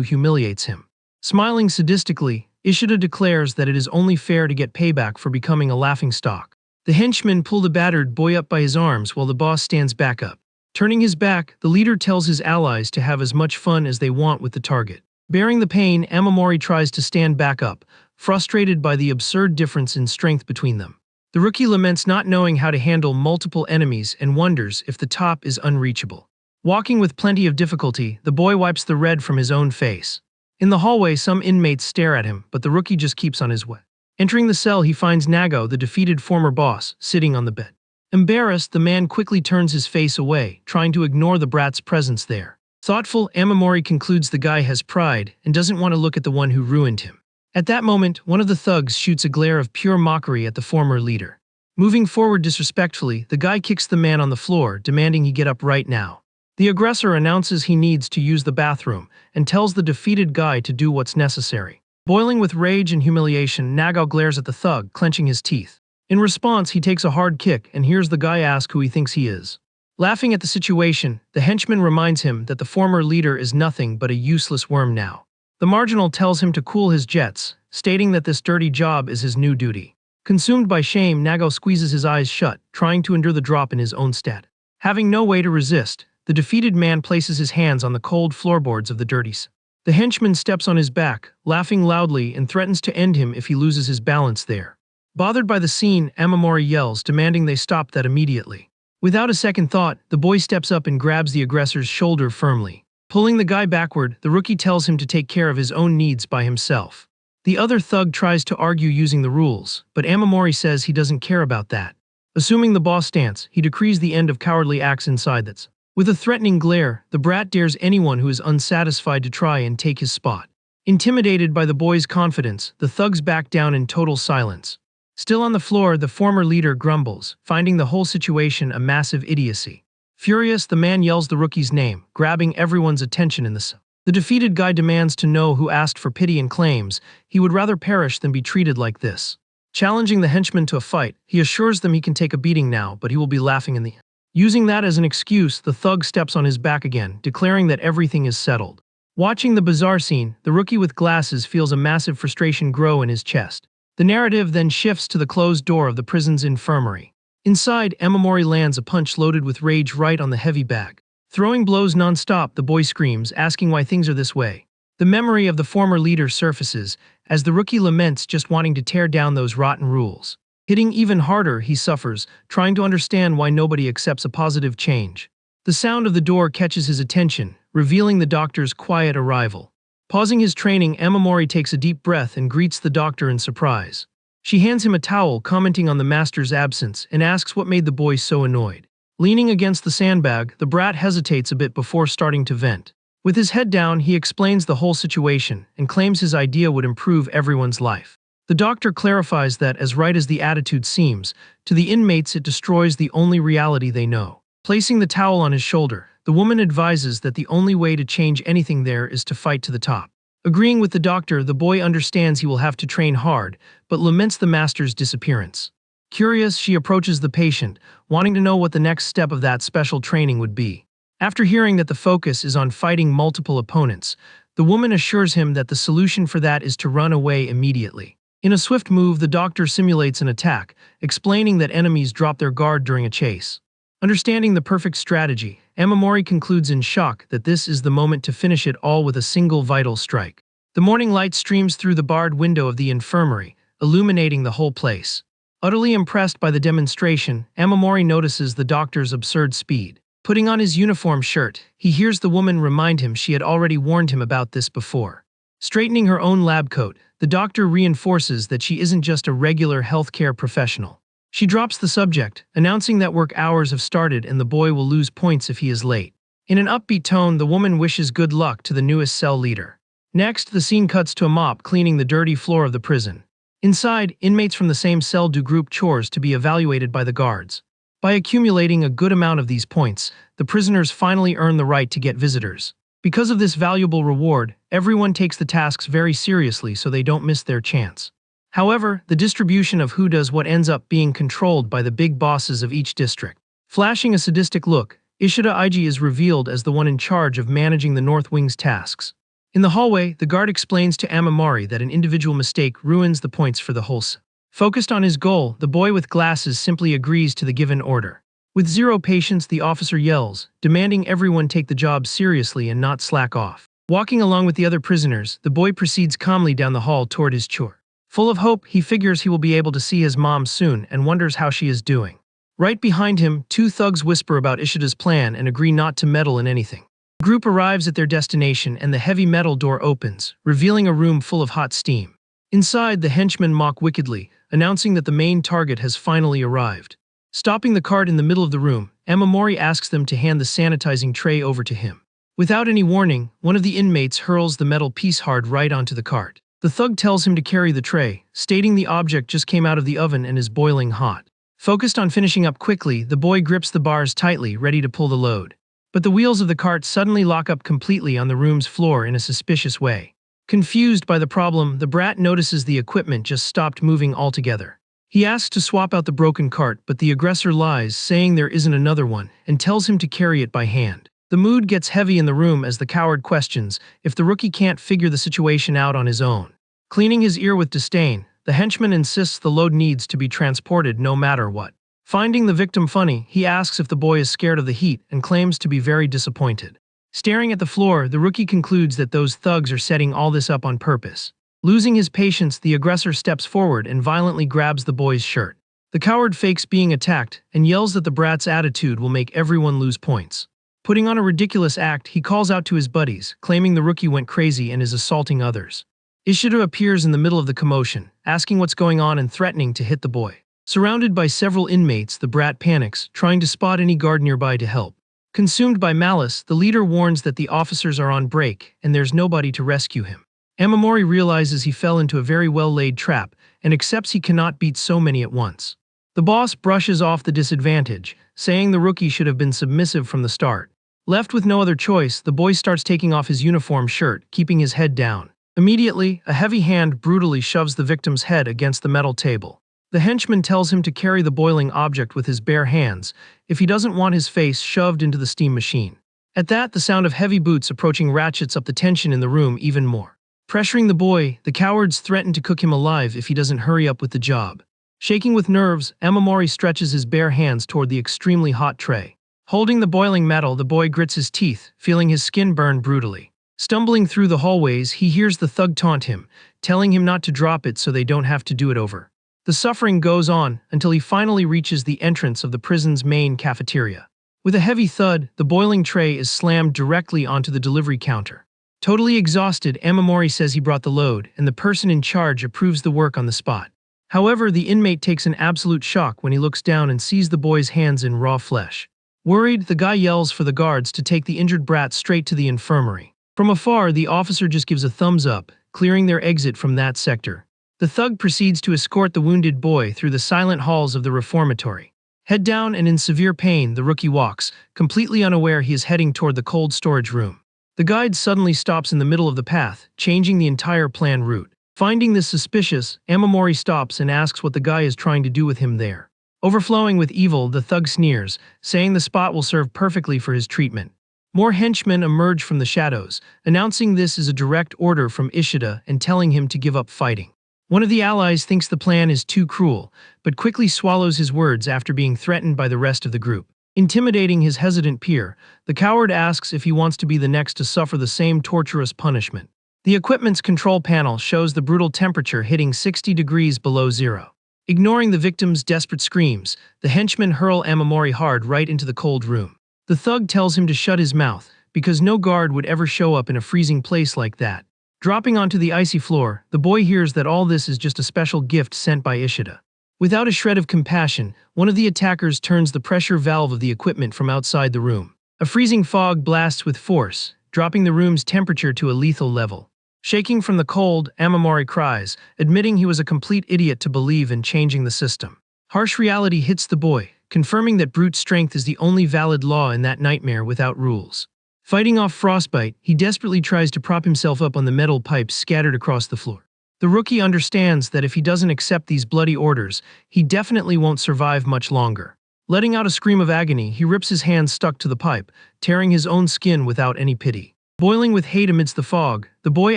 A: humiliates him. Smiling sadistically, Ishida declares that it is only fair to get payback for becoming a laughingstock. The henchmen pull the battered boy up by his arms while the boss stands back up. Turning his back, the leader tells his allies to have as much fun as they want with the target. Bearing the pain, Amamori tries to stand back up, frustrated by the absurd difference in strength between them. The rookie laments not knowing how to handle multiple enemies and wonders if the top is unreachable. Walking with plenty of difficulty, the boy wipes the red from his own face. In the hallway, some inmates stare at him, but the rookie just keeps on his way. Entering the cell, he finds Nago, the defeated former boss, sitting on the bed. Embarrassed, the man quickly turns his face away, trying to ignore the brat's presence there. Thoughtful, Amamori concludes the guy has pride and doesn't want to look at the one who ruined him. At that moment, one of the thugs shoots a glare of pure mockery at the former leader. Moving forward disrespectfully, the guy kicks the man on the floor, demanding he get up right now. The aggressor announces he needs to use the bathroom and tells the defeated guy to do what's necessary. Boiling with rage and humiliation, Nagao glares at the thug, clenching his teeth. In response, he takes a hard kick and hears the guy ask who he thinks he is. Laughing at the situation, the henchman reminds him that the former leader is nothing but a useless worm now. The marginal tells him to cool his jets, stating that this dirty job is his new duty. Consumed by shame, Nagao squeezes his eyes shut, trying to endure the drop in his own stead. Having no way to resist, the defeated man places his hands on the cold floorboards of the dirty cell. The henchman steps on his back, laughing loudly, and threatens to end him if he loses his balance there. Bothered by the scene, Amamori yells, demanding they stop that immediately. Without a second thought, the boy steps up and grabs the aggressor's shoulder firmly. Pulling the guy backward, the rookie tells him to take care of his own needs by himself. The other thug tries to argue using the rules, but Amamori says he doesn't care about that. Assuming the boss stance, he decrees the end of cowardly acts inside that. With a threatening glare, the brat dares anyone who is unsatisfied to try and take his spot. Intimidated by the boy's confidence, the thugs back down in total silence. Still on the floor, the former leader grumbles, finding the whole situation a massive idiocy. Furious, the man yells the rookie's name, grabbing everyone's attention in the cell. The defeated guy demands to know who asked for pity and claims he would rather perish than be treated like this. Challenging the henchman to a fight, he assures them he can take a beating now, but he will be laughing in the end. Using that as an excuse, the thug steps on his back again, declaring that everything is settled. Watching the bizarre scene, the rookie with glasses feels a massive frustration grow in his chest. The narrative then shifts to the closed door of the prison's infirmary. Inside, Amamori lands a punch loaded with rage right on the heavy bag. Throwing blows non-stop, the boy screams, asking why things are this way. The memory of the former leader surfaces, as the rookie laments just wanting to tear down those rotten rules. Hitting even harder, he suffers, trying to understand why nobody accepts a positive change. The sound of the door catches his attention, revealing the doctor's quiet arrival. Pausing his training, Amamori takes a deep breath and greets the doctor in surprise. She hands him a towel, commenting on the master's absence, and asks what made the boy so annoyed. Leaning against the sandbag, the brat hesitates a bit before starting to vent. With his head down, he explains the whole situation and claims his idea would improve everyone's life. The doctor clarifies that, as right as the attitude seems, to the inmates it destroys the only reality they know. Placing the towel on his shoulder, the woman advises that the only way to change anything there is to fight to the top. Agreeing with the doctor, the boy understands he will have to train hard, but laments the master's disappearance. Curious, she approaches the patient, wanting to know what the next step of that special training would be. After hearing that the focus is on fighting multiple opponents, the woman assures him that the solution for that is to run away immediately. In a swift move, the doctor simulates an attack, explaining that enemies drop their guard during a chase. Understanding the perfect strategy, Amamori concludes in shock that this is the moment to finish it all with a single vital strike. The morning light streams through the barred window of the infirmary, illuminating the whole place. Utterly impressed by the demonstration, Amamori notices the doctor's absurd speed. Putting on his uniform shirt, he hears the woman remind him she had already warned him about this before. Straightening her own lab coat, the doctor reinforces that she isn't just a regular healthcare professional. She drops the subject, announcing that work hours have started and the boy will lose points if he is late. In an upbeat tone, the woman wishes good luck to the newest cell leader. Next, the scene cuts to a mop cleaning the dirty floor of the prison. Inside, inmates from the same cell do group chores to be evaluated by the guards. By accumulating a good amount of these points, the prisoners finally earn the right to get visitors. Because of this valuable reward, everyone takes the tasks very seriously so they don't miss their chance. However, the distribution of who does what ends up being controlled by the big bosses of each district. Flashing a sadistic look, Ishida Iji is revealed as the one in charge of managing the North Wing's tasks. In the hallway, the guard explains to Amamori that an individual mistake ruins the points for the whole set. Focused on his goal, the boy with glasses simply agrees to the given order. With zero patience, the officer yells, demanding everyone take the job seriously and not slack off. Walking along with the other prisoners, the boy proceeds calmly down the hall toward his chore. Full of hope, he figures he will be able to see his mom soon and wonders how she is doing. Right behind him, two thugs whisper about Ishida's plan and agree not to meddle in anything. The group arrives at their destination and the heavy metal door opens, revealing a room full of hot steam. Inside, the henchmen mock wickedly, announcing that the main target has finally arrived. Stopping the cart in the middle of the room, Amamori asks them to hand the sanitizing tray over to him. Without any warning, one of the inmates hurls the metal piece hard right onto the cart. The thug tells him to carry the tray, stating the object just came out of the oven and is boiling hot. Focused on finishing up quickly, the boy grips the bars tightly, ready to pull the load. But the wheels of the cart suddenly lock up completely on the room's floor in a suspicious way. Confused by the problem, the brat notices the equipment just stopped moving altogether. He asks to swap out the broken cart, but the aggressor lies, saying there isn't another one, and tells him to carry it by hand. The mood gets heavy in the room as the coward questions if the rookie can't figure the situation out on his own. Cleaning his ear with disdain, the henchman insists the load needs to be transported no matter what. Finding the victim funny, he asks if the boy is scared of the heat and claims to be very disappointed. Staring at the floor, the rookie concludes that those thugs are setting all this up on purpose. Losing his patience, the aggressor steps forward and violently grabs the boy's shirt. The coward fakes being attacked and yells that the brat's attitude will make everyone lose points. Putting on a ridiculous act, he calls out to his buddies, claiming the rookie went crazy and is assaulting others. Ishida appears in the middle of the commotion, asking what's going on and threatening to hit the boy. Surrounded by several inmates, the brat panics, trying to spot any guard nearby to help. Consumed by malice, the leader warns that the officers are on break and there's nobody to rescue him. Amamori realizes he fell into a very well-laid trap and accepts he cannot beat so many at once. The boss brushes off the disadvantage, saying the rookie should have been submissive from the start. Left with no other choice, the boy starts taking off his uniform shirt, keeping his head down. Immediately, a heavy hand brutally shoves the victim's head against the metal table. The henchman tells him to carry the boiling object with his bare hands if he doesn't want his face shoved into the steam machine. At that, the sound of heavy boots approaching ratchets up the tension in the room even more. Pressuring the boy, the cowards threaten to cook him alive if he doesn't hurry up with the job. Shaking with nerves, Amamori stretches his bare hands toward the extremely hot tray. Holding the boiling metal, the boy grits his teeth, feeling his skin burn brutally. Stumbling through the hallways, he hears the thug taunt him, telling him not to drop it so they don't have to do it over. The suffering goes on until he finally reaches the entrance of the prison's main cafeteria. With a heavy thud, the boiling tray is slammed directly onto the delivery counter. Totally exhausted, Amamori says he brought the load, and the person in charge approves the work on the spot. However, the inmate takes an absolute shock when he looks down and sees the boy's hands in raw flesh. Worried, the guy yells for the guards to take the injured brat straight to the infirmary. From afar, the officer just gives a thumbs up, clearing their exit from that sector. The thug proceeds to escort the wounded boy through the silent halls of the reformatory. Head down and in severe pain, the rookie walks, completely unaware he is heading toward the cold storage room. The guide suddenly stops in the middle of the path, changing the entire planned route. Finding this suspicious, Amamori stops and asks what the guy is trying to do with him there. Overflowing with evil, the thug sneers, saying the spot will serve perfectly for his treatment. More henchmen emerge from the shadows, announcing this is a direct order from Ishida and telling him to give up fighting. One of the allies thinks the plan is too cruel, but quickly swallows his words after being threatened by the rest of the group. Intimidating his hesitant peer, the coward asks if he wants to be the next to suffer the same torturous punishment. The equipment's control panel shows the brutal temperature hitting 60 degrees below zero. Ignoring the victim's desperate screams, the henchmen hurl Amamori hard right into the cold room. The thug tells him to shut his mouth, because no guard would ever show up in a freezing place like that. Dropping onto the icy floor, the boy hears that all this is just a special gift sent by Ishida. Without a shred of compassion, one of the attackers turns the pressure valve of the equipment from outside the room. A freezing fog blasts with force, dropping the room's temperature to a lethal level. Shaking from the cold, Amamori cries, admitting he was a complete idiot to believe in changing the system. Harsh reality hits the boy, confirming that brute strength is the only valid law in that nightmare without rules. Fighting off frostbite, he desperately tries to prop himself up on the metal pipes scattered across the floor. The rookie understands that if he doesn't accept these bloody orders, he definitely won't survive much longer. Letting out a scream of agony, he rips his hand stuck to the pipe, tearing his own skin without any pity. Boiling with hate amidst the fog, the boy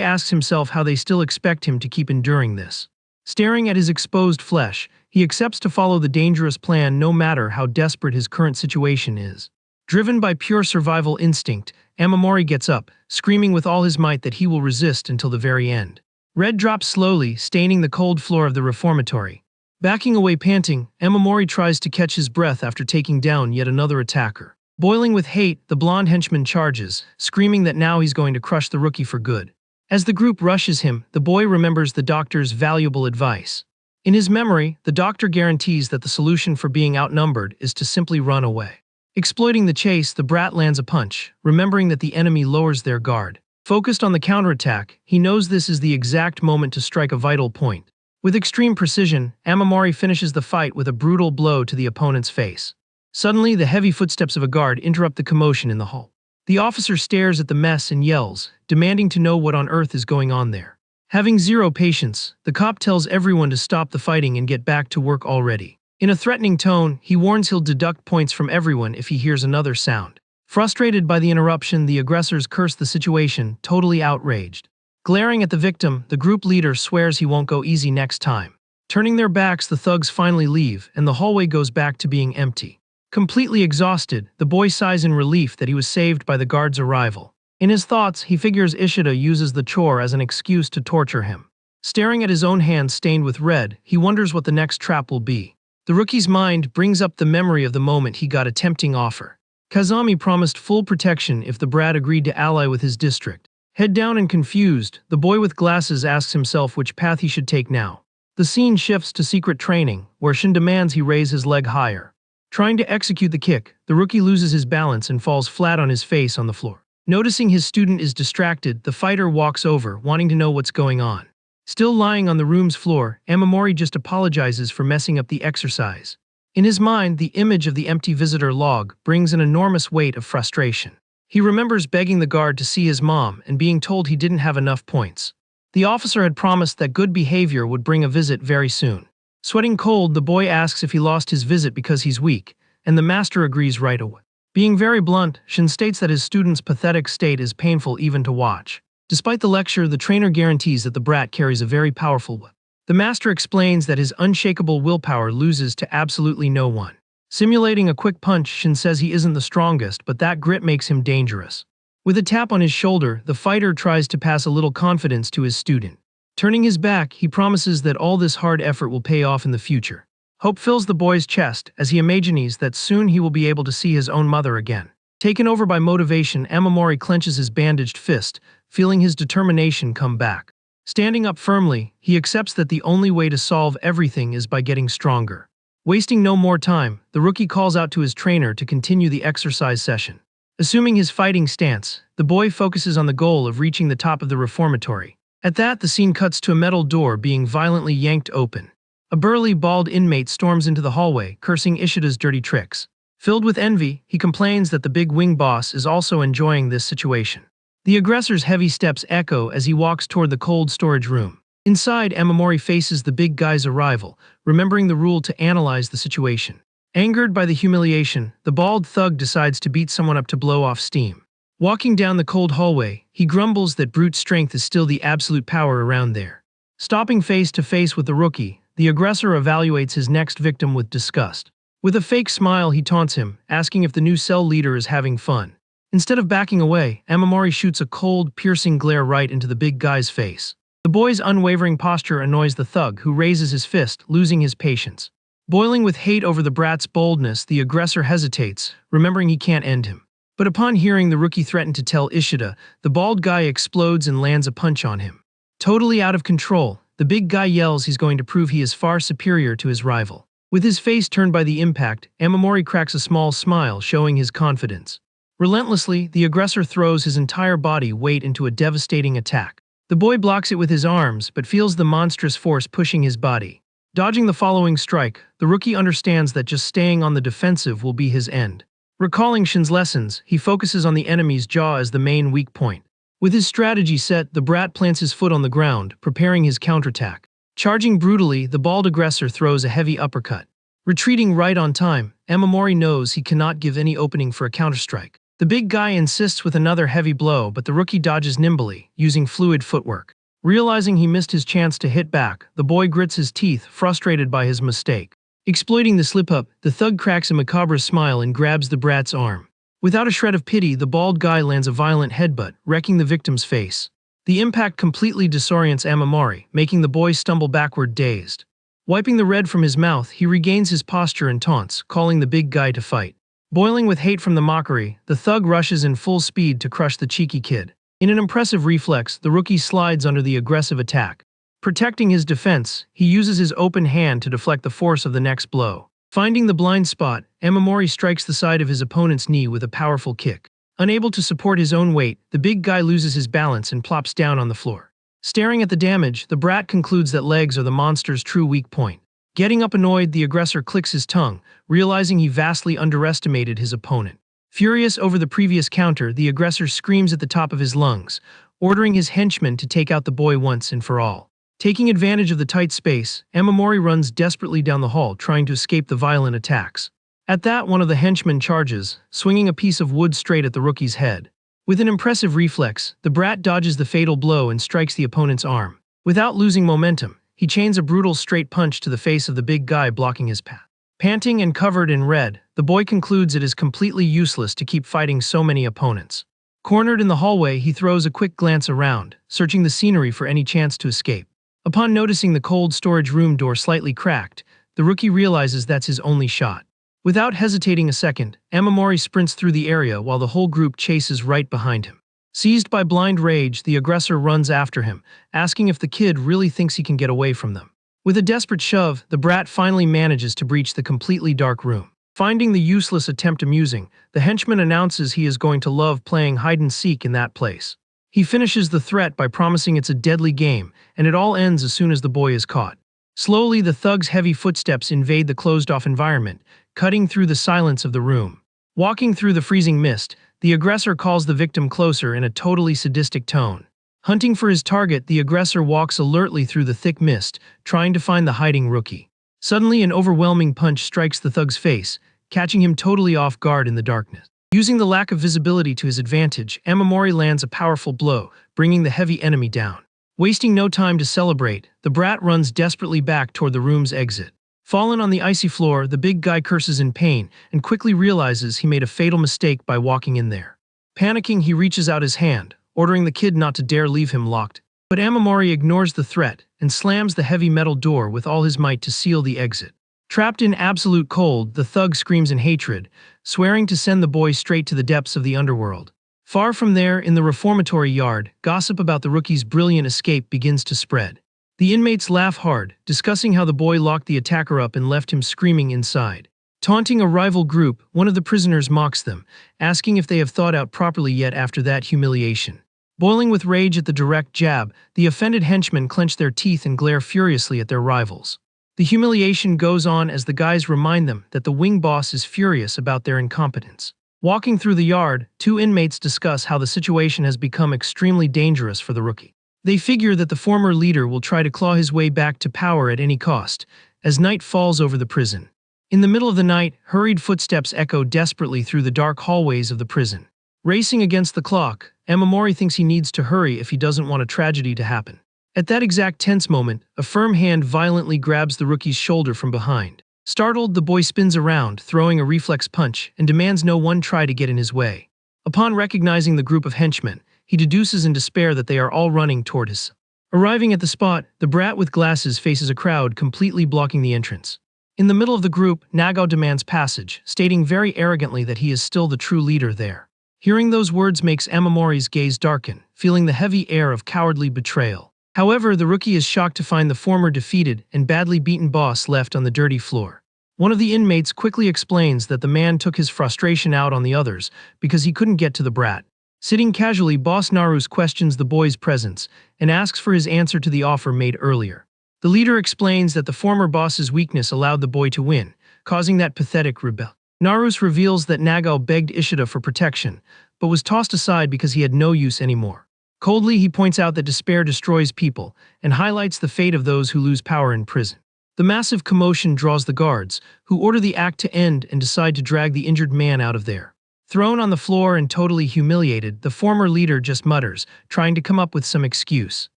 A: asks himself how they still expect him to keep enduring this. Staring at his exposed flesh, he accepts to follow the dangerous plan no matter how desperate his current situation is. Driven by pure survival instinct, Amamori gets up, screaming with all his might that he will resist until the very end. Red drops slowly, staining the cold floor of the reformatory. Backing away panting, Amamori tries to catch his breath after taking down yet another attacker. Boiling with hate, the blonde henchman charges, screaming that now he's going to crush the rookie for good. As the group rushes him, the boy remembers the doctor's valuable advice. In his memory, the doctor guarantees that the solution for being outnumbered is to simply run away. Exploiting the chase, the brat lands a punch, remembering that the enemy lowers their guard. Focused on the counterattack, he knows this is the exact moment to strike a vital point. With extreme precision, Amamori finishes the fight with a brutal blow to the opponent's face. Suddenly, the heavy footsteps of a guard interrupt the commotion in the hall. The officer stares at the mess and yells, demanding to know what on earth is going on there. Having zero patience, the cop tells everyone to stop the fighting and get back to work already. In a threatening tone, he warns he'll deduct points from everyone if he hears another sound. Frustrated by the interruption, the aggressors curse the situation, totally outraged. Glaring at the victim, the group leader swears he won't go easy next time. Turning their backs, the thugs finally leave, and the hallway goes back to being empty. Completely exhausted, the boy sighs in relief that he was saved by the guard's arrival. In his thoughts, he figures Ishida uses the chore as an excuse to torture him. Staring at his own hand stained with red, he wonders what the next trap will be. The rookie's mind brings up the memory of the moment he got a tempting offer. Kazami promised full protection if the brat agreed to ally with his district. Head down and confused, the boy with glasses asks himself which path he should take now. The scene shifts to secret training, where Shin demands he raise his leg higher. Trying to execute the kick, the rookie loses his balance and falls flat on his face on the floor. Noticing his student is distracted, the fighter walks over, wanting to know what's going on. Still lying on the room's floor, Amamori just apologizes for messing up the exercise. In his mind, the image of the empty visitor log brings an enormous weight of frustration. He remembers begging the guard to see his mom and being told he didn't have enough points. The officer had promised that good behavior would bring a visit very soon. Sweating cold, the boy asks if he lost his visit because he's weak, and the master agrees right away. Being very blunt, Shin states that his student's pathetic state is painful even to watch. Despite the lecture, the trainer guarantees that the brat carries a very powerful weapon. The master explains that his unshakable willpower loses to absolutely no one. Simulating a quick punch, Shin says he isn't the strongest, but that grit makes him dangerous. With a tap on his shoulder, the fighter tries to pass a little confidence to his student. Turning his back, he promises that all this hard effort will pay off in the future. Hope fills the boy's chest as he imagines that soon he will be able to see his own mother again. Taken over by motivation, Amamori clenches his bandaged fist, feeling his determination come back. Standing up firmly, he accepts that the only way to solve everything is by getting stronger. Wasting no more time, the rookie calls out to his trainer to continue the exercise session. Assuming his fighting stance, the boy focuses on the goal of reaching the top of the reformatory. At that, the scene cuts to a metal door being violently yanked open. A burly, bald inmate storms into the hallway, cursing Ishida's dirty tricks. Filled with envy, he complains that the big wing boss is also enjoying this situation. The aggressor's heavy steps echo as he walks toward the cold storage room. Inside, Amamori faces the big guy's arrival, remembering the rule to analyze the situation. Angered by the humiliation, the bald thug decides to beat someone up to blow off steam. Walking down the cold hallway, he grumbles that brute strength is still the absolute power around there. Stopping face to face with the rookie, the aggressor evaluates his next victim with disgust. With a fake smile, he taunts him, asking if the new cell leader is having fun. Instead of backing away, Amamori shoots a cold, piercing glare right into the big guy's face. The boy's unwavering posture annoys the thug, who raises his fist, losing his patience. Boiling with hate over the brat's boldness, the aggressor hesitates, remembering he can't end him. But upon hearing the rookie threaten to tell Ishida, the bald guy explodes and lands a punch on him. Totally out of control, the big guy yells he's going to prove he is far superior to his rival. With his face turned by the impact, Amamori cracks a small smile, showing his confidence. Relentlessly, the aggressor throws his entire body weight into a devastating attack. The boy blocks it with his arms, but feels the monstrous force pushing his body. Dodging the following strike, the rookie understands that just staying on the defensive will be his end. Recalling Shin's lessons, he focuses on the enemy's jaw as the main weak point. With his strategy set, the brat plants his foot on the ground, preparing his counterattack. Charging brutally, the bald aggressor throws a heavy uppercut. Retreating right on time, Amamori knows he cannot give any opening for a counterstrike. The big guy insists with another heavy blow, but the rookie dodges nimbly, using fluid footwork. Realizing he missed his chance to hit back, the boy grits his teeth, frustrated by his mistake. Exploiting the slip-up, the thug cracks a macabre smile and grabs the brat's arm. Without a shred of pity, the bald guy lands a violent headbutt, wrecking the victim's face. The impact completely disorients Amamori, making the boy stumble backward dazed. Wiping the red from his mouth, he regains his posture and taunts, calling the big guy to fight. Boiling with hate from the mockery, the thug rushes in full speed to crush the cheeky kid. In an impressive reflex, the rookie slides under the aggressive attack. Protecting his defense, he uses his open hand to deflect the force of the next blow. Finding the blind spot, Amamori strikes the side of his opponent's knee with a powerful kick. Unable to support his own weight, the big guy loses his balance and plops down on the floor. Staring at the damage, the brat concludes that legs are the monster's true weak point. Getting up annoyed, the aggressor clicks his tongue, realizing he vastly underestimated his opponent. Furious over the previous counter, the aggressor screams at the top of his lungs, ordering his henchmen to take out the boy once and for all. Taking advantage of the tight space, Amamori runs desperately down the hall, trying to escape the violent attacks. At that, one of the henchmen charges, swinging a piece of wood straight at the rookie's head. With an impressive reflex, the brat dodges the fatal blow and strikes the opponent's arm. Without losing momentum, he chains a brutal straight punch to the face of the big guy, blocking his path. Panting and covered in red, the boy concludes it is completely useless to keep fighting so many opponents. Cornered in the hallway, he throws a quick glance around, searching the scenery for any chance to escape. Upon noticing the cold storage room door slightly cracked, the rookie realizes that's his only shot. Without hesitating a second, Amamori sprints through the area while the whole group chases right behind him. Seized by blind rage, the aggressor runs after him, asking if the kid really thinks he can get away from them. With a desperate shove, the brat finally manages to breach the completely dark room. Finding the useless attempt amusing, the henchman announces he is going to love playing hide-and-seek in that place. He finishes the threat by promising it's a deadly game, and it all ends as soon as the boy is caught. Slowly, the thug's heavy footsteps invade the closed-off environment, cutting through the silence of the room. Walking through the freezing mist, the aggressor calls the victim closer in a totally sadistic tone. Hunting for his target, the aggressor walks alertly through the thick mist, trying to find the hiding rookie. Suddenly, an overwhelming punch strikes the thug's face, catching him totally off guard in the darkness. Using the lack of visibility to his advantage, Amamori lands a powerful blow, bringing the heavy enemy down. Wasting no time to celebrate, the brat runs desperately back toward the room's exit. Fallen on the icy floor, the big guy curses in pain and quickly realizes he made a fatal mistake by walking in there. Panicking, he reaches out his hand, ordering the kid not to dare leave him locked. But Amamori ignores the threat and slams the heavy metal door with all his might to seal the exit. Trapped in absolute cold, the thug screams in hatred, swearing to send the boy straight to the depths of the underworld. Far from there, in the reformatory yard, gossip about the rookie's brilliant escape begins to spread. The inmates laugh hard, discussing how the boy locked the attacker up and left him screaming inside. Taunting a rival group, one of the prisoners mocks them, asking if they have thought out properly yet after that humiliation. Boiling with rage at the direct jab, the offended henchmen clench their teeth and glare furiously at their rivals. The humiliation goes on as the guys remind them that the wing boss is furious about their incompetence. Walking through the yard, two inmates discuss how the situation has become extremely dangerous for the rookie. They figure that the former leader will try to claw his way back to power at any cost, as night falls over the prison. In the middle of the night, hurried footsteps echo desperately through the dark hallways of the prison. Racing against the clock, Amamori thinks he needs to hurry if he doesn't want a tragedy to happen. At that exact tense moment, a firm hand violently grabs the rookie's shoulder from behind. Startled, the boy spins around, throwing a reflex punch, and demands no one try to get in his way. Upon recognizing the group of henchmen, he deduces in despair that they are all running toward his. Arriving at the spot, the brat with glasses faces a crowd completely blocking the entrance. In the middle of the group, Nagao demands passage, stating very arrogantly that he is still the true leader there. Hearing those words makes Amamori's gaze darken, feeling the heavy air of cowardly betrayal. However, the rookie is shocked to find the former defeated and badly beaten boss left on the dirty floor. One of the inmates quickly explains that the man took his frustration out on the others because he couldn't get to the brat. Sitting casually, Boss Narus questions the boy's presence and asks for his answer to the offer made earlier. The leader explains that the former boss's weakness allowed the boy to win, causing that pathetic rebellion. Narus reveals that Nagao begged Ishida for protection, but was tossed aside because he had no use anymore. Coldly, he points out that despair destroys people and highlights the fate of those who lose power in prison. The massive commotion draws the guards, who order the act to end and decide to drag the injured man out of there. Thrown on the floor and totally humiliated, the former leader just mutters, trying to come up with some excuse.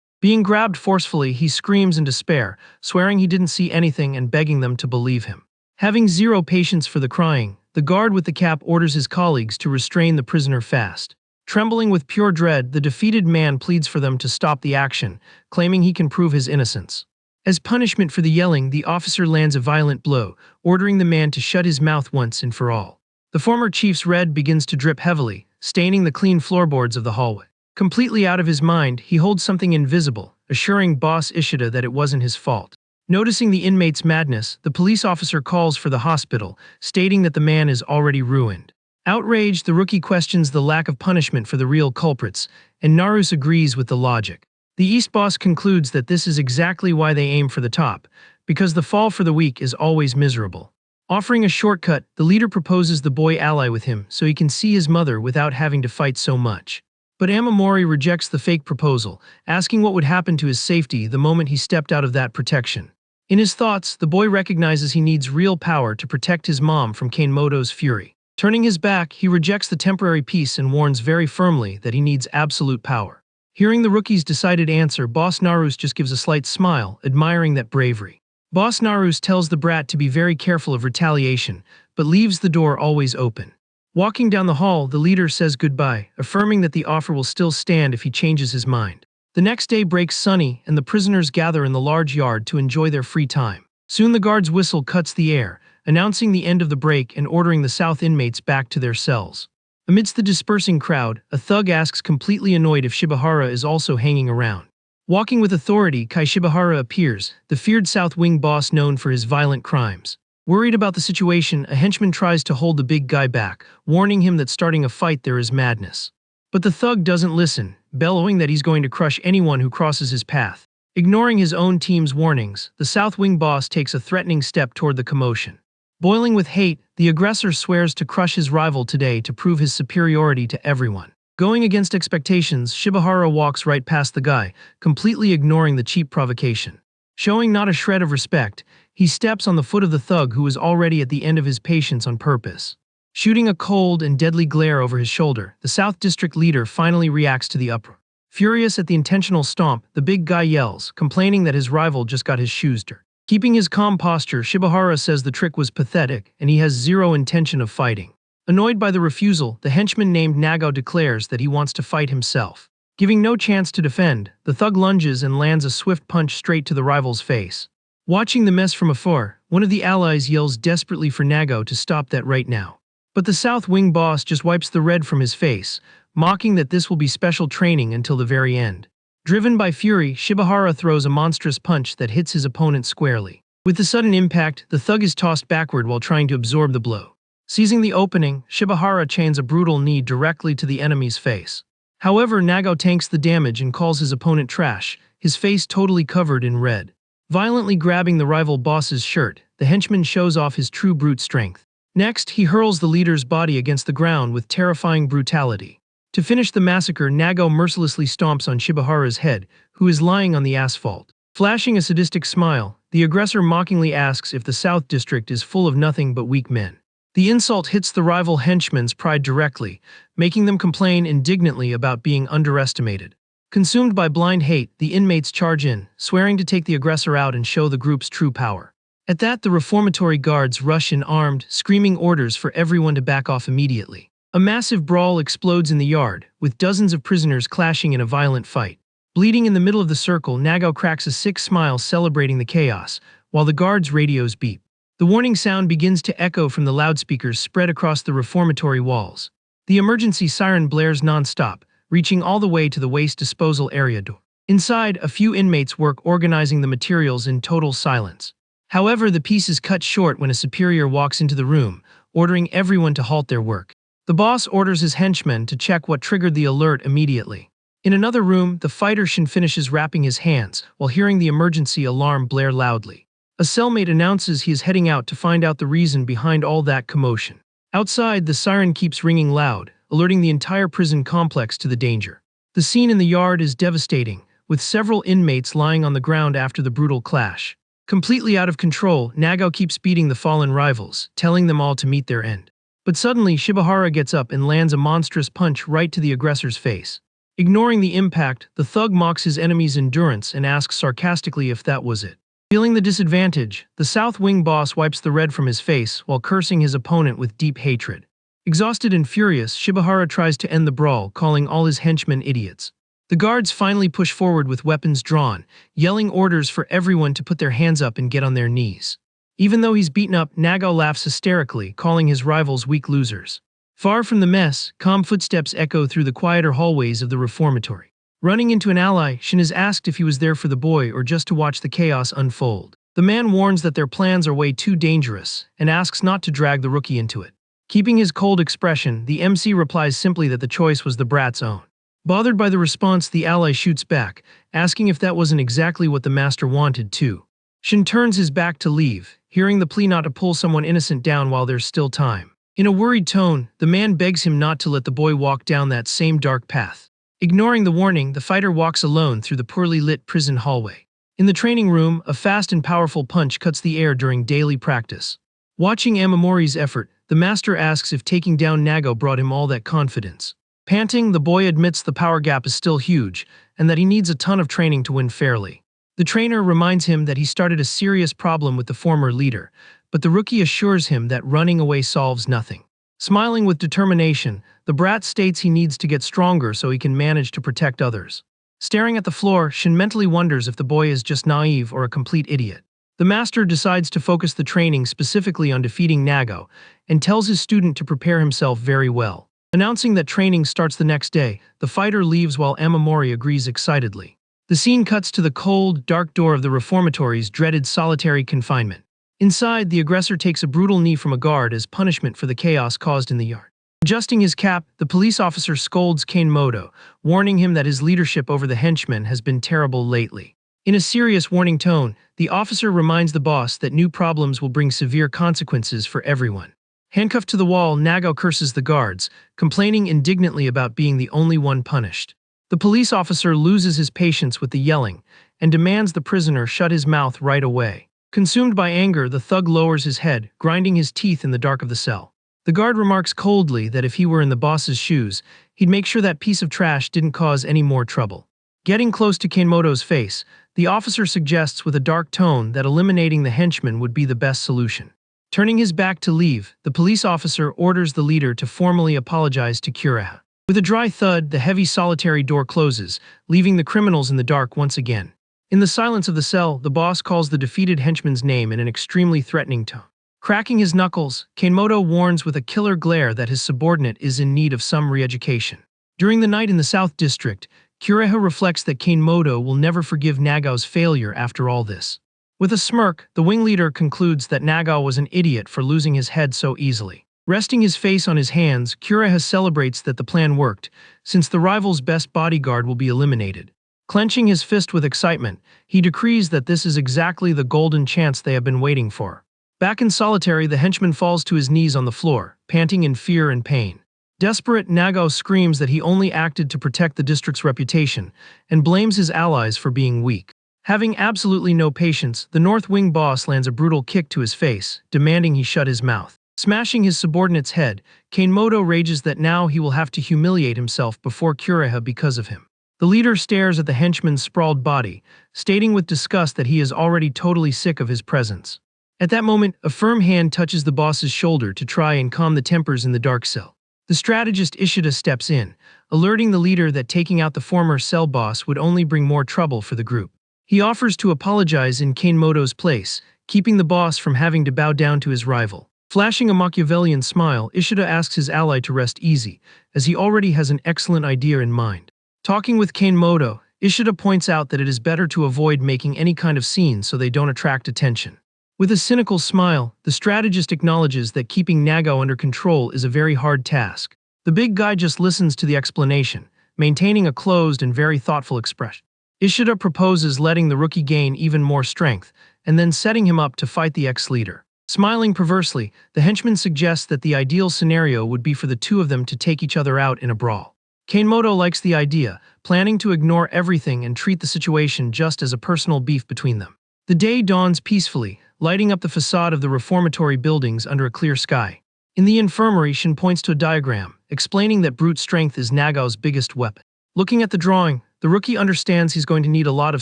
A: Being grabbed forcefully, he screams in despair, swearing he didn't see anything and begging them to believe him. Having zero patience for the crying, the guard with the cap orders his colleagues to restrain the prisoner fast. Trembling with pure dread, the defeated man pleads for them to stop the action, claiming he can prove his innocence. As punishment for the yelling, the officer lands a violent blow, ordering the man to shut his mouth once and for all. The former chief's red begins to drip heavily, staining the clean floorboards of the hallway. Completely out of his mind, he holds something invisible, assuring Boss Ishida that it wasn't his fault. Noticing the inmate's madness, the police officer calls for the hospital, stating that the man is already ruined. Outraged, the rookie questions the lack of punishment for the real culprits, and Narus agrees with the logic. The East boss concludes that this is exactly why they aim for the top, because the fall for the weak is always miserable. Offering a shortcut, the leader proposes the boy ally with him so he can see his mother without having to fight so much. But Amamori rejects the fake proposal, asking what would happen to his safety the moment he stepped out of that protection. In his thoughts, the boy recognizes he needs real power to protect his mom from Kanemoto's fury. Turning his back, he rejects the temporary peace and warns very firmly that he needs absolute power. Hearing the rookie's decided answer, Boss Narus just gives a slight smile, admiring that bravery. Boss Narus tells the brat to be very careful of retaliation, but leaves the door always open. Walking down the hall, the leader says goodbye, affirming that the offer will still stand if he changes his mind. The next day breaks sunny, and the prisoners gather in the large yard to enjoy their free time. Soon the guard's whistle cuts the air, announcing the end of the break and ordering the South inmates back to their cells. Amidst the dispersing crowd, a thug asks, completely annoyed, if Shibahara is also hanging around. Walking with authority, Kai Shibahara appears, the feared South Wing boss known for his violent crimes. Worried about the situation, a henchman tries to hold the big guy back, warning him that starting a fight there is madness. But the thug doesn't listen, bellowing that he's going to crush anyone who crosses his path. Ignoring his own team's warnings, the South Wing boss takes a threatening step toward the commotion. Boiling with hate, the aggressor swears to crush his rival today to prove his superiority to everyone. Going against expectations, Shibahara walks right past the guy, completely ignoring the cheap provocation. Showing not a shred of respect, he steps on the foot of the thug who is already at the end of his patience on purpose. Shooting a cold and deadly glare over his shoulder, the South District leader finally reacts to the uproar. Furious at the intentional stomp, the big guy yells, complaining that his rival just got his shoes dirty. Keeping his calm posture, Shibahara says the trick was pathetic and he has zero intention of fighting. Annoyed by the refusal, the henchman named Nagao declares that he wants to fight himself. Giving no chance to defend, the thug lunges and lands a swift punch straight to the rival's face. Watching the mess from afar, one of the allies yells desperately for Nagao to stop that right now. But the South Wing boss just wipes the red from his face, mocking that this will be special training until the very end. Driven by fury, Shibahara throws a monstrous punch that hits his opponent squarely. With the sudden impact, the thug is tossed backward while trying to absorb the blow. Seizing the opening, Shibahara chains a brutal knee directly to the enemy's face. However, Nagao tanks the damage and calls his opponent trash, his face totally covered in red. Violently grabbing the rival boss's shirt, the henchman shows off his true brute strength. Next, he hurls the leader's body against the ground with terrifying brutality. To finish the massacre, Nagao mercilessly stomps on Shibahara's head, who is lying on the asphalt. Flashing a sadistic smile, the aggressor mockingly asks if the South District is full of nothing but weak men. The insult hits the rival henchman's pride directly, making them complain indignantly about being underestimated. Consumed by blind hate, the inmates charge in, swearing to take the aggressor out and show the group's true power. At that, the reformatory guards rush in armed, screaming orders for everyone to back off immediately. A massive brawl explodes in the yard, with dozens of prisoners clashing in a violent fight. Bleeding in the middle of the circle, Nagao cracks a sick smile celebrating the chaos, while the guards' radios beep. The warning sound begins to echo from the loudspeakers spread across the reformatory walls. The emergency siren blares non-stop, reaching all the way to the waste disposal area door. Inside, a few inmates work organizing the materials in total silence. However, the piece is cut short when a superior walks into the room, ordering everyone to halt their work. The boss orders his henchmen to check what triggered the alert immediately. In another room, the fighter Shin finishes wrapping his hands while hearing the emergency alarm blare loudly. A cellmate announces he is heading out to find out the reason behind all that commotion. Outside, the siren keeps ringing loud, alerting the entire prison complex to the danger. The scene in the yard is devastating, with several inmates lying on the ground after the brutal clash. Completely out of control, Nagao keeps beating the fallen rivals, telling them all to meet their end. But suddenly, Shibahara gets up and lands a monstrous punch right to the aggressor's face. Ignoring the impact, the thug mocks his enemy's endurance and asks sarcastically if that was it. Feeling the disadvantage, the South Wing boss wipes the red from his face while cursing his opponent with deep hatred. Exhausted and furious, Shibahara tries to end the brawl, calling all his henchmen idiots. The guards finally push forward with weapons drawn, yelling orders for everyone to put their hands up and get on their knees. Even though he's beaten up, Nagao laughs hysterically, calling his rivals weak losers. Far from the mess, calm footsteps echo through the quieter hallways of the reformatory. Running into an ally, Shin is asked if he was there for the boy or just to watch the chaos unfold. The man warns that their plans are way too dangerous and asks not to drag the rookie into it. Keeping his cold expression, the MC replies simply that the choice was the brat's own. Bothered by the response, the ally shoots back, asking if that wasn't exactly what the master wanted too. Shin turns his back to leave, hearing the plea not to pull someone innocent down while there's still time. In a worried tone, the man begs him not to let the boy walk down that same dark path. Ignoring the warning, the fighter walks alone through the poorly lit prison hallway. In the training room, a fast and powerful punch cuts the air during daily practice. Watching Amamori's effort, the master asks if taking down Nagao brought him all that confidence. Panting, the boy admits the power gap is still huge and that he needs a ton of training to win fairly. The trainer reminds him that he started a serious problem with the former leader, but the rookie assures him that running away solves nothing. Smiling with determination, the brat states he needs to get stronger so he can manage to protect others. Staring at the floor, Shin mentally wonders if the boy is just naive or a complete idiot. The master decides to focus the training specifically on defeating Nagao and tells his student to prepare himself very well. Announcing that training starts the next day, the fighter leaves while Amamori agrees excitedly. The scene cuts to the cold, dark door of the reformatory's dreaded solitary confinement. Inside, the aggressor takes a brutal knee from a guard as punishment for the chaos caused in the yard. Adjusting his cap, the police officer scolds Kanemoto, warning him that his leadership over the henchmen has been terrible lately. In a serious warning tone, the officer reminds the boss that new problems will bring severe consequences for everyone. Handcuffed to the wall, Nagao curses the guards, complaining indignantly about being the only one punished. The police officer loses his patience with the yelling and demands the prisoner shut his mouth right away. Consumed by anger, the thug lowers his head, grinding his teeth in the dark of the cell. The guard remarks coldly that if he were in the boss's shoes, he'd make sure that piece of trash didn't cause any more trouble. Getting close to Kanemoto's face, the officer suggests with a dark tone that eliminating the henchman would be the best solution. Turning his back to leave, the police officer orders the leader to formally apologize to Kureha. With a dry thud, the heavy solitary door closes, leaving the criminals in the dark once again. In the silence of the cell, the boss calls the defeated henchman's name in an extremely threatening tone. Cracking his knuckles, Kanemoto warns with a killer glare that his subordinate is in need of some re-education. During the night in the South District, Kureha reflects that Kanemoto will never forgive Nagao's failure after all this. With a smirk, the wing leader concludes that Nagao was an idiot for losing his head so easily. Resting his face on his hands, Kureha celebrates that the plan worked, since the rival's best bodyguard will be eliminated. Clenching his fist with excitement, he decrees that this is exactly the golden chance they have been waiting for. Back in solitary, the henchman falls to his knees on the floor, panting in fear and pain. Desperate, Nagao screams that he only acted to protect the district's reputation, and blames his allies for being weak. Having absolutely no patience, the North Wing boss lands a brutal kick to his face, demanding he shut his mouth. Smashing his subordinate's head, Kanemoto rages that now he will have to humiliate himself before Kureha because of him. The leader stares at the henchman's sprawled body, stating with disgust that he is already totally sick of his presence. At that moment, a firm hand touches the boss's shoulder to try and calm the tempers in the dark cell. The strategist Ishida steps in, alerting the leader that taking out the former cell boss would only bring more trouble for the group. He offers to apologize in Kanemoto's place, keeping the boss from having to bow down to his rival. Flashing a Machiavellian smile, Ishida asks his ally to rest easy, as he already has an excellent idea in mind. Talking with Kanemoto, Ishida points out that it is better to avoid making any kind of scene so they don't attract attention. With a cynical smile, the strategist acknowledges that keeping Nagao under control is a very hard task. The big guy just listens to the explanation, maintaining a closed and very thoughtful expression. Ishida proposes letting the rookie gain even more strength, and then setting him up to fight the ex-leader. Smiling perversely, the henchman suggests that the ideal scenario would be for the two of them to take each other out in a brawl. Kanemoto likes the idea, planning to ignore everything and treat the situation just as a personal beef between them. The day dawns peacefully, lighting up the facade of the reformatory buildings under a clear sky. In the infirmary, Shin points to a diagram, explaining that brute strength is Nagao's biggest weapon. Looking at the drawing, the rookie understands he's going to need a lot of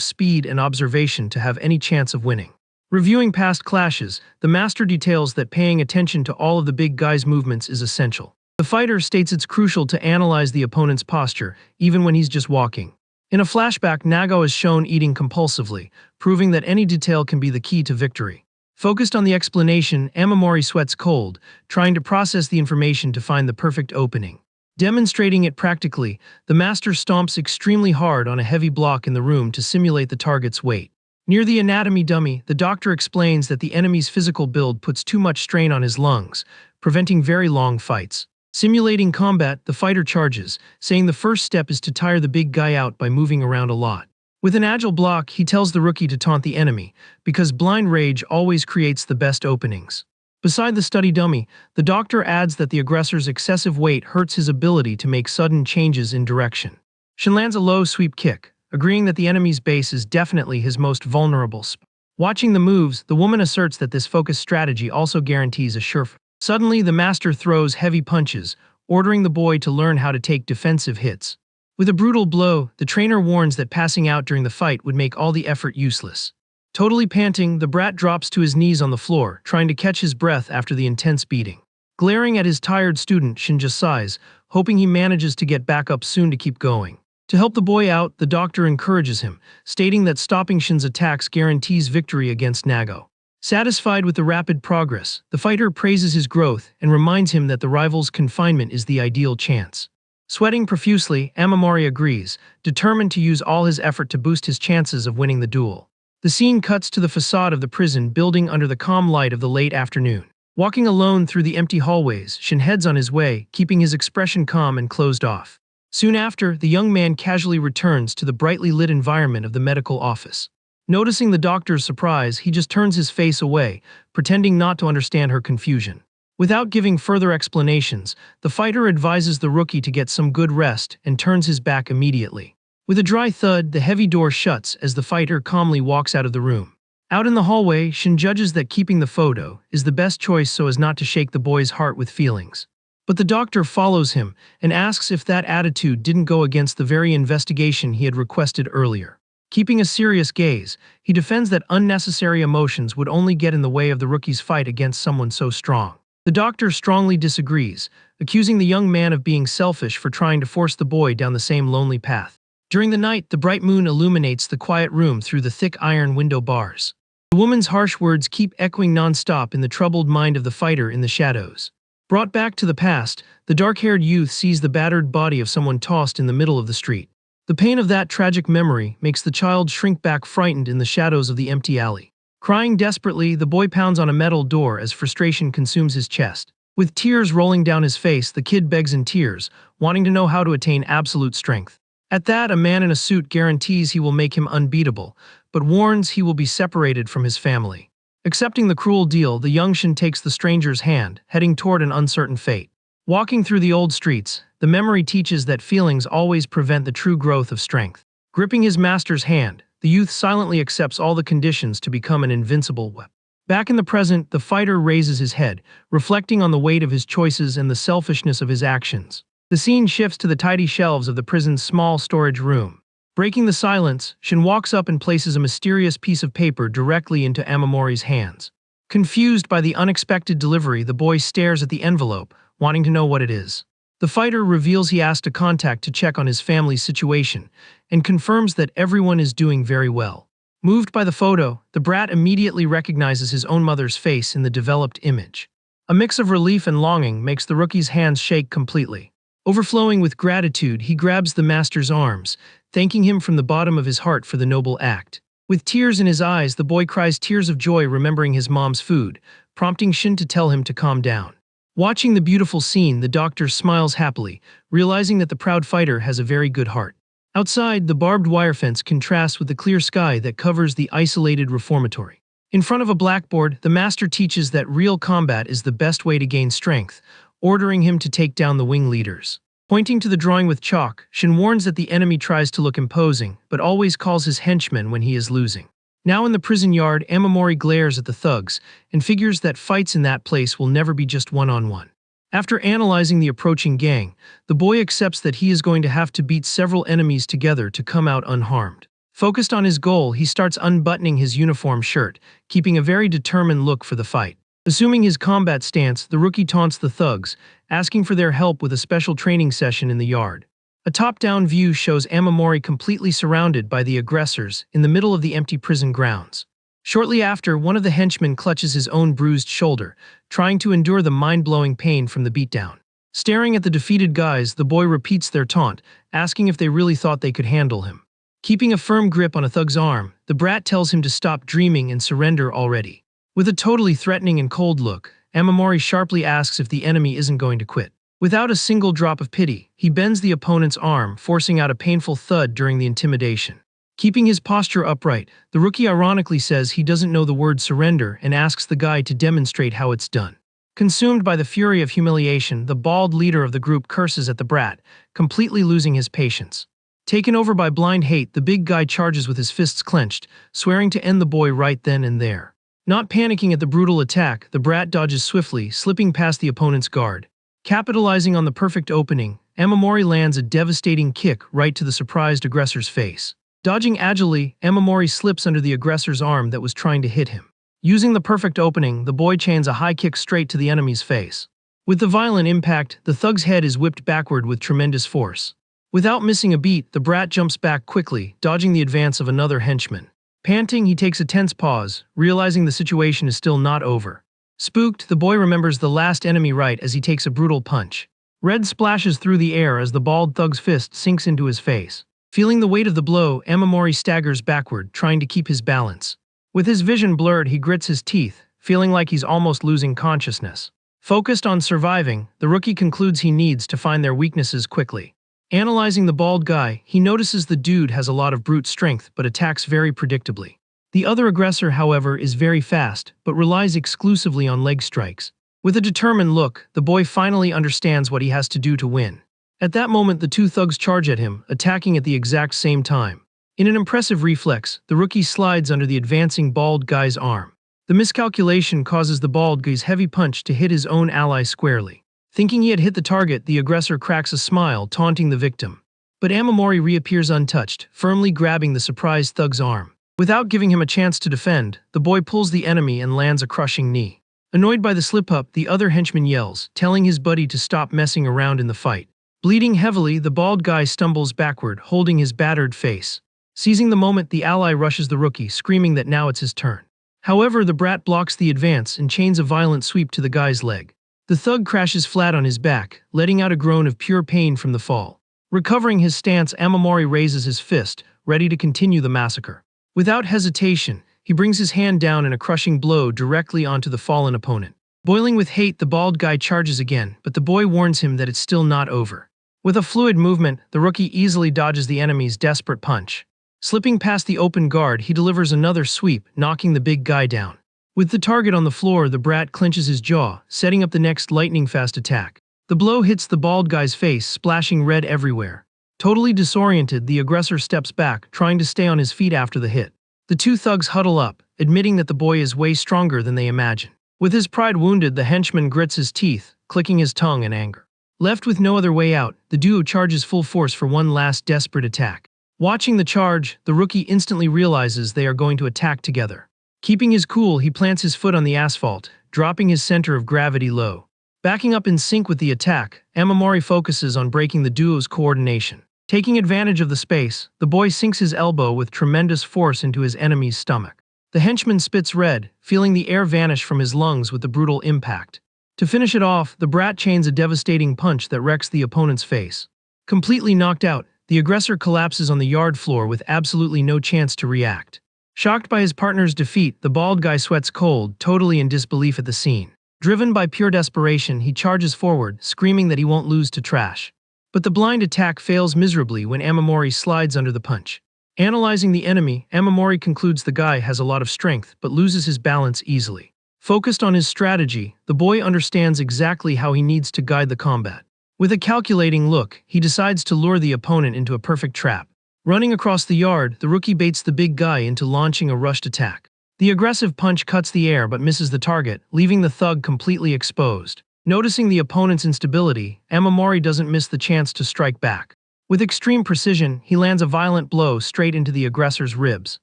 A: speed and observation to have any chance of winning. Reviewing past clashes, the master details that paying attention to all of the big guy's movements is essential. The fighter states it's crucial to analyze the opponent's posture, even when he's just walking. In a flashback, Nagao is shown eating compulsively, proving that any detail can be the key to victory. Focused on the explanation, Amamori sweats cold, trying to process the information to find the perfect opening. Demonstrating it practically, the master stomps extremely hard on a heavy block in the room to simulate the target's weight. Near the anatomy dummy, the doctor explains that the enemy's physical build puts too much strain on his lungs, preventing very long fights. Simulating combat, the fighter charges, saying the first step is to tire the big guy out by moving around a lot. With an agile block, he tells the rookie to taunt the enemy, because blind rage always creates the best openings. Beside the study dummy, the doctor adds that the aggressor's excessive weight hurts his ability to make sudden changes in direction. Shin lands a low sweep kick, agreeing that the enemy's base is definitely his most vulnerable spot. Watching the moves, the woman asserts that this focused strategy also guarantees a sure. Suddenly, the master throws heavy punches, ordering the boy to learn how to take defensive hits. With a brutal blow, the trainer warns that passing out during the fight would make all the effort useless. Totally panting, the brat drops to his knees on the floor, trying to catch his breath after the intense beating. Glaring at his tired student, Shin just sighs, hoping he manages to get back up soon to keep going. To help the boy out, the doctor encourages him, stating that stopping Shin's attacks guarantees victory against Nagao. Satisfied with the rapid progress, the fighter praises his growth and reminds him that the rival's confinement is the ideal chance. Sweating profusely, Amamori agrees, determined to use all his effort to boost his chances of winning the duel. The scene cuts to the facade of the prison building under the calm light of the late afternoon. Walking alone through the empty hallways, Shin heads on his way, keeping his expression calm and closed off. Soon after, the young man casually returns to the brightly lit environment of the medical office. Noticing the doctor's surprise, he just turns his face away, pretending not to understand her confusion. Without giving further explanations, the fighter advises the rookie to get some good rest and turns his back immediately. With a dry thud, the heavy door shuts as the fighter calmly walks out of the room. Out in the hallway, Shin judges that keeping the photo is the best choice so as not to shake the boy's heart with feelings. But the doctor follows him and asks if that attitude didn't go against the very investigation he had requested earlier. Keeping a serious gaze, he defends that unnecessary emotions would only get in the way of the rookie's fight against someone so strong. The doctor strongly disagrees, accusing the young man of being selfish for trying to force the boy down the same lonely path. During the night, the bright moon illuminates the quiet room through the thick iron window bars. The woman's harsh words keep echoing non-stop in the troubled mind of the fighter in the shadows. Brought back to the past, the dark-haired youth sees the battered body of someone tossed in the middle of the street. The pain of that tragic memory makes the child shrink back frightened in the shadows of the empty alley. Crying desperately, the boy pounds on a metal door as frustration consumes his chest. With tears rolling down his face, the kid begs in tears, wanting to know how to attain absolute strength. At that, a man in a suit guarantees he will make him unbeatable, but warns he will be separated from his family. Accepting the cruel deal, the young Shin takes the stranger's hand, heading toward an uncertain fate. Walking through the old streets, the memory teaches that feelings always prevent the true growth of strength. Gripping his master's hand, the youth silently accepts all the conditions to become an invincible weapon. Back in the present, the fighter raises his head, reflecting on the weight of his choices and the selfishness of his actions. The scene shifts to the tidy shelves of the prison's small storage room. Breaking the silence, Shin walks up and places a mysterious piece of paper directly into Amamori's hands. Confused by the unexpected delivery, the boy stares at the envelope, wanting to know what it is. The fighter reveals he asked a contact to check on his family's situation, and confirms that everyone is doing very well. Moved by the photo, the brat immediately recognizes his own mother's face in the developed image. A mix of relief and longing makes the rookie's hands shake completely. Overflowing with gratitude, he grabs the master's arms, thanking him from the bottom of his heart for the noble act. With tears in his eyes, the boy cries tears of joy remembering his mom's food, prompting Shin to tell him to calm down. Watching the beautiful scene, the doctor smiles happily, realizing that the proud fighter has a very good heart. Outside, the barbed wire fence contrasts with the clear sky that covers the isolated reformatory. In front of a blackboard, the master teaches that real combat is the best way to gain strength, ordering him to take down the wing leaders. Pointing to the drawing with chalk, Shin warns that the enemy tries to look imposing, but always calls his henchmen when he is losing. Now in the prison yard, Amamori glares at the thugs, and figures that fights in that place will never be just one-on-one. After analyzing the approaching gang, the boy accepts that he is going to have to beat several enemies together to come out unharmed. Focused on his goal, he starts unbuttoning his uniform shirt, keeping a very determined look for the fight. Assuming his combat stance, the rookie taunts the thugs, asking for their help with a special training session in the yard. A top-down view shows Amamori completely surrounded by the aggressors in the middle of the empty prison grounds. Shortly after, one of the henchmen clutches his own bruised shoulder, trying to endure the mind-blowing pain from the beatdown. Staring at the defeated guys, the boy repeats their taunt, asking if they really thought they could handle him. Keeping a firm grip on a thug's arm, the brat tells him to stop dreaming and surrender already. With a totally threatening and cold look, Amamori sharply asks if the enemy isn't going to quit. Without a single drop of pity, he bends the opponent's arm, forcing out a painful thud during the intimidation. Keeping his posture upright, the rookie ironically says he doesn't know the word surrender and asks the guy to demonstrate how it's done. Consumed by the fury of humiliation, the bald leader of the group curses at the brat, completely losing his patience. Taken over by blind hate, the big guy charges with his fists clenched, swearing to end the boy right then and there. Not panicking at the brutal attack, the brat dodges swiftly, slipping past the opponent's guard. Capitalizing on the perfect opening, Amamori lands a devastating kick right to the surprised aggressor's face. Dodging agilely, Amamori slips under the aggressor's arm that was trying to hit him. Using the perfect opening, the boy chains a high kick straight to the enemy's face. With the violent impact, the thug's head is whipped backward with tremendous force. Without missing a beat, the brat jumps back quickly, dodging the advance of another henchman. Panting, he takes a tense pause, realizing the situation is still not over. Spooked, the boy remembers the last enemy right as he takes a brutal punch. Red splashes through the air as the bald thug's fist sinks into his face. Feeling the weight of the blow, Amamori staggers backward, trying to keep his balance. With his vision blurred, he grits his teeth, feeling like he's almost losing consciousness. Focused on surviving, the rookie concludes he needs to find their weaknesses quickly. Analyzing the bald guy, he notices the dude has a lot of brute strength but attacks very predictably. The other aggressor, however, is very fast, but relies exclusively on leg strikes. With a determined look, the boy finally understands what he has to do to win. At that moment, the two thugs charge at him, attacking at the exact same time. In an impressive reflex, the rookie slides under the advancing bald guy's arm. The miscalculation causes the bald guy's heavy punch to hit his own ally squarely. Thinking he had hit the target, the aggressor cracks a smile, taunting the victim. But Amamori reappears untouched, firmly grabbing the surprised thug's arm. Without giving him a chance to defend, the boy pulls the enemy and lands a crushing knee. Annoyed by the slip-up, the other henchman yells, telling his buddy to stop messing around in the fight. Bleeding heavily, the bald guy stumbles backward, holding his battered face. Seizing the moment, the ally rushes the rookie, screaming that now it's his turn. However, the brat blocks the advance and chains a violent sweep to the guy's leg. The thug crashes flat on his back, letting out a groan of pure pain from the fall. Recovering his stance, Amamori raises his fist, ready to continue the massacre. Without hesitation, he brings his hand down in a crushing blow directly onto the fallen opponent. Boiling with hate, the bald guy charges again, but the boy warns him that it's still not over. With a fluid movement, the rookie easily dodges the enemy's desperate punch. Slipping past the open guard, he delivers another sweep, knocking the big guy down. With the target on the floor, the brat clenches his jaw, setting up the next lightning-fast attack. The blow hits the bald guy's face, splashing red everywhere. Totally disoriented, the aggressor steps back, trying to stay on his feet after the hit. The two thugs huddle up, admitting that the boy is way stronger than they imagine. With his pride wounded, the henchman grits his teeth, clicking his tongue in anger. Left with no other way out, the duo charges full force for one last desperate attack. Watching the charge, the rookie instantly realizes they are going to attack together. Keeping his cool, he plants his foot on the asphalt, dropping his center of gravity low. Backing up in sync with the attack, Amamori focuses on breaking the duo's coordination. Taking advantage of the space, the boy sinks his elbow with tremendous force into his enemy's stomach. The henchman spits red, feeling the air vanish from his lungs with the brutal impact. To finish it off, the brat chains a devastating punch that wrecks the opponent's face. Completely knocked out, the aggressor collapses on the yard floor with absolutely no chance to react. Shocked by his partner's defeat, the bald guy sweats cold, totally in disbelief at the scene. Driven by pure desperation, he charges forward, screaming that he won't lose to Trash. But the blind attack fails miserably when Amamori slides under the punch. Analyzing the enemy, Amamori concludes the guy has a lot of strength but loses his balance easily. Focused on his strategy, the boy understands exactly how he needs to guide the combat. With a calculating look, he decides to lure the opponent into a perfect trap. Running across the yard, the rookie baits the big guy into launching a rushed attack. The aggressive punch cuts the air but misses the target, leaving the thug completely exposed. Noticing the opponent's instability, Amamori doesn't miss the chance to strike back. With extreme precision, he lands a violent blow straight into the aggressor's ribs.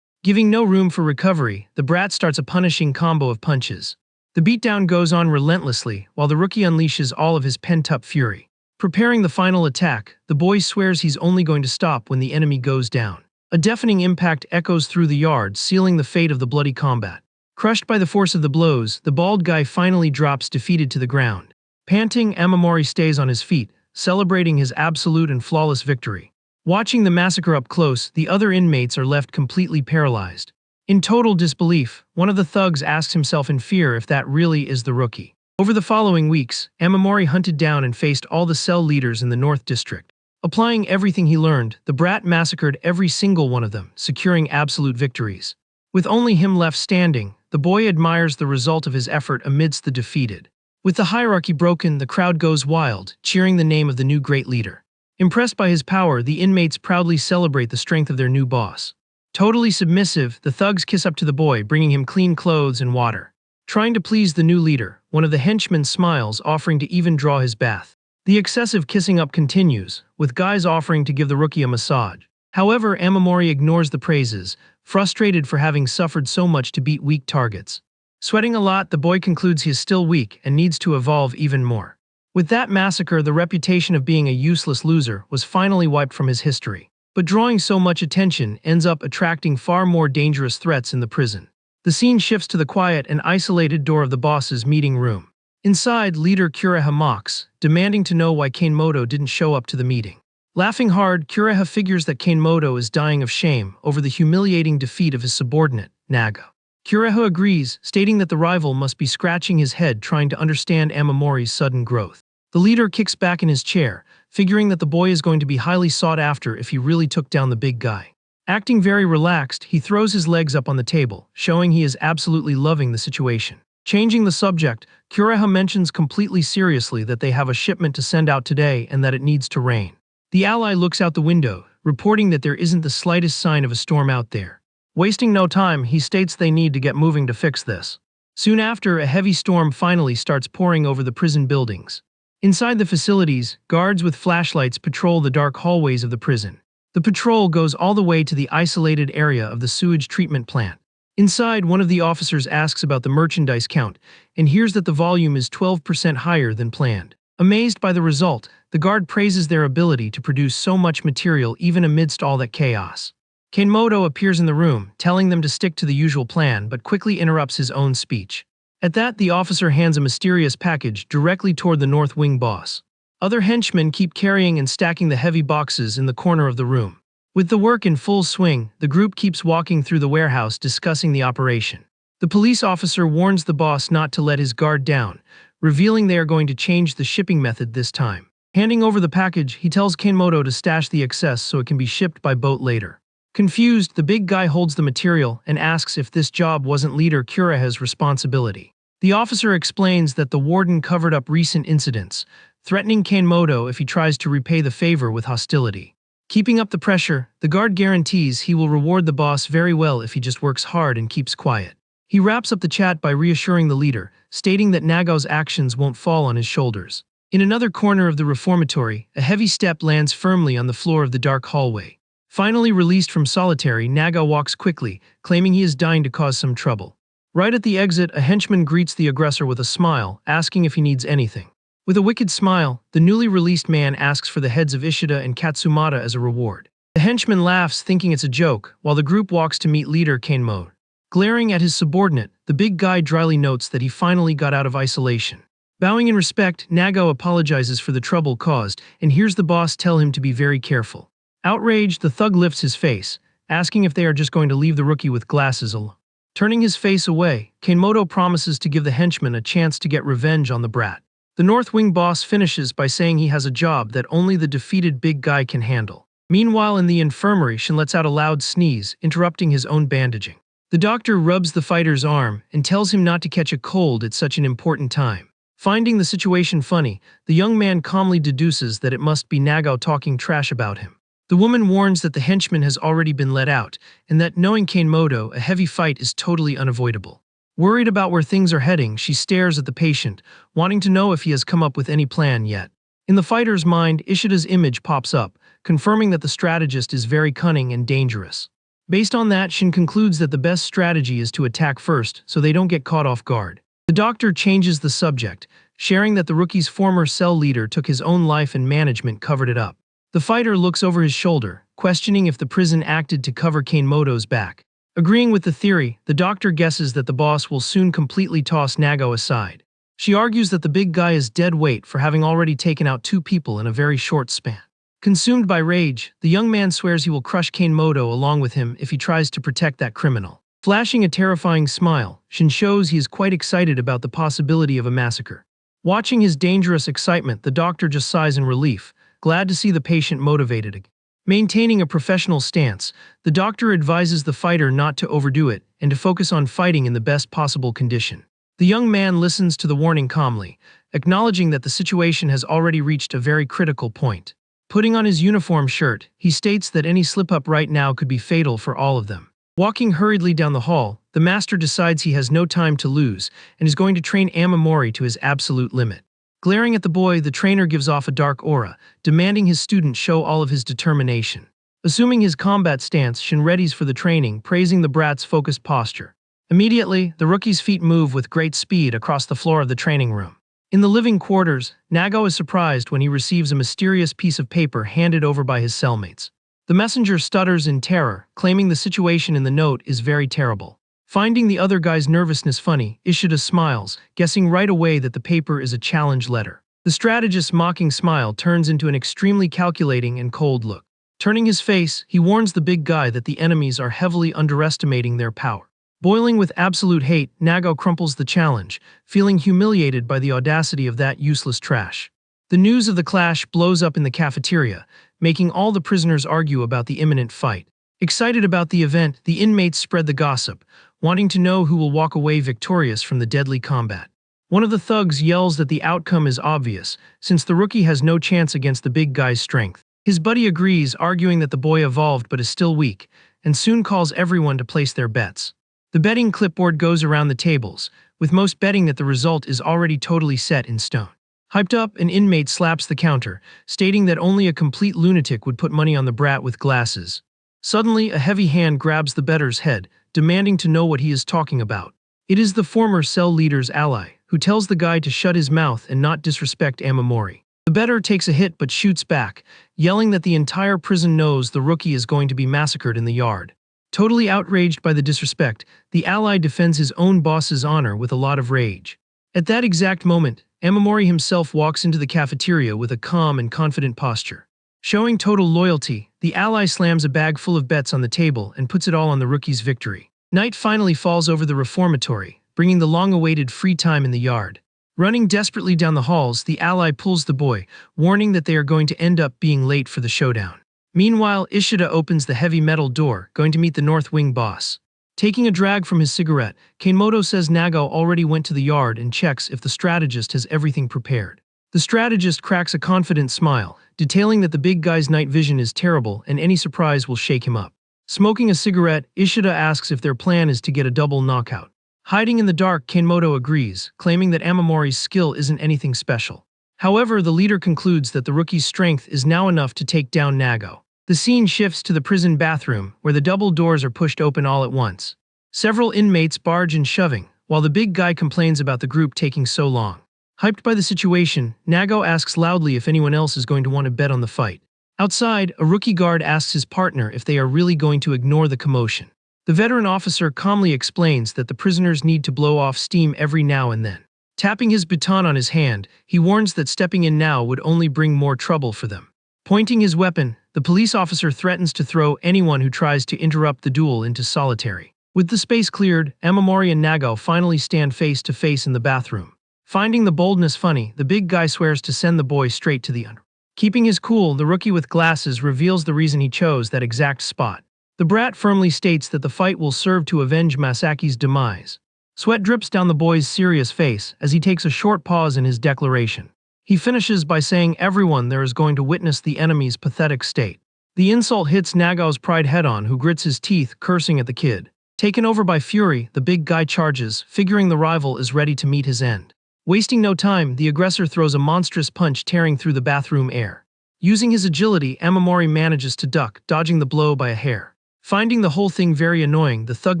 A: Giving no room for recovery, the brat starts a punishing combo of punches. The beatdown goes on relentlessly, while the rookie unleashes all of his pent-up fury. Preparing the final attack, the boy swears he's only going to stop when the enemy goes down. A deafening impact echoes through the yard, sealing the fate of the bloody combat. Crushed by the force of the blows, the bald guy finally drops defeated to the ground. Panting, Amamori stays on his feet, celebrating his absolute and flawless victory. Watching the massacre up close, the other inmates are left completely paralyzed. In total disbelief, one of the thugs asks himself in fear if that really is the rookie. Over the following weeks, Amamori hunted down and faced all the cell leaders in the North District. Applying everything he learned, the brat massacred every single one of them, securing absolute victories. With only him left standing, the boy admires the result of his effort amidst the defeated. With the hierarchy broken, the crowd goes wild, cheering the name of the new great leader. Impressed by his power, the inmates proudly celebrate the strength of their new boss. Totally submissive, the thugs kiss up to the boy, bringing him clean clothes and water. Trying to please the new leader, one of the henchmen smiles, offering to even draw his bath. The excessive kissing up continues, with guys offering to give the rookie a massage. However, Amamori ignores the praises, frustrated for having suffered so much to beat weak targets. Sweating a lot, the boy concludes he is still weak and needs to evolve even more. With that massacre, the reputation of being a useless loser was finally wiped from his history. But drawing so much attention ends up attracting far more dangerous threats in the prison. The scene shifts to the quiet and isolated door of the boss's meeting room. Inside, leader Kureha mocks, demanding to know why Kanemoto didn't show up to the meeting. Laughing hard, Kureha figures that Kanemoto is dying of shame over the humiliating defeat of his subordinate, Naga. Kureha agrees, stating that the rival must be scratching his head trying to understand Amamori's sudden growth. The leader kicks back in his chair, figuring that the boy is going to be highly sought after if he really took down the big guy. Acting very relaxed, he throws his legs up on the table, showing he is absolutely loving the situation. Changing the subject, Kureha mentions completely seriously that they have a shipment to send out today and that it needs to rain. The ally looks out the window, reporting that there isn't the slightest sign of a storm out there. Wasting no time, he states they need to get moving to fix this. Soon after, a heavy storm finally starts pouring over the prison buildings. Inside the facilities, guards with flashlights patrol the dark hallways of the prison. The patrol goes all the way to the isolated area of the sewage treatment plant. Inside, one of the officers asks about the merchandise count and hears that the volume is 12% higher than planned. Amazed by the result, the guard praises their ability to produce so much material even amidst all that chaos. Kanemoto appears in the room, telling them to stick to the usual plan but quickly interrupts his own speech. At that, the officer hands a mysterious package directly toward the North Wing boss. Other henchmen keep carrying and stacking the heavy boxes in the corner of the room. With the work in full swing, the group keeps walking through the warehouse discussing the operation. The police officer warns the boss not to let his guard down, revealing they are going to change the shipping method this time. Handing over the package, he tells Kanemoto to stash the excess so it can be shipped by boat later. Confused, the big guy holds the material and asks if this job wasn't leader Kureha's responsibility. The officer explains that the warden covered up recent incidents, threatening Kanemoto if he tries to repay the favor with hostility. Keeping up the pressure, the guard guarantees he will reward the boss very well if he just works hard and keeps quiet. He wraps up the chat by reassuring the leader, stating that Nagao's actions won't fall on his shoulders. In another corner of the reformatory, a heavy step lands firmly on the floor of the dark hallway. Finally released from solitary, Naga walks quickly, claiming he is dying to cause some trouble. Right at the exit, a henchman greets the aggressor with a smile, asking if he needs anything. With a wicked smile, the newly released man asks for the heads of Ishida and Katsumata as a reward. The henchman laughs, thinking it's a joke, while the group walks to meet leader Kanemode. Glaring at his subordinate, the big guy dryly notes that he finally got out of isolation. Bowing in respect, Nagao apologizes for the trouble caused and hears the boss tell him to be very careful. Outraged, the thug lifts his face, asking if they are just going to leave the rookie with glasses alone. Turning his face away, Kanemoto promises to give the henchman a chance to get revenge on the brat. The North Wing boss finishes by saying he has a job that only the defeated big guy can handle. Meanwhile, in the infirmary, Shin lets out a loud sneeze, interrupting his own bandaging. The doctor rubs the fighter's arm and tells him not to catch a cold at such an important time. Finding the situation funny, the young man calmly deduces that it must be Nagao talking trash about him. The woman warns that the henchman has already been let out, and that, knowing Kanemoto, a heavy fight is totally unavoidable. Worried about where things are heading, she stares at the patient, wanting to know if he has come up with any plan yet. In the fighter's mind, Ishida's image pops up, confirming that the strategist is very cunning and dangerous. Based on that, Shin concludes that the best strategy is to attack first, so they don't get caught off guard. The doctor changes the subject, sharing that the rookie's former cell leader took his own life and management covered it up. The fighter looks over his shoulder, questioning if the prison acted to cover Kanemoto's back. Agreeing with the theory, the doctor guesses that the boss will soon completely toss Nagao aside. She argues that the big guy is dead weight for having already taken out 2 people in a very short span. Consumed by rage, the young man swears he will crush Kanemoto along with him if he tries to protect that criminal. Flashing a terrifying smile, Shin shows he is quite excited about the possibility of a massacre. Watching his dangerous excitement, the doctor just sighs in relief, glad to see the patient motivated again. Maintaining a professional stance, the doctor advises the fighter not to overdo it and to focus on fighting in the best possible condition. The young man listens to the warning calmly, acknowledging that the situation has already reached a very critical point. Putting on his uniform shirt, he states that any slip-up right now could be fatal for all of them. Walking hurriedly down the hall, the master decides he has no time to lose and is going to train Amamori to his absolute limit. Glaring at the boy, the trainer gives off a dark aura, demanding his student show all of his determination. Assuming his combat stance, Shin readies for the training, praising the brat's focused posture. Immediately, the rookie's feet move with great speed across the floor of the training room. In the living quarters, Nagao is surprised when he receives a mysterious piece of paper handed over by his cellmates. The messenger stutters in terror, claiming the situation in the note is very terrible. Finding the other guy's nervousness funny, Ishida smiles, guessing right away that the paper is a challenge letter. The strategist's mocking smile turns into an extremely calculating and cold look. Turning his face, he warns the big guy that the enemies are heavily underestimating their power. Boiling with absolute hate, Nagao crumples the challenge, feeling humiliated by the audacity of that useless trash. The news of the clash blows up in the cafeteria, making all the prisoners argue about the imminent fight. Excited about the event, the inmates spread the gossip, wanting to know who will walk away victorious from the deadly combat. One of the thugs yells that the outcome is obvious, since the rookie has no chance against the big guy's strength. His buddy agrees, arguing that the boy evolved but is still weak, and soon calls everyone to place their bets. The betting clipboard goes around the tables, with most betting that the result is already totally set in stone. Hyped up, an inmate slaps the counter, stating that only a complete lunatic would put money on the brat with glasses. Suddenly, a heavy hand grabs the bettor's head, demanding to know what he is talking about. It is the former cell leader's ally, who tells the guy to shut his mouth and not disrespect Amamori. The bettor takes a hit but shoots back, yelling that the entire prison knows the rookie is going to be massacred in the yard. Totally outraged by the disrespect, the ally defends his own boss's honor with a lot of rage. At that exact moment, Amamori himself walks into the cafeteria with a calm and confident posture. Showing total loyalty, the ally slams a bag full of bets on the table and puts it all on the rookie's victory. Night finally falls over the reformatory, bringing the long-awaited free time in the yard. Running desperately down the halls, the ally pulls the boy, warning that they are going to end up being late for the showdown. Meanwhile, Ishida opens the heavy metal door, going to meet the North Wing boss. Taking a drag from his cigarette, Kanemoto says Nagao already went to the yard and checks if the strategist has everything prepared. The strategist cracks a confident smile, detailing that the big guy's night vision is terrible and any surprise will shake him up. Smoking a cigarette, Ishida asks if their plan is to get a double knockout. Hiding in the dark, Kanemoto agrees, claiming that Amamori's skill isn't anything special. However, the leader concludes that the rookie's strength is now enough to take down Nagao. The scene shifts to the prison bathroom, where the double doors are pushed open all at once. Several inmates barge in shoving, while the big guy complains about the group taking so long. Hyped by the situation, Nagao asks loudly if anyone else is going to want to bet on the fight. Outside, a rookie guard asks his partner if they are really going to ignore the commotion. The veteran officer calmly explains that the prisoners need to blow off steam every now and then. Tapping his baton on his hand, he warns that stepping in now would only bring more trouble for them. Pointing his weapon, the police officer threatens to throw anyone who tries to interrupt the duel into solitary. With the space cleared, Amamori and Nagao finally stand face to face in the bathroom. Finding the boldness funny, the big guy swears to send the boy straight to the under. Keeping his cool, the rookie with glasses reveals the reason he chose that exact spot. The brat firmly states that the fight will serve to avenge Masaki's demise. Sweat drips down the boy's serious face as he takes a short pause in his declaration. He finishes by saying everyone there is going to witness the enemy's pathetic state. The insult hits Nagao's pride head-on, who grits his teeth, cursing at the kid. Taken over by fury, the big guy charges, figuring the rival is ready to meet his end. Wasting no time, the aggressor throws a monstrous punch tearing through the bathroom air. Using his agility, Amamori manages to duck, dodging the blow by a hair. Finding the whole thing very annoying, the thug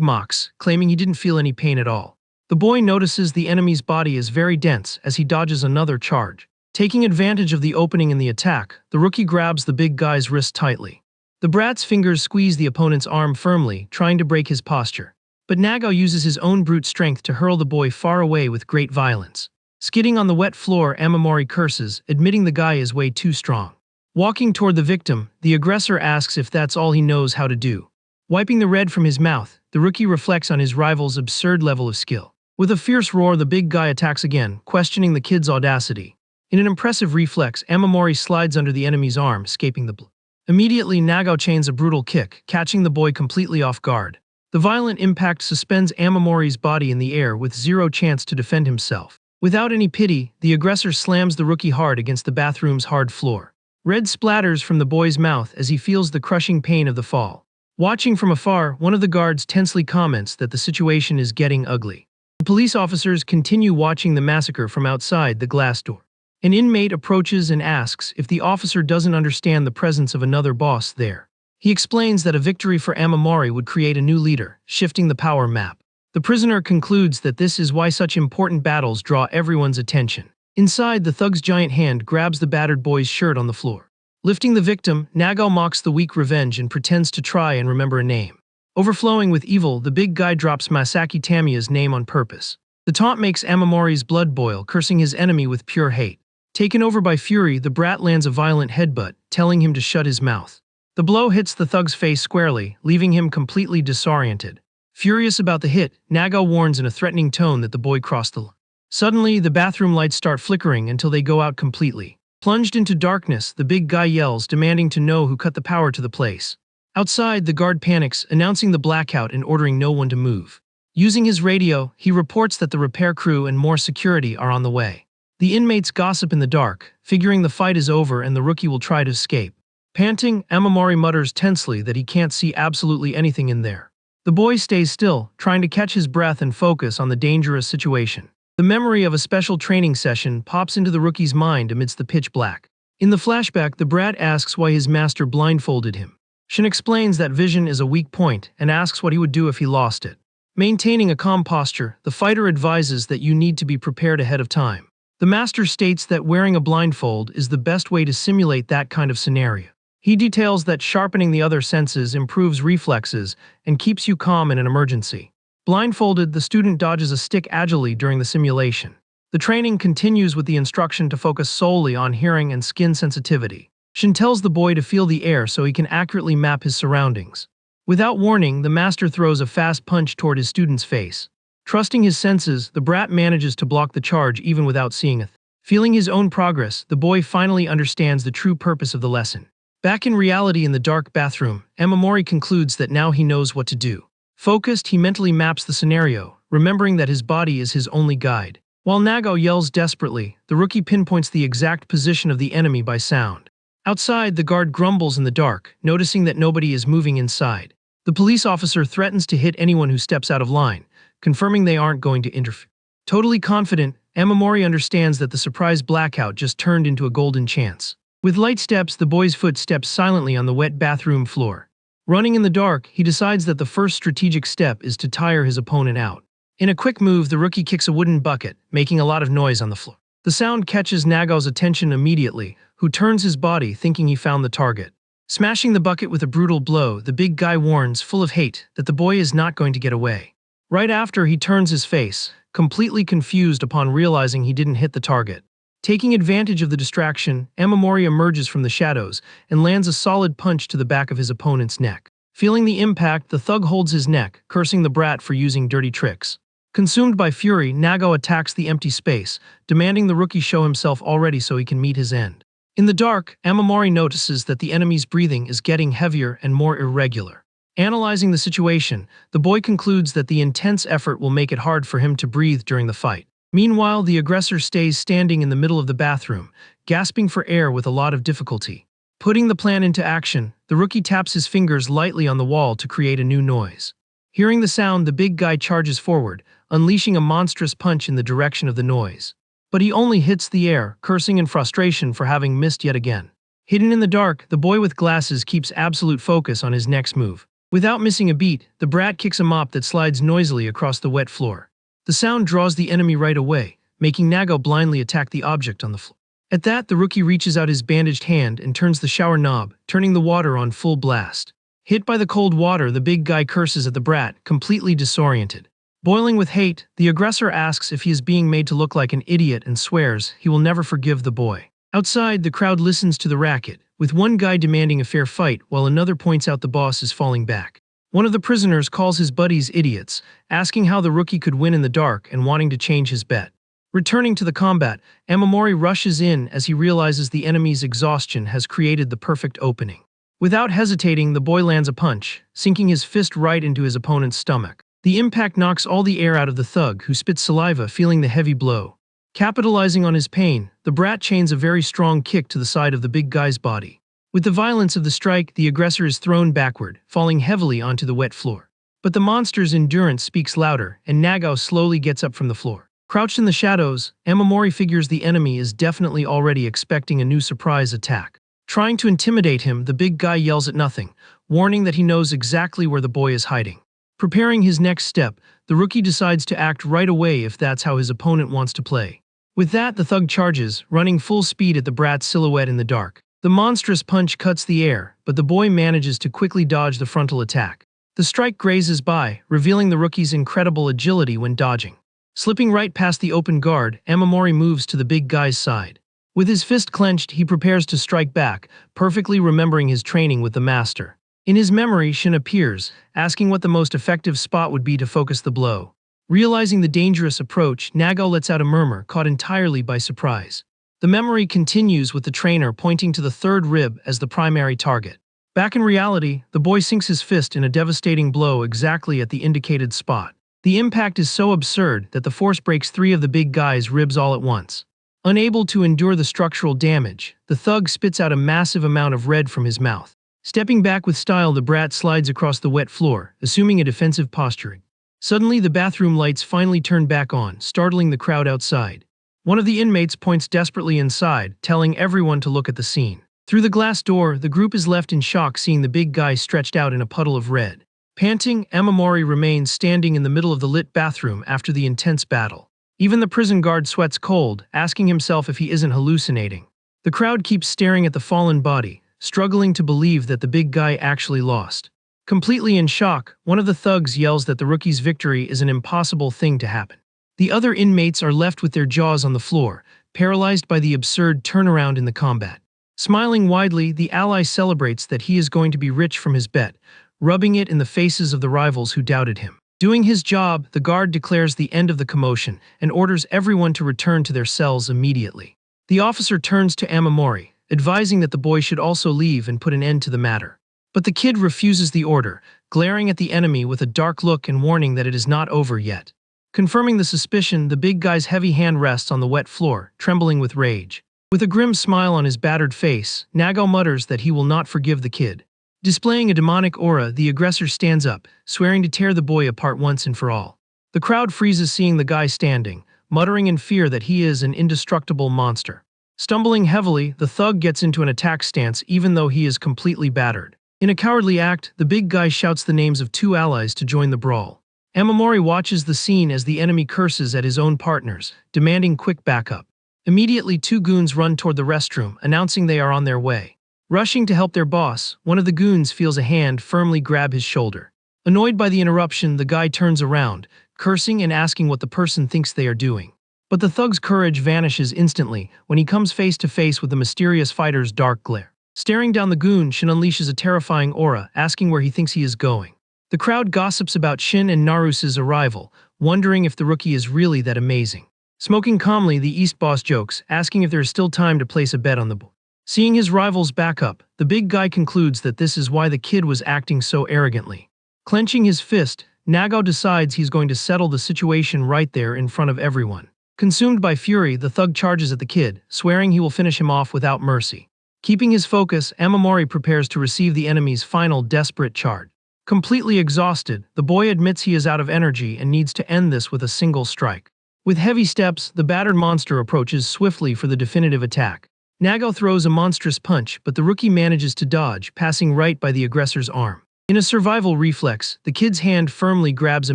A: mocks, claiming he didn't feel any pain at all. The boy notices the enemy's body is very dense as he dodges another charge. Taking advantage of the opening in the attack, the rookie grabs the big guy's wrist tightly. The brat's fingers squeeze the opponent's arm firmly, trying to break his posture. But Nagao uses his own brute strength to hurl the boy far away with great violence. Skidding on the wet floor, Amamori curses, admitting the guy is way too strong. Walking toward the victim, the aggressor asks if that's all he knows how to do. Wiping the red from his mouth, the rookie reflects on his rival's absurd level of skill. With a fierce roar, the big guy attacks again, questioning the kid's audacity. In an impressive reflex, Amamori slides under the enemy's arm, escaping the blow. Immediately, Nagao chains a brutal kick, catching the boy completely off guard. The violent impact suspends Amamori's body in the air with zero chance to defend himself. Without any pity, the aggressor slams the rookie hard against the bathroom's hard floor. Red splatters from the boy's mouth as he feels the crushing pain of the fall. Watching from afar, one of the guards tensely comments that the situation is getting ugly. The police officers continue watching the massacre from outside the glass door. An inmate approaches and asks if the officer doesn't understand the presence of another boss there. He explains that a victory for Amamori would create a new leader, shifting the power map. The prisoner concludes that this is why such important battles draw everyone's attention. Inside, the thug's giant hand grabs the battered boy's shirt on the floor. Lifting the victim, Nagao mocks the weak revenge and pretends to try and remember a name. Overflowing with evil, the big guy drops Masaki Tamiya's name on purpose. The taunt makes Amamori's blood boil, cursing his enemy with pure hate. Taken over by fury, the brat lands a violent headbutt, telling him to shut his mouth. The blow hits the thug's face squarely, leaving him completely disoriented. Furious about the hit, Nagao warns in a threatening tone that the boy crossed the line. Suddenly, the bathroom lights start flickering until they go out completely. Plunged into darkness, the big guy yells, demanding to know who cut the power to the place. Outside, the guard panics, announcing the blackout and ordering no one to move. Using his radio, he reports that the repair crew and more security are on the way. The inmates gossip in the dark, figuring the fight is over and the rookie will try to escape. Panting, Amamori mutters tensely that he can't see absolutely anything in there. The boy stays still, trying to catch his breath and focus on the dangerous situation. The memory of a special training session pops into the rookie's mind amidst the pitch black. In the flashback, the brat asks why his master blindfolded him. Shin explains that vision is a weak point and asks what he would do if he lost it. Maintaining a calm posture, the fighter advises that you need to be prepared ahead of time. The master states that wearing a blindfold is the best way to simulate that kind of scenario. He details that sharpening the other senses improves reflexes and keeps you calm in an emergency. Blindfolded, the student dodges a stick agilely during the simulation. The training continues with the instruction to focus solely on hearing and skin sensitivity. Shin tells the boy to feel the air so he can accurately map his surroundings. Without warning, the master throws a fast punch toward his student's face. Trusting his senses, the brat manages to block the charge even without seeing it. Feeling his own progress, the boy finally understands the true purpose of the lesson. Back in reality in the dark bathroom, Amamori concludes that now he knows what to do. Focused, he mentally maps the scenario, remembering that his body is his only guide. While Nagao yells desperately, the rookie pinpoints the exact position of the enemy by sound. Outside, the guard grumbles in the dark, noticing that nobody is moving inside. The police officer threatens to hit anyone who steps out of line, confirming they aren't going to interfere. Totally confident, Amamori understands that the surprise blackout just turned into a golden chance. With light steps, the boy's foot steps silently on the wet bathroom floor. Running in the dark, he decides that the first strategic step is to tire his opponent out. In a quick move, the rookie kicks a wooden bucket, making a lot of noise on the floor. The sound catches Nagao's attention immediately, who turns his body thinking he found the target. Smashing the bucket with a brutal blow, the big guy warns, full of hate, that the boy is not going to get away. Right after, he turns his face, completely confused upon realizing he didn't hit the target. Taking advantage of the distraction, Amamori emerges from the shadows and lands a solid punch to the back of his opponent's neck. Feeling the impact, the thug holds his neck, cursing the brat for using dirty tricks. Consumed by fury, Nagao attacks the empty space, demanding the rookie show himself already so he can meet his end. In the dark, Amamori notices that the enemy's breathing is getting heavier and more irregular. Analyzing the situation, the boy concludes that the intense effort will make it hard for him to breathe during the fight. Meanwhile, the aggressor stays standing in the middle of the bathroom, gasping for air with a lot of difficulty. Putting the plan into action, the rookie taps his fingers lightly on the wall to create a new noise. Hearing the sound, the big guy charges forward, unleashing a monstrous punch in the direction of the noise. But he only hits the air, cursing in frustration for having missed yet again. Hidden in the dark, the boy with glasses keeps absolute focus on his next move. Without missing a beat, the brat kicks a mop that slides noisily across the wet floor. The sound draws the enemy right away, making Nagao blindly attack the object on the floor. At that, the rookie reaches out his bandaged hand and turns the shower knob, turning the water on full blast. Hit by the cold water, the big guy curses at the brat, completely disoriented. Boiling with hate, the aggressor asks if he is being made to look like an idiot and swears he will never forgive the boy. Outside, the crowd listens to the racket, with one guy demanding a fair fight while another points out the boss is falling back. One of the prisoners calls his buddies idiots, asking how the rookie could win in the dark and wanting to change his bet. Returning to the combat, Amamori rushes in as he realizes the enemy's exhaustion has created the perfect opening. Without hesitating, the boy lands a punch, sinking his fist right into his opponent's stomach. The impact knocks all the air out of the thug, who spits saliva, feeling the heavy blow. Capitalizing on his pain, the brat chains a very strong kick to the side of the big guy's body. With the violence of the strike, the aggressor is thrown backward, falling heavily onto the wet floor. But the monster's endurance speaks louder, and Nagao slowly gets up from the floor. Crouched in the shadows, Amamori figures the enemy is definitely already expecting a new surprise attack. Trying to intimidate him, the big guy yells at nothing, warning that he knows exactly where the boy is hiding. Preparing his next step, the rookie decides to act right away if that's how his opponent wants to play. With that, the thug charges, running full speed at the brat's silhouette in the dark. The monstrous punch cuts the air, but the boy manages to quickly dodge the frontal attack. The strike grazes by, revealing the rookie's incredible agility when dodging. Slipping right past the open guard, Amamori moves to the big guy's side. With his fist clenched, he prepares to strike back, perfectly remembering his training with the master. In his memory, Shin appears, asking what the most effective spot would be to focus the blow. Realizing the dangerous approach, Nagao lets out a murmur, caught entirely by surprise. The memory continues with the trainer pointing to the third rib as the primary target. Back in reality, the boy sinks his fist in a devastating blow exactly at the indicated spot. The impact is so absurd that the force breaks three of the big guy's ribs all at once. Unable to endure the structural damage, the thug spits out a massive amount of red from his mouth. Stepping back with style, the brat slides across the wet floor, assuming a defensive posturing. Suddenly, the bathroom lights finally turn back on, startling the crowd outside. One of the inmates points desperately inside, telling everyone to look at the scene. Through the glass door, the group is left in shock seeing the big guy stretched out in a puddle of red. Panting, Amamori remains standing in the middle of the lit bathroom after the intense battle. Even the prison guard sweats cold, asking himself if he isn't hallucinating. The crowd keeps staring at the fallen body, struggling to believe that the big guy actually lost. Completely in shock, one of the thugs yells that the rookie's victory is an impossible thing to happen. The other inmates are left with their jaws on the floor, paralyzed by the absurd turnaround in the combat. Smiling widely, the ally celebrates that he is going to be rich from his bet, rubbing it in the faces of the rivals who doubted him. Doing his job, the guard declares the end of the commotion and orders everyone to return to their cells immediately. The officer turns to Amamori, advising that the boy should also leave and put an end to the matter. But the kid refuses the order, glaring at the enemy with a dark look and warning that it is not over yet. Confirming the suspicion, the big guy's heavy hand rests on the wet floor, trembling with rage. With a grim smile on his battered face, Nagao mutters that he will not forgive the kid. Displaying a demonic aura, the aggressor stands up, swearing to tear the boy apart once and for all. The crowd freezes seeing the guy standing, muttering in fear that he is an indestructible monster. Stumbling heavily, the thug gets into an attack stance even though he is completely battered. In a cowardly act, the big guy shouts the names of two allies to join the brawl. Amamori watches the scene as the enemy curses at his own partners, demanding quick backup. Immediately, two goons run toward the restroom, announcing they are on their way. Rushing to help their boss, one of the goons feels a hand firmly grab his shoulder. Annoyed by the interruption, the guy turns around, cursing and asking what the person thinks they are doing. But the thug's courage vanishes instantly when he comes face to face with the mysterious fighter's dark glare. Staring down the goon, Shin unleashes a terrifying aura, asking where he thinks he is going. The crowd gossips about Shin and Narus's arrival, wondering if the rookie is really that amazing. Smoking calmly, the East boss jokes, asking if there is still time to place a bet on the board. Seeing his rival's back up, the big guy concludes that this is why the kid was acting so arrogantly. Clenching his fist, Nagao decides he's going to settle the situation right there in front of everyone. Consumed by fury, the thug charges at the kid, swearing he will finish him off without mercy. Keeping his focus, Amamori prepares to receive the enemy's final desperate charge. Completely exhausted, the boy admits he is out of energy and needs to end this with a single strike. With heavy steps, the battered monster approaches swiftly for the definitive attack. Nagao throws a monstrous punch, but the rookie manages to dodge, passing right by the aggressor's arm. In a survival reflex, the kid's hand firmly grabs a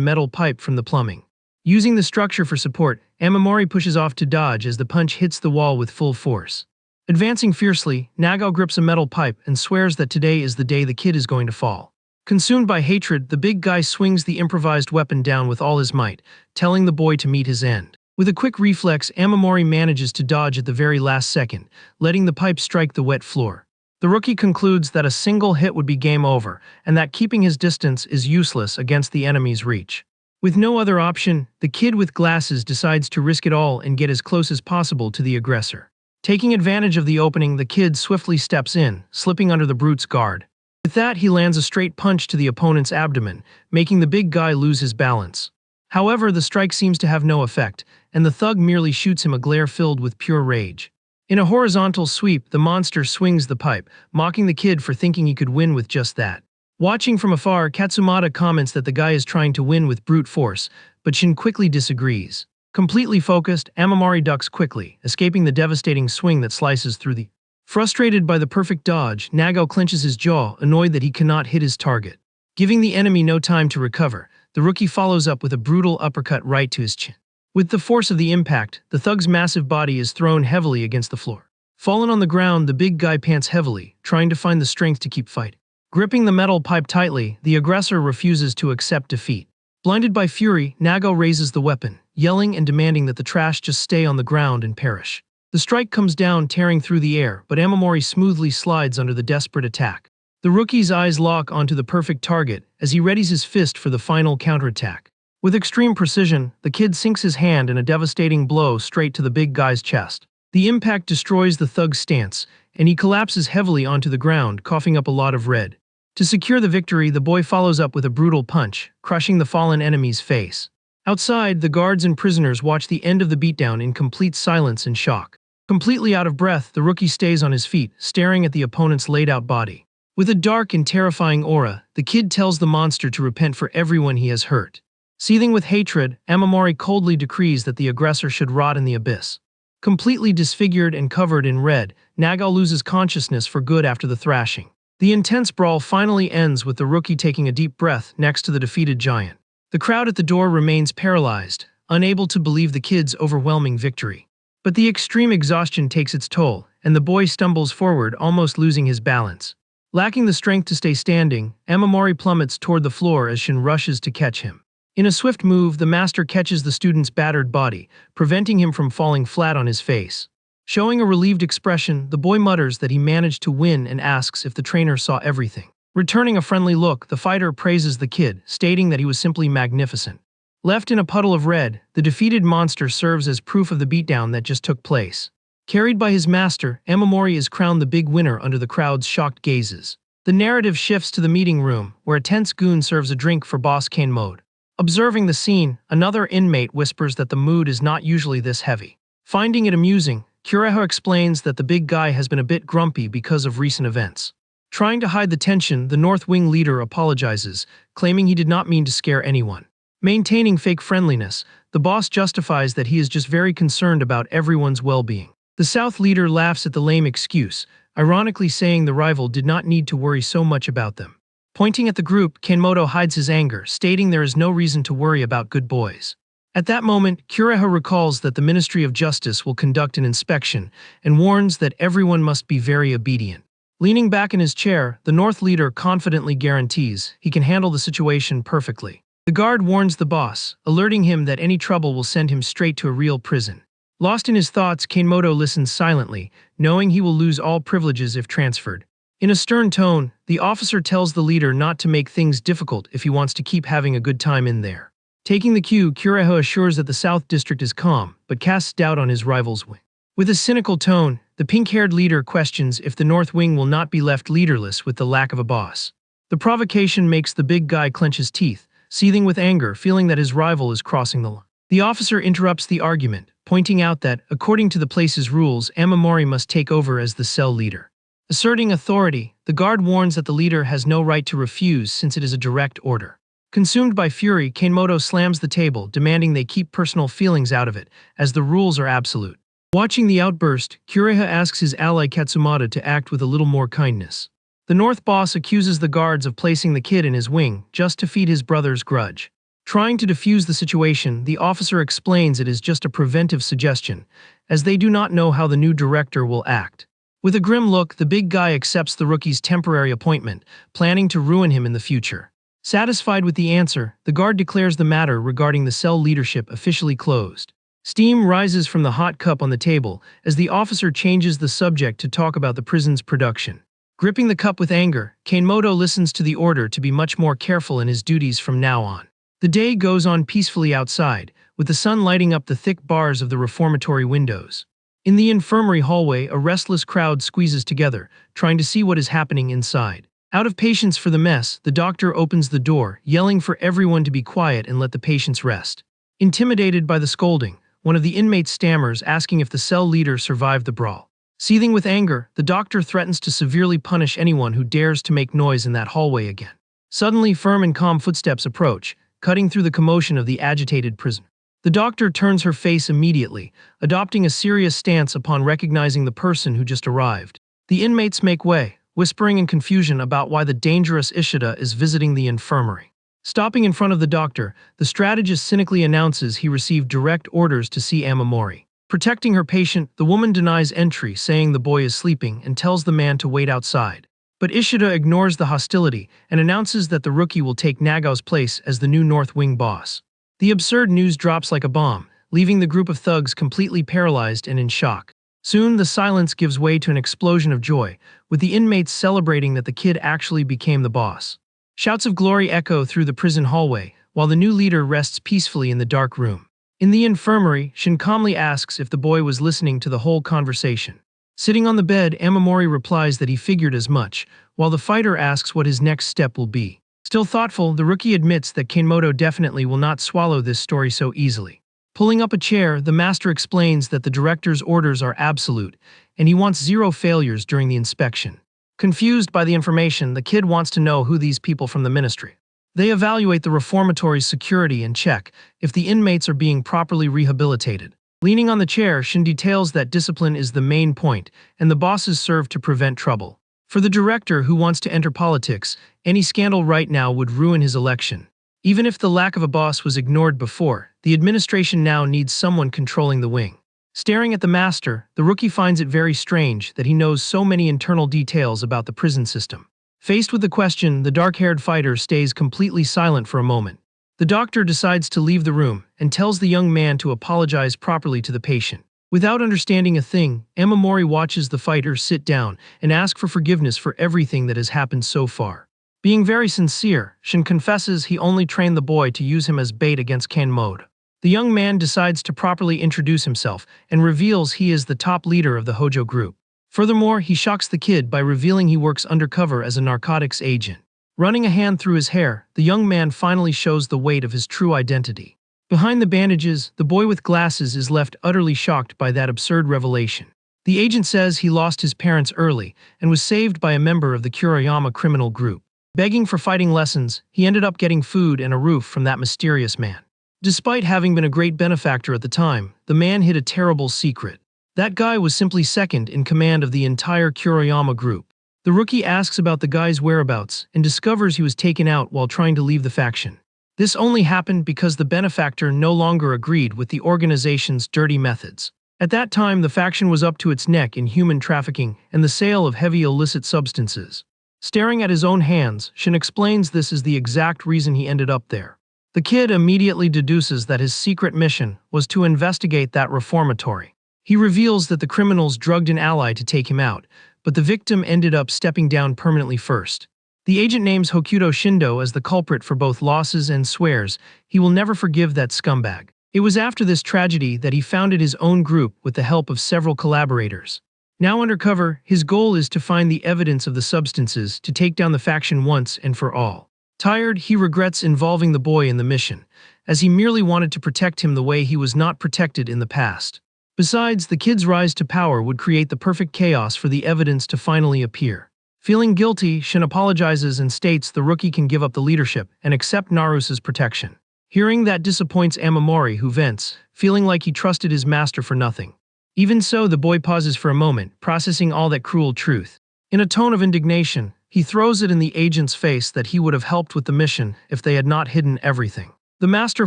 A: metal pipe from the plumbing. Using the structure for support, Amamori pushes off to dodge as the punch hits the wall with full force. Advancing fiercely, Nagao grips a metal pipe and swears that today is the day the kid is going to fall. Consumed by hatred, the big guy swings the improvised weapon down with all his might, telling the boy to meet his end. With a quick reflex, Amamori manages to dodge at the very last second, letting the pipe strike the wet floor. The rookie concludes that a single hit would be game over, and that keeping his distance is useless against the enemy's reach. With no other option, the kid with glasses decides to risk it all and get as close as possible to the aggressor. Taking advantage of the opening, the kid swiftly steps in, slipping under the brute's guard. With that, he lands a straight punch to the opponent's abdomen, making the big guy lose his balance. However, the strike seems to have no effect, and the thug merely shoots him a glare filled with pure rage. In a horizontal sweep, the monster swings the pipe, mocking the kid for thinking he could win with just that. Watching from afar, Katsumata comments that the guy is trying to win with brute force, but Shin quickly disagrees. Completely focused, Amamori ducks quickly, escaping the devastating swing that slices through the... Frustrated by the perfect dodge, Nagao clenches his jaw, annoyed that he cannot hit his target. Giving the enemy no time to recover, the rookie follows up with a brutal uppercut right to his chin. With the force of the impact, the thug's massive body is thrown heavily against the floor. Fallen on the ground, the big guy pants heavily, trying to find the strength to keep fighting. Gripping the metal pipe tightly, the aggressor refuses to accept defeat. Blinded by fury, Nagao raises the weapon, yelling and demanding that the trash just stay on the ground and perish. The strike comes down, tearing through the air, but Amamori smoothly slides under the desperate attack. The rookie's eyes lock onto the perfect target as he readies his fist for the final counterattack. With extreme precision, the kid sinks his hand in a devastating blow straight to the big guy's chest. The impact destroys the thug's stance, and he collapses heavily onto the ground, coughing up a lot of red. To secure the victory, the boy follows up with a brutal punch, crushing the fallen enemy's face. Outside, the guards and prisoners watch the end of the beatdown in complete silence and shock. Completely out of breath, the rookie stays on his feet, staring at the opponent's laid-out body. With a dark and terrifying aura, the kid tells the monster to repent for everyone he has hurt. Seething with hatred, Amamori coldly decrees that the aggressor should rot in the abyss. Completely disfigured and covered in red, Nagao loses consciousness for good after the thrashing. The intense brawl finally ends with the rookie taking a deep breath next to the defeated giant. The crowd at the door remains paralyzed, unable to believe the kid's overwhelming victory. But the extreme exhaustion takes its toll, and the boy stumbles forward, almost losing his balance. Lacking the strength to stay standing, Amamori plummets toward the floor as Shin rushes to catch him. In a swift move, the master catches the student's battered body, preventing him from falling flat on his face. Showing a relieved expression, the boy mutters that he managed to win and asks if the trainer saw everything. Returning a friendly look, the fighter praises the kid, stating that he was simply magnificent. Left in a puddle of red, the defeated monster serves as proof of the beatdown that just took place. Carried by his master, Amamori is crowned the big winner under the crowd's shocked gazes. The narrative shifts to the meeting room, where a tense goon serves a drink for Boss Kane Mode. Observing the scene, another inmate whispers that the mood is not usually this heavy. Finding it amusing, Kureho explains that the big guy has been a bit grumpy because of recent events. Trying to hide the tension, the North Wing leader apologizes, claiming he did not mean to scare anyone. Maintaining fake friendliness, the boss justifies that he is just very concerned about everyone's well-being. The South leader laughs at the lame excuse, ironically saying the rival did not need to worry so much about them. Pointing at the group, Kenmoto hides his anger, stating there is no reason to worry about good boys. At that moment, Kureho recalls that the Ministry of Justice will conduct an inspection and warns that everyone must be very obedient. Leaning back in his chair, the North leader confidently guarantees he can handle the situation perfectly. The guard warns the boss, alerting him that any trouble will send him straight to a real prison. Lost in his thoughts, Kanemoto listens silently, knowing he will lose all privileges if transferred. In a stern tone, the officer tells the leader not to make things difficult if he wants to keep having a good time in there. Taking the cue, Kureha assures that the South District is calm, but casts doubt on his rival's wing. With a cynical tone, the pink-haired leader questions if the North Wing will not be left leaderless with the lack of a boss. The provocation makes the big guy clench his teeth, seething with anger, feeling that his rival is crossing the line. The officer interrupts the argument, pointing out that, according to the place's rules, Amamori must take over as the cell leader. Asserting authority, the guard warns that the leader has no right to refuse since it is a direct order. Consumed by fury, Kanemoto slams the table, demanding they keep personal feelings out of it, as the rules are absolute. Watching the outburst, Kureha asks his ally Katsumata to act with a little more kindness. The North boss accuses the guards of placing the kid in his wing, just to feed his brother's grudge. Trying to defuse the situation, the officer explains it is just a preventive suggestion, as they do not know how the new director will act. With a grim look, the big guy accepts the rookie's temporary appointment, planning to ruin him in the future. Satisfied with the answer, the guard declares the matter regarding the cell leadership officially closed. Steam rises from the hot cup on the table as the officer changes the subject to talk about the prison's production. Gripping the cup with anger, Kanemoto listens to the order to be much more careful in his duties from now on. The day goes on peacefully outside, with the sun lighting up the thick bars of the reformatory windows. In the infirmary hallway, a restless crowd squeezes together, trying to see what is happening inside. Out of patience for the mess, the doctor opens the door, yelling for everyone to be quiet and let the patients rest. Intimidated by the scolding, one of the inmates stammers, asking if the cell leader survived the brawl. Seething with anger, the doctor threatens to severely punish anyone who dares to make noise in that hallway again. Suddenly, firm and calm footsteps approach, cutting through the commotion of the agitated prisoner. The doctor turns her face immediately, adopting a serious stance upon recognizing the person who just arrived. The inmates make way, whispering in confusion about why the dangerous Ishida is visiting the infirmary. Stopping in front of the doctor, the strategist cynically announces he received direct orders to see Amamori. Protecting her patient, the woman denies entry, saying the boy is sleeping, and tells the man to wait outside. But Ishida ignores the hostility and announces that the rookie will take Nagao's place as the new North Wing boss. The absurd news drops like a bomb, leaving the group of thugs completely paralyzed and in shock. Soon, the silence gives way to an explosion of joy, with the inmates celebrating that the kid actually became the boss. Shouts of glory echo through the prison hallway, while the new leader rests peacefully in the dark room. In the infirmary, Shin calmly asks if the boy was listening to the whole conversation. Sitting on the bed, Amamori replies that he figured as much, while the fighter asks what his next step will be. Still thoughtful, the rookie admits that Kanemoto definitely will not swallow this story so easily. Pulling up a chair, the master explains that the director's orders are absolute, and he wants 0 failures during the inspection. Confused by the information, the kid wants to know who these people from the ministry. They evaluate the reformatory's security and check if the inmates are being properly rehabilitated. Leaning on the chair, Shin details that discipline is the main point, and the bosses serve to prevent trouble. For the director who wants to enter politics, any scandal right now would ruin his election. Even if the lack of a boss was ignored before, the administration now needs someone controlling the wing. Staring at the master, the rookie finds it very strange that he knows so many internal details about the prison system. Faced with the question, the dark-haired fighter stays completely silent for a moment. The doctor decides to leave the room and tells the young man to apologize properly to the patient. Without understanding a thing, Amamori watches the fighter sit down and ask for forgiveness for everything that has happened so far. Being very sincere, Shin confesses he only trained the boy to use him as bait against Kanemoto. The young man decides to properly introduce himself and reveals he is the top leader of the Hojo group. Furthermore, he shocks the kid by revealing he works undercover as a narcotics agent. Running a hand through his hair, the young man finally shows the weight of his true identity. Behind the bandages, the boy with glasses is left utterly shocked by that absurd revelation. The agent says he lost his parents early and was saved by a member of the Kurayama criminal group. Begging for fighting lessons, he ended up getting food and a roof from that mysterious man. Despite having been a great benefactor at the time, the man hid a terrible secret. That guy was simply second in command of the entire Kurayama group. The rookie asks about the guy's whereabouts and discovers he was taken out while trying to leave the faction. This only happened because the benefactor no longer agreed with the organization's dirty methods. At that time, the faction was up to its neck in human trafficking and the sale of heavy illicit substances. Staring at his own hands, Shin explains this is the exact reason he ended up there. The kid immediately deduces that his secret mission was to investigate that reformatory. He reveals that the criminals drugged an ally to take him out, but the victim ended up stepping down permanently first. The agent names Hokuto Shindo as the culprit for both losses and swears he will never forgive that scumbag. It was after this tragedy that he founded his own group with the help of several collaborators. Now undercover, his goal is to find the evidence of the substances to take down the faction once and for all. Tired, he regrets involving the boy in the mission, as he merely wanted to protect him the way he was not protected in the past. Besides, the kid's rise to power would create the perfect chaos for the evidence to finally appear. Feeling guilty, Shin apologizes and states the rookie can give up the leadership and accept Narusa's protection. Hearing that disappoints Amamori, who vents, feeling like he trusted his master for nothing. Even so, the boy pauses for a moment, processing all that cruel truth. In a tone of indignation, he throws it in the agent's face that he would have helped with the mission if they had not hidden everything. The master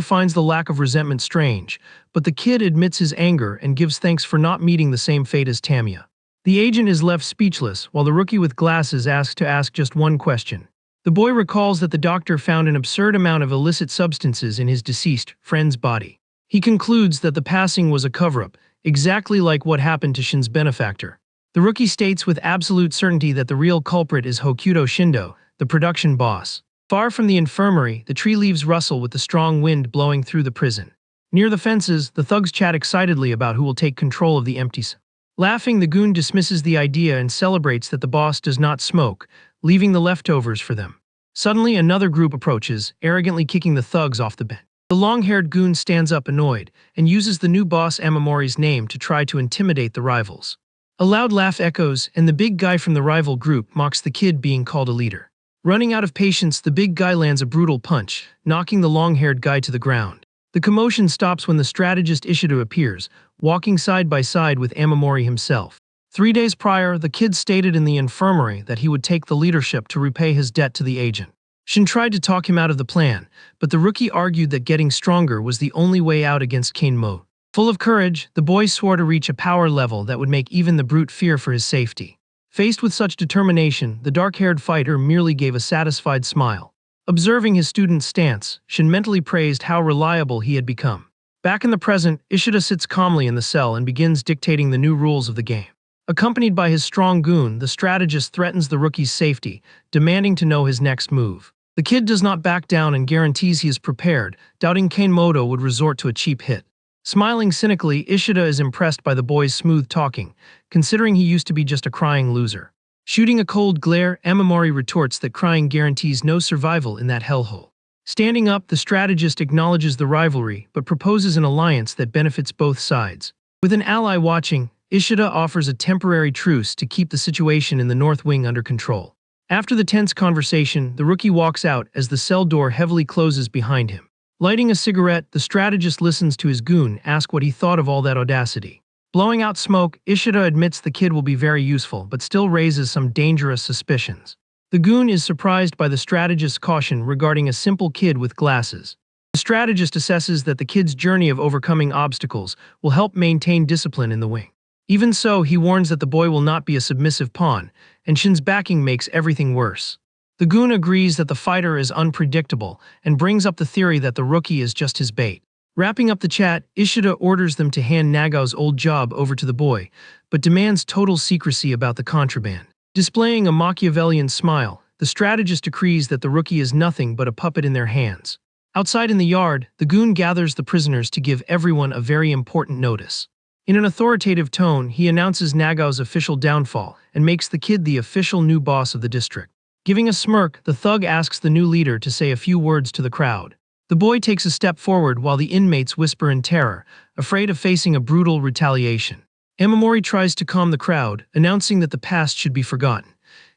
A: finds the lack of resentment strange, but the kid admits his anger and gives thanks for not meeting the same fate as Tamiya. The agent is left speechless, while the rookie with glasses asks to ask just one question. The boy recalls that the doctor found an absurd amount of illicit substances in his deceased friend's body. He concludes that the passing was a cover-up, exactly like what happened to Shin's benefactor. The rookie states with absolute certainty that the real culprit is Hokuto Shindo, the production boss. Far from the infirmary, the tree leaves rustle with the strong wind blowing through the prison. Near the fences, the thugs chat excitedly about who will take control of the empty cell. Laughing, the goon dismisses the idea and celebrates that the boss does not smoke, leaving the leftovers for them. Suddenly, another group approaches, arrogantly kicking the thugs off the bench. The long-haired goon stands up annoyed and uses the new boss Amamori's name to try to intimidate the rivals. A loud laugh echoes, and the big guy from the rival group mocks the kid being called a leader. Running out of patience, the big guy lands a brutal punch, knocking the long-haired guy to the ground. The commotion stops when the strategist Ishida appears, walking side by side with Amamori himself. 3 days prior, the kid stated in the infirmary that he would take the leadership to repay his debt to the agent. Shin tried to talk him out of the plan, but the rookie argued that getting stronger was the only way out against Kinmo. Full of courage, the boy swore to reach a power level that would make even the brute fear for his safety. Faced with such determination, the dark-haired fighter merely gave a satisfied smile. Observing his student's stance, Shin mentally praised how reliable he had become. Back in the present, Ishida sits calmly in the cell and begins dictating the new rules of the game. Accompanied by his strong goon, the strategist threatens the rookie's safety, demanding to know his next move. The kid does not back down and guarantees he is prepared, doubting Kanemoto would resort to a cheap hit. Smiling cynically, Ishida is impressed by the boy's smooth talking, considering he used to be just a crying loser. Shooting a cold glare, Amamori retorts that crying guarantees no survival in that hellhole. Standing up, the strategist acknowledges the rivalry, but proposes an alliance that benefits both sides. With an ally watching, Ishida offers a temporary truce to keep the situation in the North Wing under control. After the tense conversation, the rookie walks out as the cell door heavily closes behind him. Lighting a cigarette, the strategist listens to his goon ask what he thought of all that audacity. Blowing out smoke, Ishida admits the kid will be very useful, but still raises some dangerous suspicions. The goon is surprised by the strategist's caution regarding a simple kid with glasses. The strategist assesses that the kid's journey of overcoming obstacles will help maintain discipline in the wing. Even so, he warns that the boy will not be a submissive pawn, and Shin's backing makes everything worse. The goon agrees that the fighter is unpredictable and brings up the theory that the rookie is just his bait. Wrapping up the chat, Ishida orders them to hand Nagao's old job over to the boy, but demands total secrecy about the contraband. Displaying a Machiavellian smile, the strategist decrees that the rookie is nothing but a puppet in their hands. Outside in the yard, the goon gathers the prisoners to give everyone a very important notice. In an authoritative tone, he announces Nagao's official downfall and makes the kid the official new boss of the district. Giving a smirk, the thug asks the new leader to say a few words to the crowd. The boy takes a step forward while the inmates whisper in terror, afraid of facing a brutal retaliation. Amamori tries to calm the crowd, announcing that the past should be forgotten.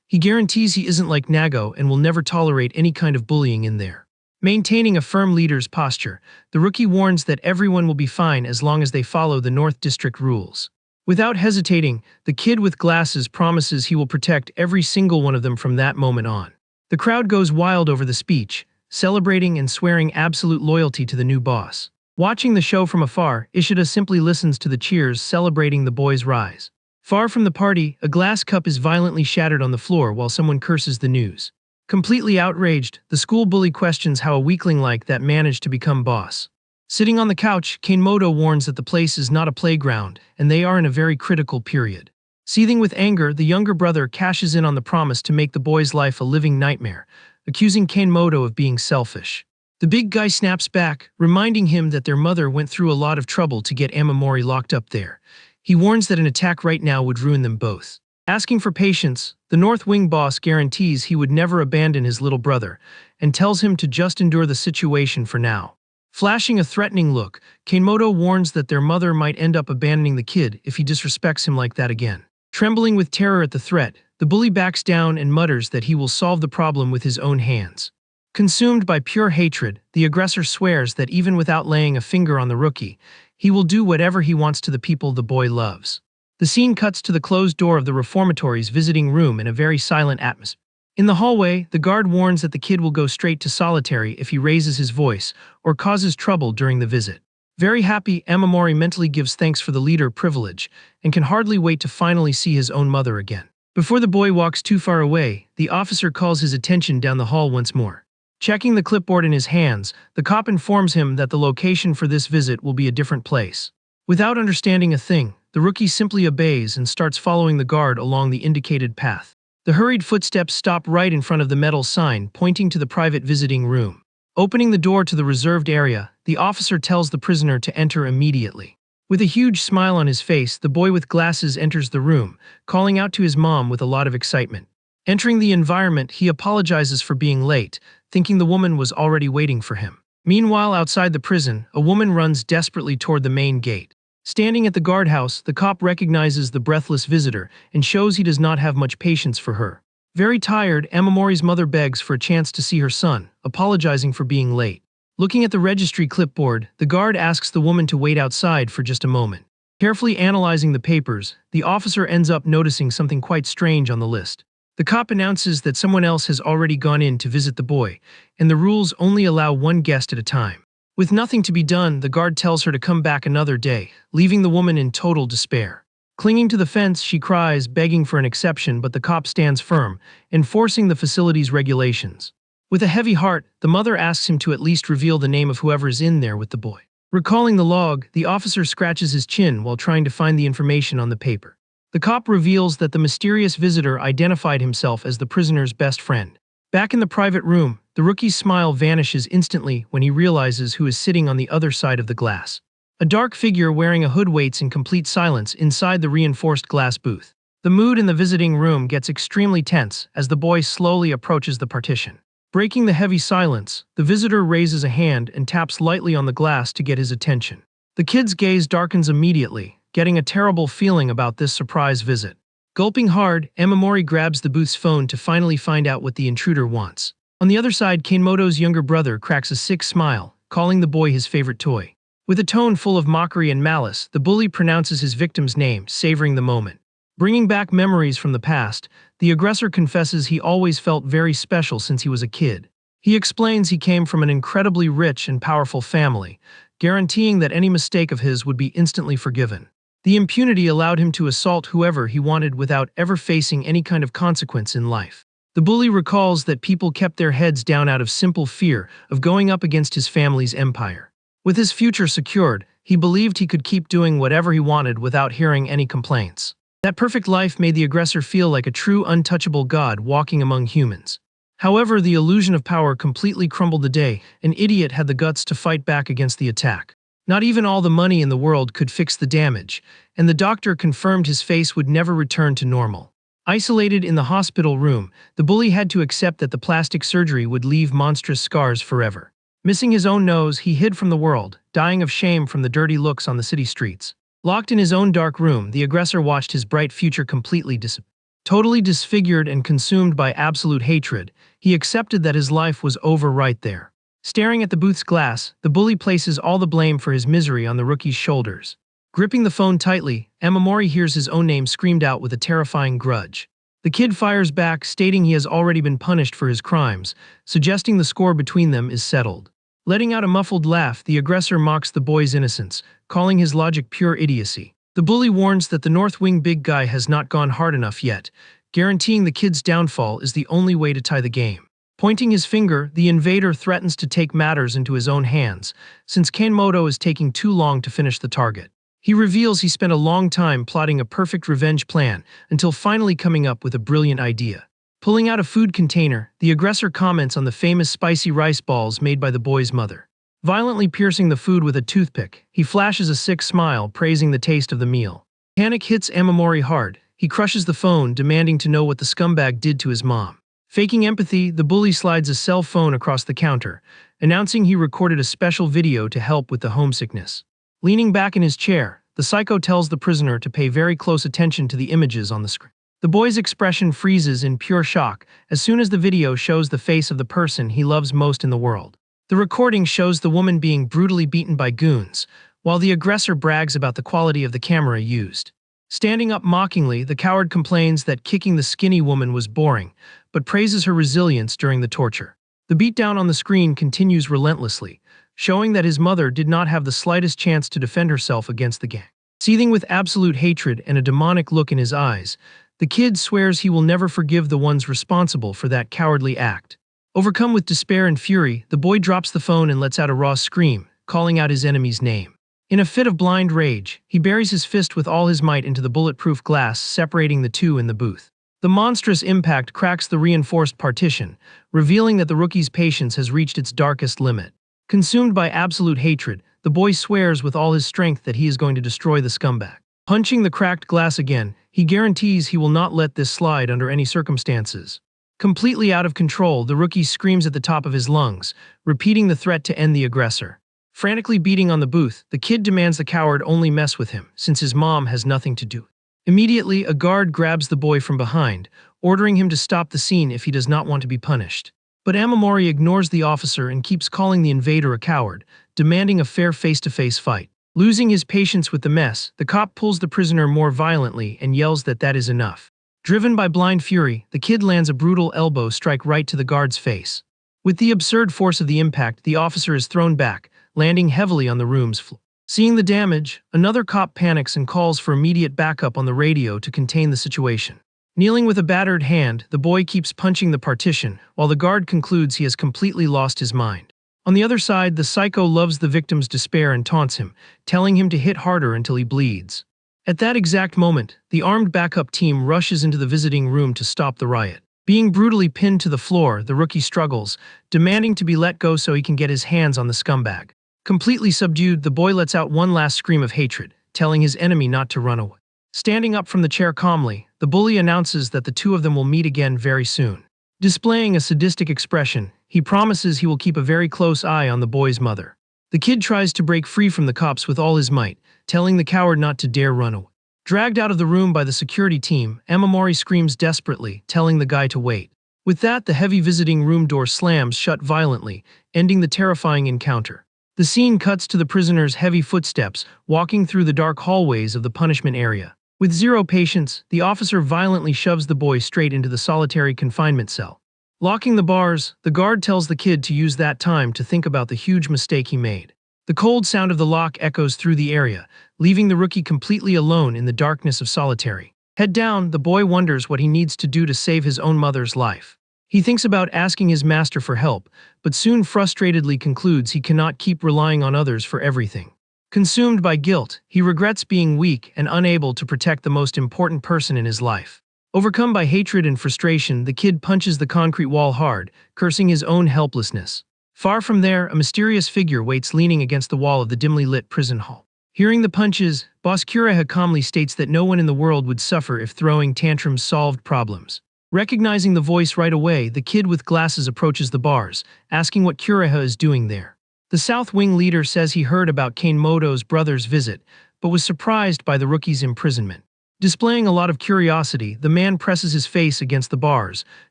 A: He guarantees he isn't like Nagao and will never tolerate any kind of bullying in there. Maintaining a firm leader's posture, the rookie warns that everyone will be fine as long as they follow the North District rules. Without hesitating, the kid with glasses promises he will protect every single one of them from that moment on. The crowd goes wild over the speech, celebrating and swearing absolute loyalty to the new boss. Watching the show from afar, Ishida simply listens to the cheers celebrating the boy's rise. Far from the party, a glass cup is violently shattered on the floor while someone curses the news. Completely outraged, the school bully questions how a weakling like that managed to become boss. Sitting on the couch, Kanemoto warns that the place is not a playground, and they are in a very critical period. Seething with anger, the younger brother cashes in on the promise to make the boy's life a living nightmare, accusing Kanemoto of being selfish. The big guy snaps back, reminding him that their mother went through a lot of trouble to get Amamori locked up there. He warns that an attack right now would ruin them both. Asking for patience, the North Wing boss guarantees he would never abandon his little brother, and tells him to just endure the situation for now. Flashing a threatening look, Kanemoto warns that their mother might end up abandoning the kid if he disrespects him like that again. Trembling with terror at the threat, the bully backs down and mutters that he will solve the problem with his own hands. Consumed by pure hatred, the aggressor swears that even without laying a finger on the rookie, he will do whatever he wants to the people the boy loves. The scene cuts to the closed door of the reformatory's visiting room in a very silent atmosphere. In the hallway, the guard warns that the kid will go straight to solitary if he raises his voice or causes trouble during the visit. Very happy, Amamori mentally gives thanks for the leader privilege and can hardly wait to finally see his own mother again. Before the boy walks too far away, the officer calls his attention down the hall once more. Checking the clipboard in his hands, the cop informs him that the location for this visit will be a different place. Without understanding a thing, the rookie simply obeys and starts following the guard along the indicated path. The hurried footsteps stop right in front of the metal sign pointing to the private visiting room. Opening the door to the reserved area, the officer tells the prisoner to enter immediately. With a huge smile on his face, the boy with glasses enters the room, calling out to his mom with a lot of excitement. Entering the environment, he apologizes for being late, thinking the woman was already waiting for him. Meanwhile, outside the prison, a woman runs desperately toward the main gate. Standing at the guardhouse, the cop recognizes the breathless visitor and shows he does not have much patience for her. Very tired, Amamori's mother begs for a chance to see her son, apologizing for being late. Looking at the registry clipboard, the guard asks the woman to wait outside for just a moment. Carefully analyzing the papers, the officer ends up noticing something quite strange on the list. The cop announces that someone else has already gone in to visit the boy, and the rules only allow one guest at a time. With nothing to be done, the guard tells her to come back another day, leaving the woman in total despair. Clinging to the fence, she cries, begging for an exception, but the cop stands firm, enforcing the facility's regulations. With a heavy heart, the mother asks him to at least reveal the name of whoever is in there with the boy. Recalling the log, the officer scratches his chin while trying to find the information on the paper. The cop reveals that the mysterious visitor identified himself as the prisoner's best friend. Back in the private room, the rookie's smile vanishes instantly when he realizes who is sitting on the other side of the glass. A dark figure wearing a hood waits in complete silence inside the reinforced glass booth. The mood in the visiting room gets extremely tense as the boy slowly approaches the partition. Breaking the heavy silence, the visitor raises a hand and taps lightly on the glass to get his attention. The kid's gaze darkens immediately, getting a terrible feeling about this surprise visit. Gulping hard, Amamori grabs the booth's phone to finally find out what the intruder wants. On the other side, Kanemoto's younger brother cracks a sick smile, calling the boy his favorite toy. With a tone full of mockery and malice, the bully pronounces his victim's name, savoring the moment. Bringing back memories from the past, the aggressor confesses he always felt very special since he was a kid. He explains he came from an incredibly rich and powerful family, guaranteeing that any mistake of his would be instantly forgiven. The impunity allowed him to assault whoever he wanted without ever facing any kind of consequence in life. The bully recalls that people kept their heads down out of simple fear of going up against his family's empire. With his future secured, he believed he could keep doing whatever he wanted without hearing any complaints. That perfect life made the aggressor feel like a true untouchable god walking among humans. However, the illusion of power completely crumbled the day an idiot had the guts to fight back against the attack. Not even all the money in the world could fix the damage, and the doctor confirmed his face would never return to normal. Isolated in the hospital room, the bully had to accept that the plastic surgery would leave monstrous scars forever. Missing his own nose, he hid from the world, dying of shame from the dirty looks on the city streets. Locked in his own dark room, the aggressor watched his bright future completely disappear. Totally disfigured and consumed by absolute hatred, he accepted that his life was over right there. Staring at the booth's glass, the bully places all the blame for his misery on the rookie's shoulders. Gripping the phone tightly, Amamori hears his own name screamed out with a terrifying grudge. The kid fires back, stating he has already been punished for his crimes, suggesting the score between them is settled. Letting out a muffled laugh, the aggressor mocks the boy's innocence, calling his logic pure idiocy. The bully warns that the North Wing big guy has not gone hard enough yet, guaranteeing the kid's downfall is the only way to tie the game. Pointing his finger, the invader threatens to take matters into his own hands, since Kanemoto is taking too long to finish the target. He reveals he spent a long time plotting a perfect revenge plan until finally coming up with a brilliant idea. Pulling out a food container, the aggressor comments on the famous spicy rice balls made by the boy's mother. Violently piercing the food with a toothpick, he flashes a sick smile, praising the taste of the meal. Panic hits Amamori hard. He crushes the phone, demanding to know what the scumbag did to his mom. Faking empathy, the bully slides a cell phone across the counter, announcing he recorded a special video to help with the homesickness. Leaning back in his chair, the psycho tells the prisoner to pay very close attention to the images on the screen. The boy's expression freezes in pure shock as soon as the video shows the face of the person he loves most in the world. The recording shows the woman being brutally beaten by goons, while the aggressor brags about the quality of the camera used. Standing up mockingly, the coward complains that kicking the skinny woman was boring, but praises her resilience during the torture. The beatdown on the screen continues relentlessly, showing that his mother did not have the slightest chance to defend herself against the gang. Seething with absolute hatred and a demonic look in his eyes, the kid swears he will never forgive the ones responsible for that cowardly act. Overcome with despair and fury, the boy drops the phone and lets out a raw scream, calling out his enemy's name. In a fit of blind rage, he buries his fist with all his might into the bulletproof glass separating the two in the booth. The monstrous impact cracks the reinforced partition, revealing that the rookie's patience has reached its darkest limit. Consumed by absolute hatred, the boy swears with all his strength that he is going to destroy the scumbag. Punching the cracked glass again, he guarantees he will not let this slide under any circumstances. Completely out of control, the rookie screams at the top of his lungs, repeating the threat to end the aggressor. Frantically beating on the booth, the kid demands the coward only mess with him, since his mom has nothing to do. Immediately, a guard grabs the boy from behind, ordering him to stop the scene if he does not want to be punished. But Amamori ignores the officer and keeps calling the invader a coward, demanding a fair face-to-face fight. Losing his patience with the mess, the cop pulls the prisoner more violently and yells that is enough. Driven by blind fury, the kid lands a brutal elbow strike right to the guard's face. With the absurd force of the impact, the officer is thrown back, landing heavily on the room's floor. Seeing the damage, another cop panics and calls for immediate backup on the radio to contain the situation. Kneeling with a battered hand, the boy keeps punching the partition, while the guard concludes he has completely lost his mind. On the other side, the psycho loves the victim's despair and taunts him, telling him to hit harder until he bleeds. At that exact moment, the armed backup team rushes into the visiting room to stop the riot. Being brutally pinned to the floor, the rookie struggles, demanding to be let go so he can get his hands on the scumbag. Completely subdued, the boy lets out one last scream of hatred, telling his enemy not to run away. Standing up from the chair calmly, the bully announces that the two of them will meet again very soon. Displaying a sadistic expression, he promises he will keep a very close eye on the boy's mother. The kid tries to break free from the cops with all his might, telling the coward not to dare run away. Dragged out of the room by the security team, Amamori screams desperately, telling the guy to wait. With that, the heavy visiting room door slams shut violently, ending the terrifying encounter. The scene cuts to the prisoner's heavy footsteps, walking through the dark hallways of the punishment area. With zero patience, the officer violently shoves the boy straight into the solitary confinement cell. Locking the bars, the guard tells the kid to use that time to think about the huge mistake he made. The cold sound of the lock echoes through the area, leaving the rookie completely alone in the darkness of solitary. Head down, the boy wonders what he needs to do to save his own mother's life. He thinks about asking his master for help, but soon frustratedly concludes he cannot keep relying on others for everything. Consumed by guilt, he regrets being weak and unable to protect the most important person in his life. Overcome by hatred and frustration, the kid punches the concrete wall hard, cursing his own helplessness. Far from there, a mysterious figure waits leaning against the wall of the dimly lit prison hall. Hearing the punches, Boss Kureha calmly states that no one in the world would suffer if throwing tantrums solved problems. Recognizing the voice right away, the kid with glasses approaches the bars, asking what Kureha is doing there. The South Wing leader says he heard about Kanemoto's brother's visit, but was surprised by the rookie's imprisonment. Displaying a lot of curiosity, the man presses his face against the bars,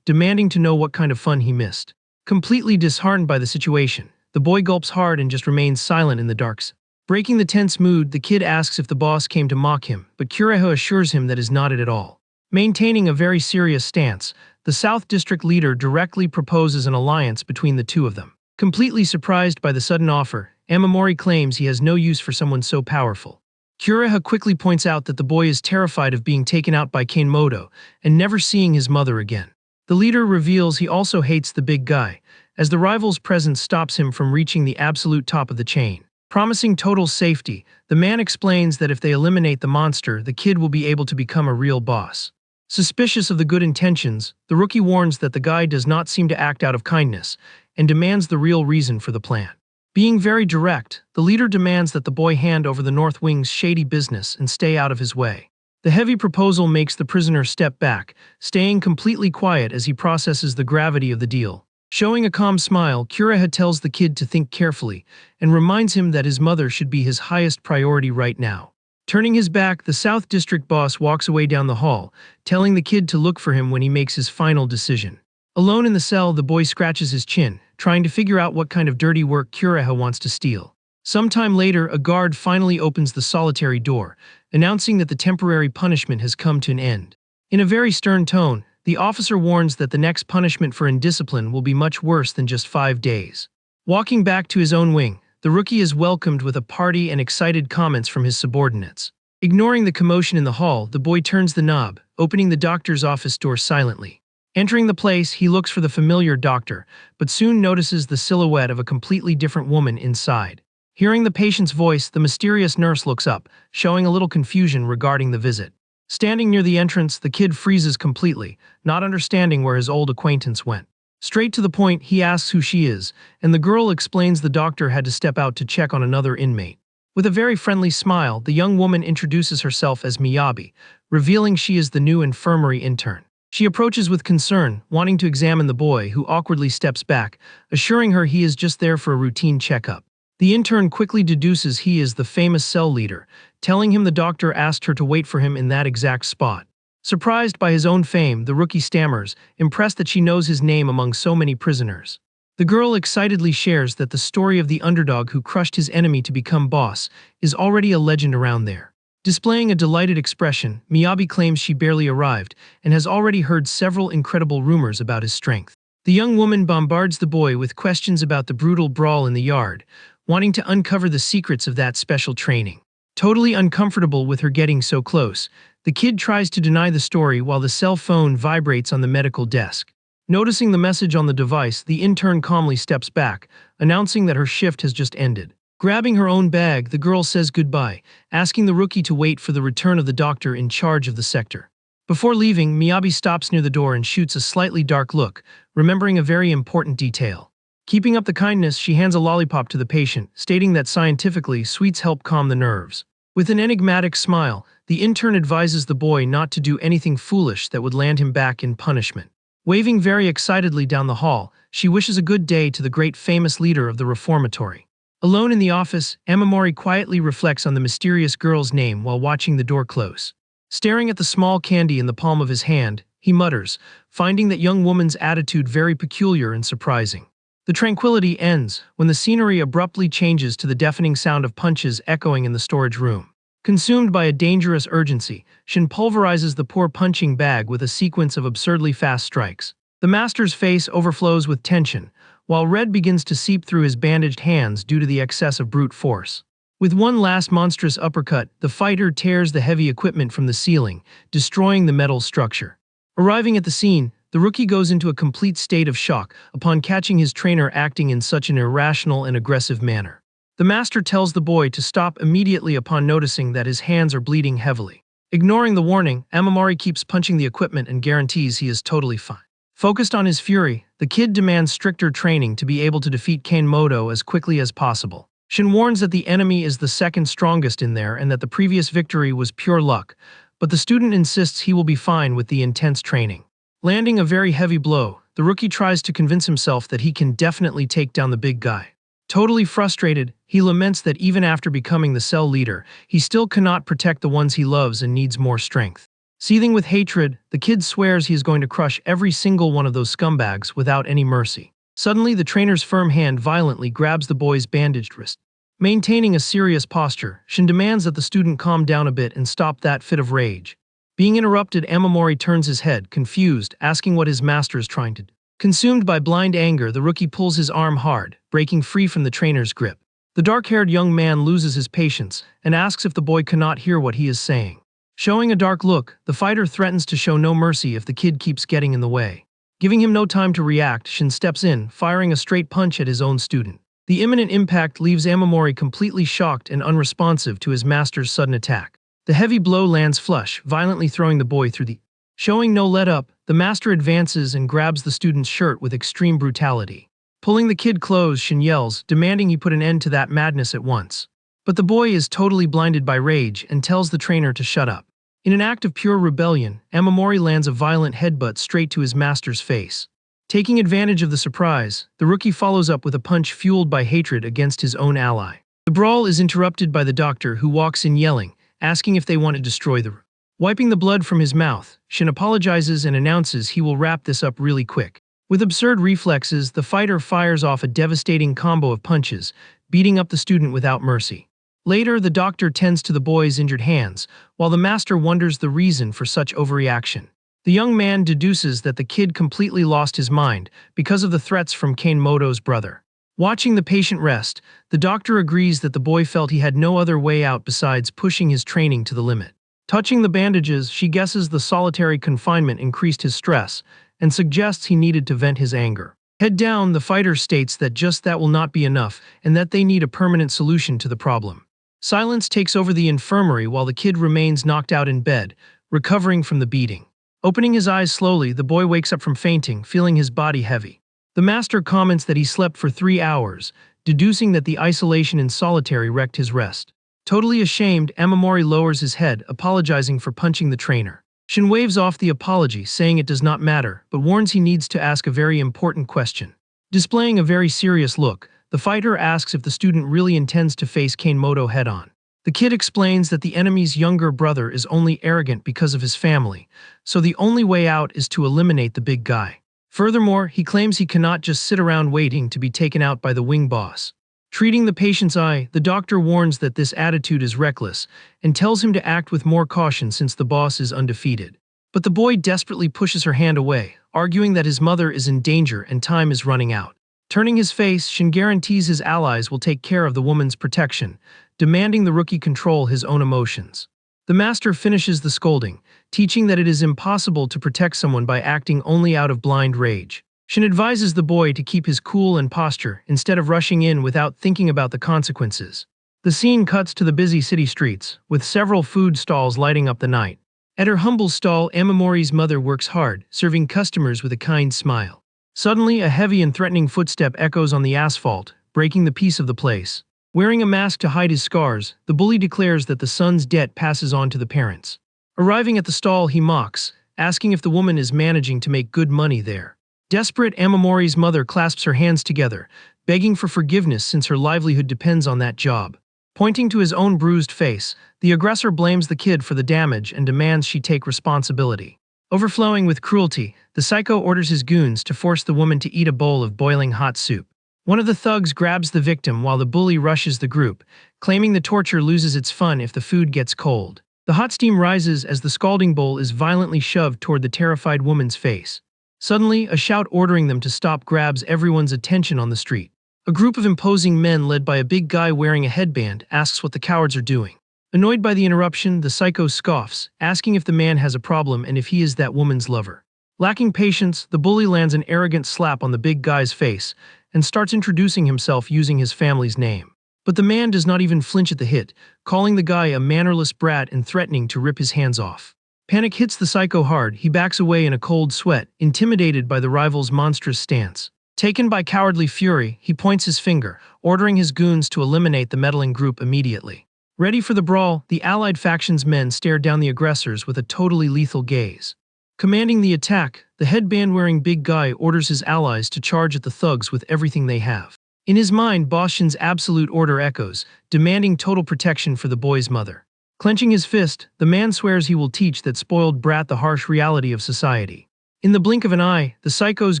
A: demanding to know what kind of fun he missed. Completely disheartened by the situation, the boy gulps hard and just remains silent in the darks. Breaking the tense mood, the kid asks if the boss came to mock him, but Kureha assures him that is not it at all. Maintaining a very serious stance, the South District leader directly proposes an alliance between the two of them. Completely surprised by the sudden offer, Amamori claims he has no use for someone so powerful. Kureha quickly points out that the boy is terrified of being taken out by Kanemoto and never seeing his mother again. The leader reveals he also hates the big guy, as the rival's presence stops him from reaching the absolute top of the chain. Promising total safety, the man explains that if they eliminate the monster, the kid will be able to become a real boss. Suspicious of the good intentions, the rookie warns that the guy does not seem to act out of kindness, and demands the real reason for the plan. Being very direct, the leader demands that the boy hand over the North Wing's shady business and stay out of his way. The heavy proposal makes the prisoner step back, staying completely quiet as he processes the gravity of the deal. Showing a calm smile, Kureha tells the kid to think carefully, and reminds him that his mother should be his highest priority right now. Turning his back, the South District boss walks away down the hall, telling the kid to look for him when he makes his final decision. Alone in the cell, the boy scratches his chin, trying to figure out what kind of dirty work Kureha wants to steal. Sometime later, a guard finally opens the solitary door, announcing that the temporary punishment has come to an end. In a very stern tone, the officer warns that the next punishment for indiscipline will be much worse than just 5 days. Walking back to his own wing, the rookie is welcomed with a party and excited comments from his subordinates. Ignoring the commotion in the hall, the boy turns the knob, opening the doctor's office door silently. Entering the place, he looks for the familiar doctor, but soon notices the silhouette of a completely different woman inside. Hearing the patient's voice, the mysterious nurse looks up, showing a little confusion regarding the visit. Standing near the entrance, the kid freezes completely, not understanding where his old acquaintance went. Straight to the point, he asks who she is, and the girl explains the doctor had to step out to check on another inmate. With a very friendly smile, the young woman introduces herself as Miyabi, revealing she is the new infirmary intern. She approaches with concern, wanting to examine the boy, who awkwardly steps back, assuring her he is just there for a routine checkup. The intern quickly deduces he is the famous cell leader, telling him the doctor asked her to wait for him in that exact spot. Surprised by his own fame, the rookie stammers, impressed that she knows his name among so many prisoners. The girl excitedly shares that the story of the underdog who crushed his enemy to become boss is already a legend around there. Displaying a delighted expression, Miyabi claims she barely arrived and has already heard several incredible rumors about his strength. The young woman bombards the boy with questions about the brutal brawl in the yard, wanting to uncover the secrets of that special training. Totally uncomfortable with her getting so close, the kid tries to deny the story while the cell phone vibrates on the medical desk. Noticing the message on the device, the intern calmly steps back, announcing that her shift has just ended. Grabbing her own bag, the girl says goodbye, asking the rookie to wait for the return of the doctor in charge of the sector. Before leaving, Miyabi stops near the door and shoots a slightly dark look, remembering a very important detail. Keeping up the kindness, she hands a lollipop to the patient, stating that scientifically, sweets help calm the nerves. With an enigmatic smile, the intern advises the boy not to do anything foolish that would land him back in punishment. Waving very excitedly down the hall, she wishes a good day to the great famous leader of the reformatory. Alone in the office, Amamori quietly reflects on the mysterious girl's name while watching the door close. Staring at the small candy in the palm of his hand, he mutters, finding that young woman's attitude very peculiar and surprising. The tranquility ends when the scenery abruptly changes to the deafening sound of punches echoing in the storage room. Consumed by a dangerous urgency, Shin pulverizes the poor punching bag with a sequence of absurdly fast strikes. The master's face overflows with tension, while red begins to seep through his bandaged hands due to the excess of brute force. With one last monstrous uppercut, the fighter tears the heavy equipment from the ceiling, destroying the metal structure. Arriving at the scene, the rookie goes into a complete state of shock upon catching his trainer acting in such an irrational and aggressive manner. The master tells the boy to stop immediately upon noticing that his hands are bleeding heavily. Ignoring the warning, Amamori keeps punching the equipment and guarantees he is totally fine. Focused on his fury, the kid demands stricter training to be able to defeat Kanemoto as quickly as possible. Shin warns that the enemy is the second strongest in there and that the previous victory was pure luck, but the student insists he will be fine with the intense training. Landing a very heavy blow, the rookie tries to convince himself that he can definitely take down the big guy. Totally frustrated, he laments that even after becoming the cell leader, he still cannot protect the ones he loves and needs more strength. Seething with hatred, the kid swears he is going to crush every single one of those scumbags without any mercy. Suddenly, the trainer's firm hand violently grabs the boy's bandaged wrist. Maintaining a serious posture, Shin demands that the student calm down a bit and stop that fit of rage. Being interrupted, Amamori turns his head, confused, asking what his master is trying to do. Consumed by blind anger, the rookie pulls his arm hard, breaking free from the trainer's grip. The dark-haired young man loses his patience and asks if the boy cannot hear what he is saying. Showing a dark look, the fighter threatens to show no mercy if the kid keeps getting in the way. Giving him no time to react, Shin steps in, firing a straight punch at his own student. The imminent impact leaves Amamori completely shocked and unresponsive to his master's sudden attack. The heavy blow lands flush, violently throwing the boy through the air. Showing no let-up, the master advances and grabs the student's shirt with extreme brutality. Pulling the kid close, Shin yells, demanding he put an end to that madness at once. But the boy is totally blinded by rage and tells the trainer to shut up. In an act of pure rebellion, Amamori lands a violent headbutt straight to his master's face. Taking advantage of the surprise, the rookie follows up with a punch fueled by hatred against his own ally. The brawl is interrupted by the doctor, who walks in yelling, asking if they want to destroy the room. Wiping the blood from his mouth, Shin apologizes and announces he will wrap this up really quick. With absurd reflexes, the fighter fires off a devastating combo of punches, beating up the student without mercy. Later, the doctor tends to the boy's injured hands, while the master wonders the reason for such overreaction. The young man deduces that the kid completely lost his mind because of the threats from Kanemoto's brother. Watching the patient rest, the doctor agrees that the boy felt he had no other way out besides pushing his training to the limit. Touching the bandages, she guesses the solitary confinement increased his stress and suggests he needed to vent his anger. Head down, the fighter states that just that will not be enough and that they need a permanent solution to the problem. Silence takes over the infirmary while the kid remains knocked out in bed, recovering from the beating. Opening his eyes slowly, the boy wakes up from fainting, feeling his body heavy. The master comments that he slept for 3 hours, deducing that the isolation in solitary wrecked his rest. Totally ashamed, Amamori lowers his head, apologizing for punching the trainer. Shin waves off the apology, saying it does not matter, but warns he needs to ask a very important question. Displaying a very serious look, the fighter asks if the student really intends to face Kanemoto head-on. The kid explains that the enemy's younger brother is only arrogant because of his family, so the only way out is to eliminate the big guy. Furthermore, he claims he cannot just sit around waiting to be taken out by the wing boss. Treating the patient's eye, the doctor warns that this attitude is reckless and tells him to act with more caution since the boss is undefeated. But the boy desperately pushes her hand away, arguing that his mother is in danger and time is running out. Turning his face, Shin guarantees his allies will take care of the woman's protection, demanding the rookie control his own emotions. The master finishes the scolding, teaching that it is impossible to protect someone by acting only out of blind rage. Shin advises the boy to keep his cool and posture instead of rushing in without thinking about the consequences. The scene cuts to the busy city streets, with several food stalls lighting up the night. At her humble stall, Amamori's mother works hard, serving customers with a kind smile. Suddenly, a heavy and threatening footstep echoes on the asphalt, breaking the peace of the place. Wearing a mask to hide his scars, the bully declares that the son's debt passes on to the parents. Arriving at the stall, he mocks, asking if the woman is managing to make good money there. Desperate, Amamori's mother clasps her hands together, begging for forgiveness since her livelihood depends on that job. Pointing to his own bruised face, the aggressor blames the kid for the damage and demands she take responsibility. Overflowing with cruelty, the psycho orders his goons to force the woman to eat a bowl of boiling hot soup. One of the thugs grabs the victim while the bully rushes the group, claiming the torture loses its fun if the food gets cold. The hot steam rises as the scalding bowl is violently shoved toward the terrified woman's face. Suddenly, a shout ordering them to stop grabs everyone's attention on the street. A group of imposing men led by a big guy wearing a headband asks what the cowards are doing. Annoyed by the interruption, the psycho scoffs, asking if the man has a problem and if he is that woman's lover. Lacking patience, the bully lands an arrogant slap on the big guy's face and starts introducing himself using his family's name. But the man does not even flinch at the hit, calling the guy a mannerless brat and threatening to rip his hands off. Panic hits the psycho hard, he backs away in a cold sweat, intimidated by the rival's monstrous stance. Taken by cowardly fury, he points his finger, ordering his goons to eliminate the meddling group immediately. Ready for the brawl, the allied faction's men stare down the aggressors with a totally lethal gaze. Commanding the attack, the headband-wearing big guy orders his allies to charge at the thugs with everything they have. In his mind, Boss Shin's absolute order echoes, demanding total protection for the boy's mother. Clenching his fist, the man swears he will teach that spoiled brat the harsh reality of society. In the blink of an eye, the psycho's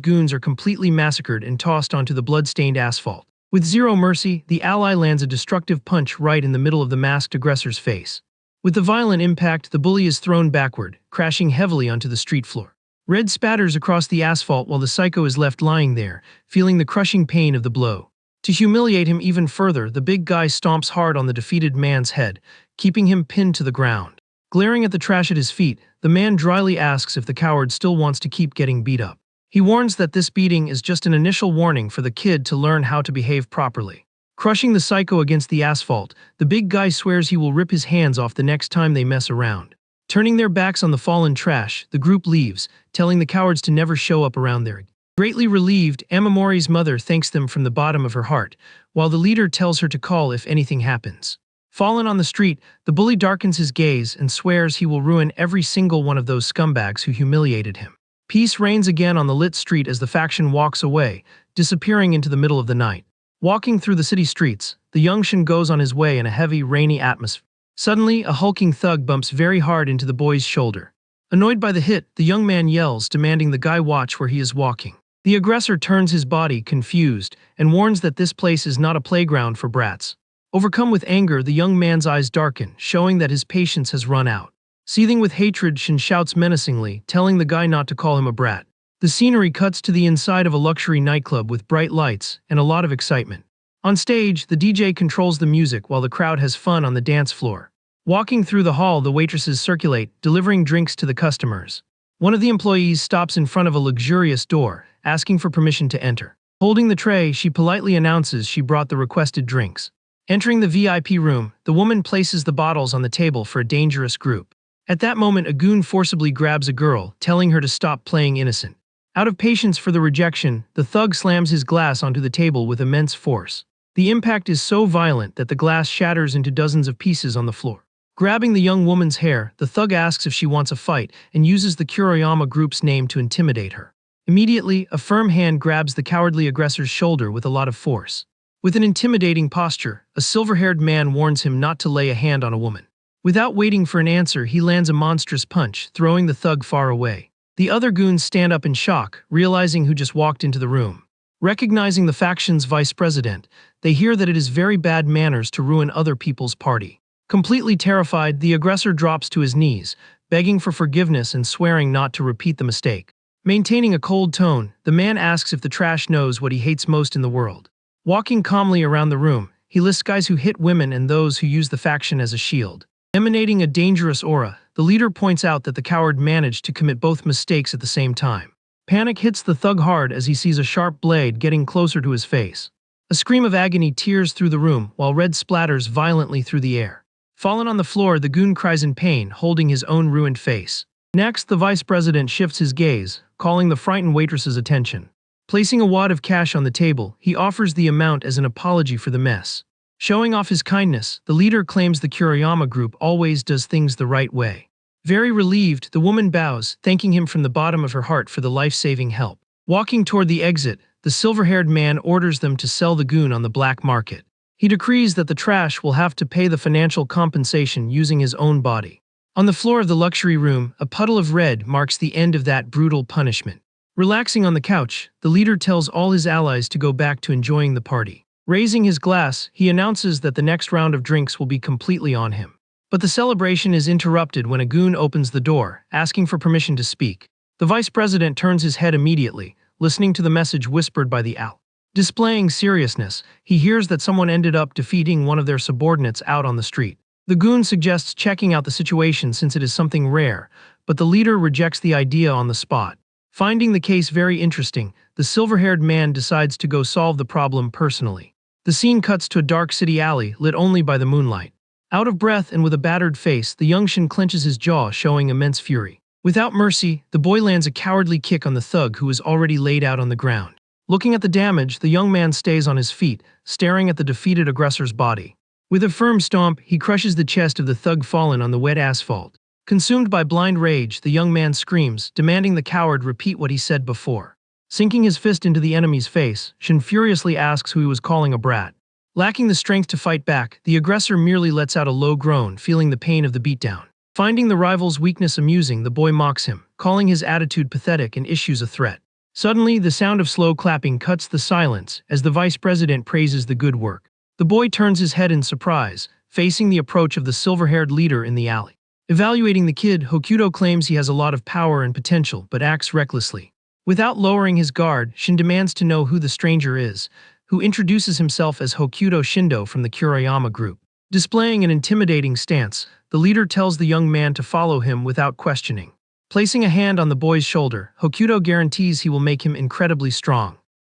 A: goons are completely massacred and tossed onto the blood-stained asphalt. With zero mercy, the ally lands a destructive punch right in the middle of the masked aggressor's face. With the violent impact, the bully is thrown backward, crashing heavily onto the street floor. Red spatters across the asphalt while the psycho is left lying there, feeling the crushing pain of the blow. To humiliate him even further, the big guy stomps hard on the defeated man's head, keeping him pinned to the ground. Glaring at the trash at his feet, the man dryly asks if the coward still wants to keep getting beat up. He warns that this beating is just an initial warning for the kid to learn how to behave properly. Crushing the psycho against the asphalt, the big guy swears he will rip his hands off the next time they mess around. Turning their backs on the fallen trash, the group leaves, telling the cowards to never show up around there. Greatly relieved, Amamori's mother thanks them from the bottom of her heart, while the leader tells her to call if anything happens. Fallen on the street, the bully darkens his gaze and swears he will ruin every single one of those scumbags who humiliated him. Peace reigns again on the lit street as the faction walks away, disappearing into the middle of the night. Walking through the city streets, the young Shin goes on his way in a heavy, rainy atmosphere. Suddenly, a hulking thug bumps very hard into the boy's shoulder. Annoyed by the hit, the young man yells, demanding the guy watch where he is walking. The aggressor turns his body, confused, and warns that this place is not a playground for brats. Overcome with anger, the young man's eyes darken, showing that his patience has run out. Seething with hatred, Shin shouts menacingly, telling the guy not to call him a brat. The scenery cuts to the inside of a luxury nightclub with bright lights and a lot of excitement. On stage, the DJ controls the music while the crowd has fun on the dance floor. Walking through the hall, the waitresses circulate, delivering drinks to the customers. One of the employees stops in front of a luxurious door, asking for permission to enter. Holding the tray, she politely announces she brought the requested drinks. Entering the VIP room, the woman places the bottles on the table for a dangerous group. At that moment, a goon forcibly grabs a girl, telling her to stop playing innocent. Out of patience for the rejection, the thug slams his glass onto the table with immense force. The impact is so violent that the glass shatters into dozens of pieces on the floor. Grabbing the young woman's hair, the thug asks if she wants a fight and uses the Kuriyama group's name to intimidate her. Immediately, a firm hand grabs the cowardly aggressor's shoulder with a lot of force. With an intimidating posture, a silver-haired man warns him not to lay a hand on a woman. Without waiting for an answer, he lands a monstrous punch, throwing the thug far away. The other goons stand up in shock, realizing who just walked into the room. Recognizing the faction's vice president, they hear that it is very bad manners to ruin other people's party. Completely terrified, the aggressor drops to his knees, begging for forgiveness and swearing not to repeat the mistake. Maintaining a cold tone, the man asks if the trash knows what he hates most in the world. Walking calmly around the room, he lists guys who hit women and those who use the faction as a shield. Emanating a dangerous aura, the leader points out that the coward managed to commit both mistakes at the same time. Panic hits the thug hard as he sees a sharp blade getting closer to his face. A scream of agony tears through the room while red splatters violently through the air. Fallen on the floor, the goon cries in pain, holding his own ruined face. Next, the vice president shifts his gaze, calling the frightened waitress's attention. Placing a wad of cash on the table, he offers the amount as an apology for the mess. Showing off his kindness, the leader claims the Kuriyama group always does things the right way. Very relieved, the woman bows, thanking him from the bottom of her heart for the life-saving help. Walking toward the exit, the silver-haired man orders them to sell the goon on the black market. He decrees that the trash will have to pay the financial compensation using his own body. On the floor of the luxury room, a puddle of red marks the end of that brutal punishment. Relaxing on the couch, the leader tells all his allies to go back to enjoying the party. Raising his glass, he announces that the next round of drinks will be completely on him. But the celebration is interrupted when a goon opens the door, asking for permission to speak. The vice president turns his head immediately, listening to the message whispered by the owl. Displaying seriousness, he hears that someone ended up defeating one of their subordinates out on the street. The goon suggests checking out the situation since it is something rare, but the leader rejects the idea on the spot. Finding the case very interesting, the silver-haired man decides to go solve the problem personally. The scene cuts to a dark city alley lit only by the moonlight. Out of breath and with a battered face, the young Shin clenches his jaw, showing immense fury. Without mercy, the boy lands a cowardly kick on the thug who is already laid out on the ground. Looking at the damage, the young man stays on his feet, staring at the defeated aggressor's body. With a firm stomp, he crushes the chest of the thug fallen on the wet asphalt. Consumed by blind rage, the young man screams, demanding the coward repeat what he said before. Sinking his fist into the enemy's face, Shin furiously asks who he was calling a brat. Lacking the strength to fight back, the aggressor merely lets out a low groan, feeling the pain of the beatdown. Finding the rival's weakness amusing, the boy mocks him, calling his attitude pathetic and issues a threat. Suddenly, the sound of slow clapping cuts the silence as the vice president praises the good work. The boy turns his head in surprise, facing the approach of the silver-haired leader in the alley. Evaluating the kid, Hokuto claims he has a lot of power and potential, but acts recklessly. Without lowering his guard, Shin demands to know who the stranger is, who introduces himself as Hokuto Shindo from the Kuriyama group. Displaying an intimidating stance, the leader tells the young man to follow him without questioning. Placing a hand on the boy's shoulder, Hokuto guarantees he will make him incredibly strong.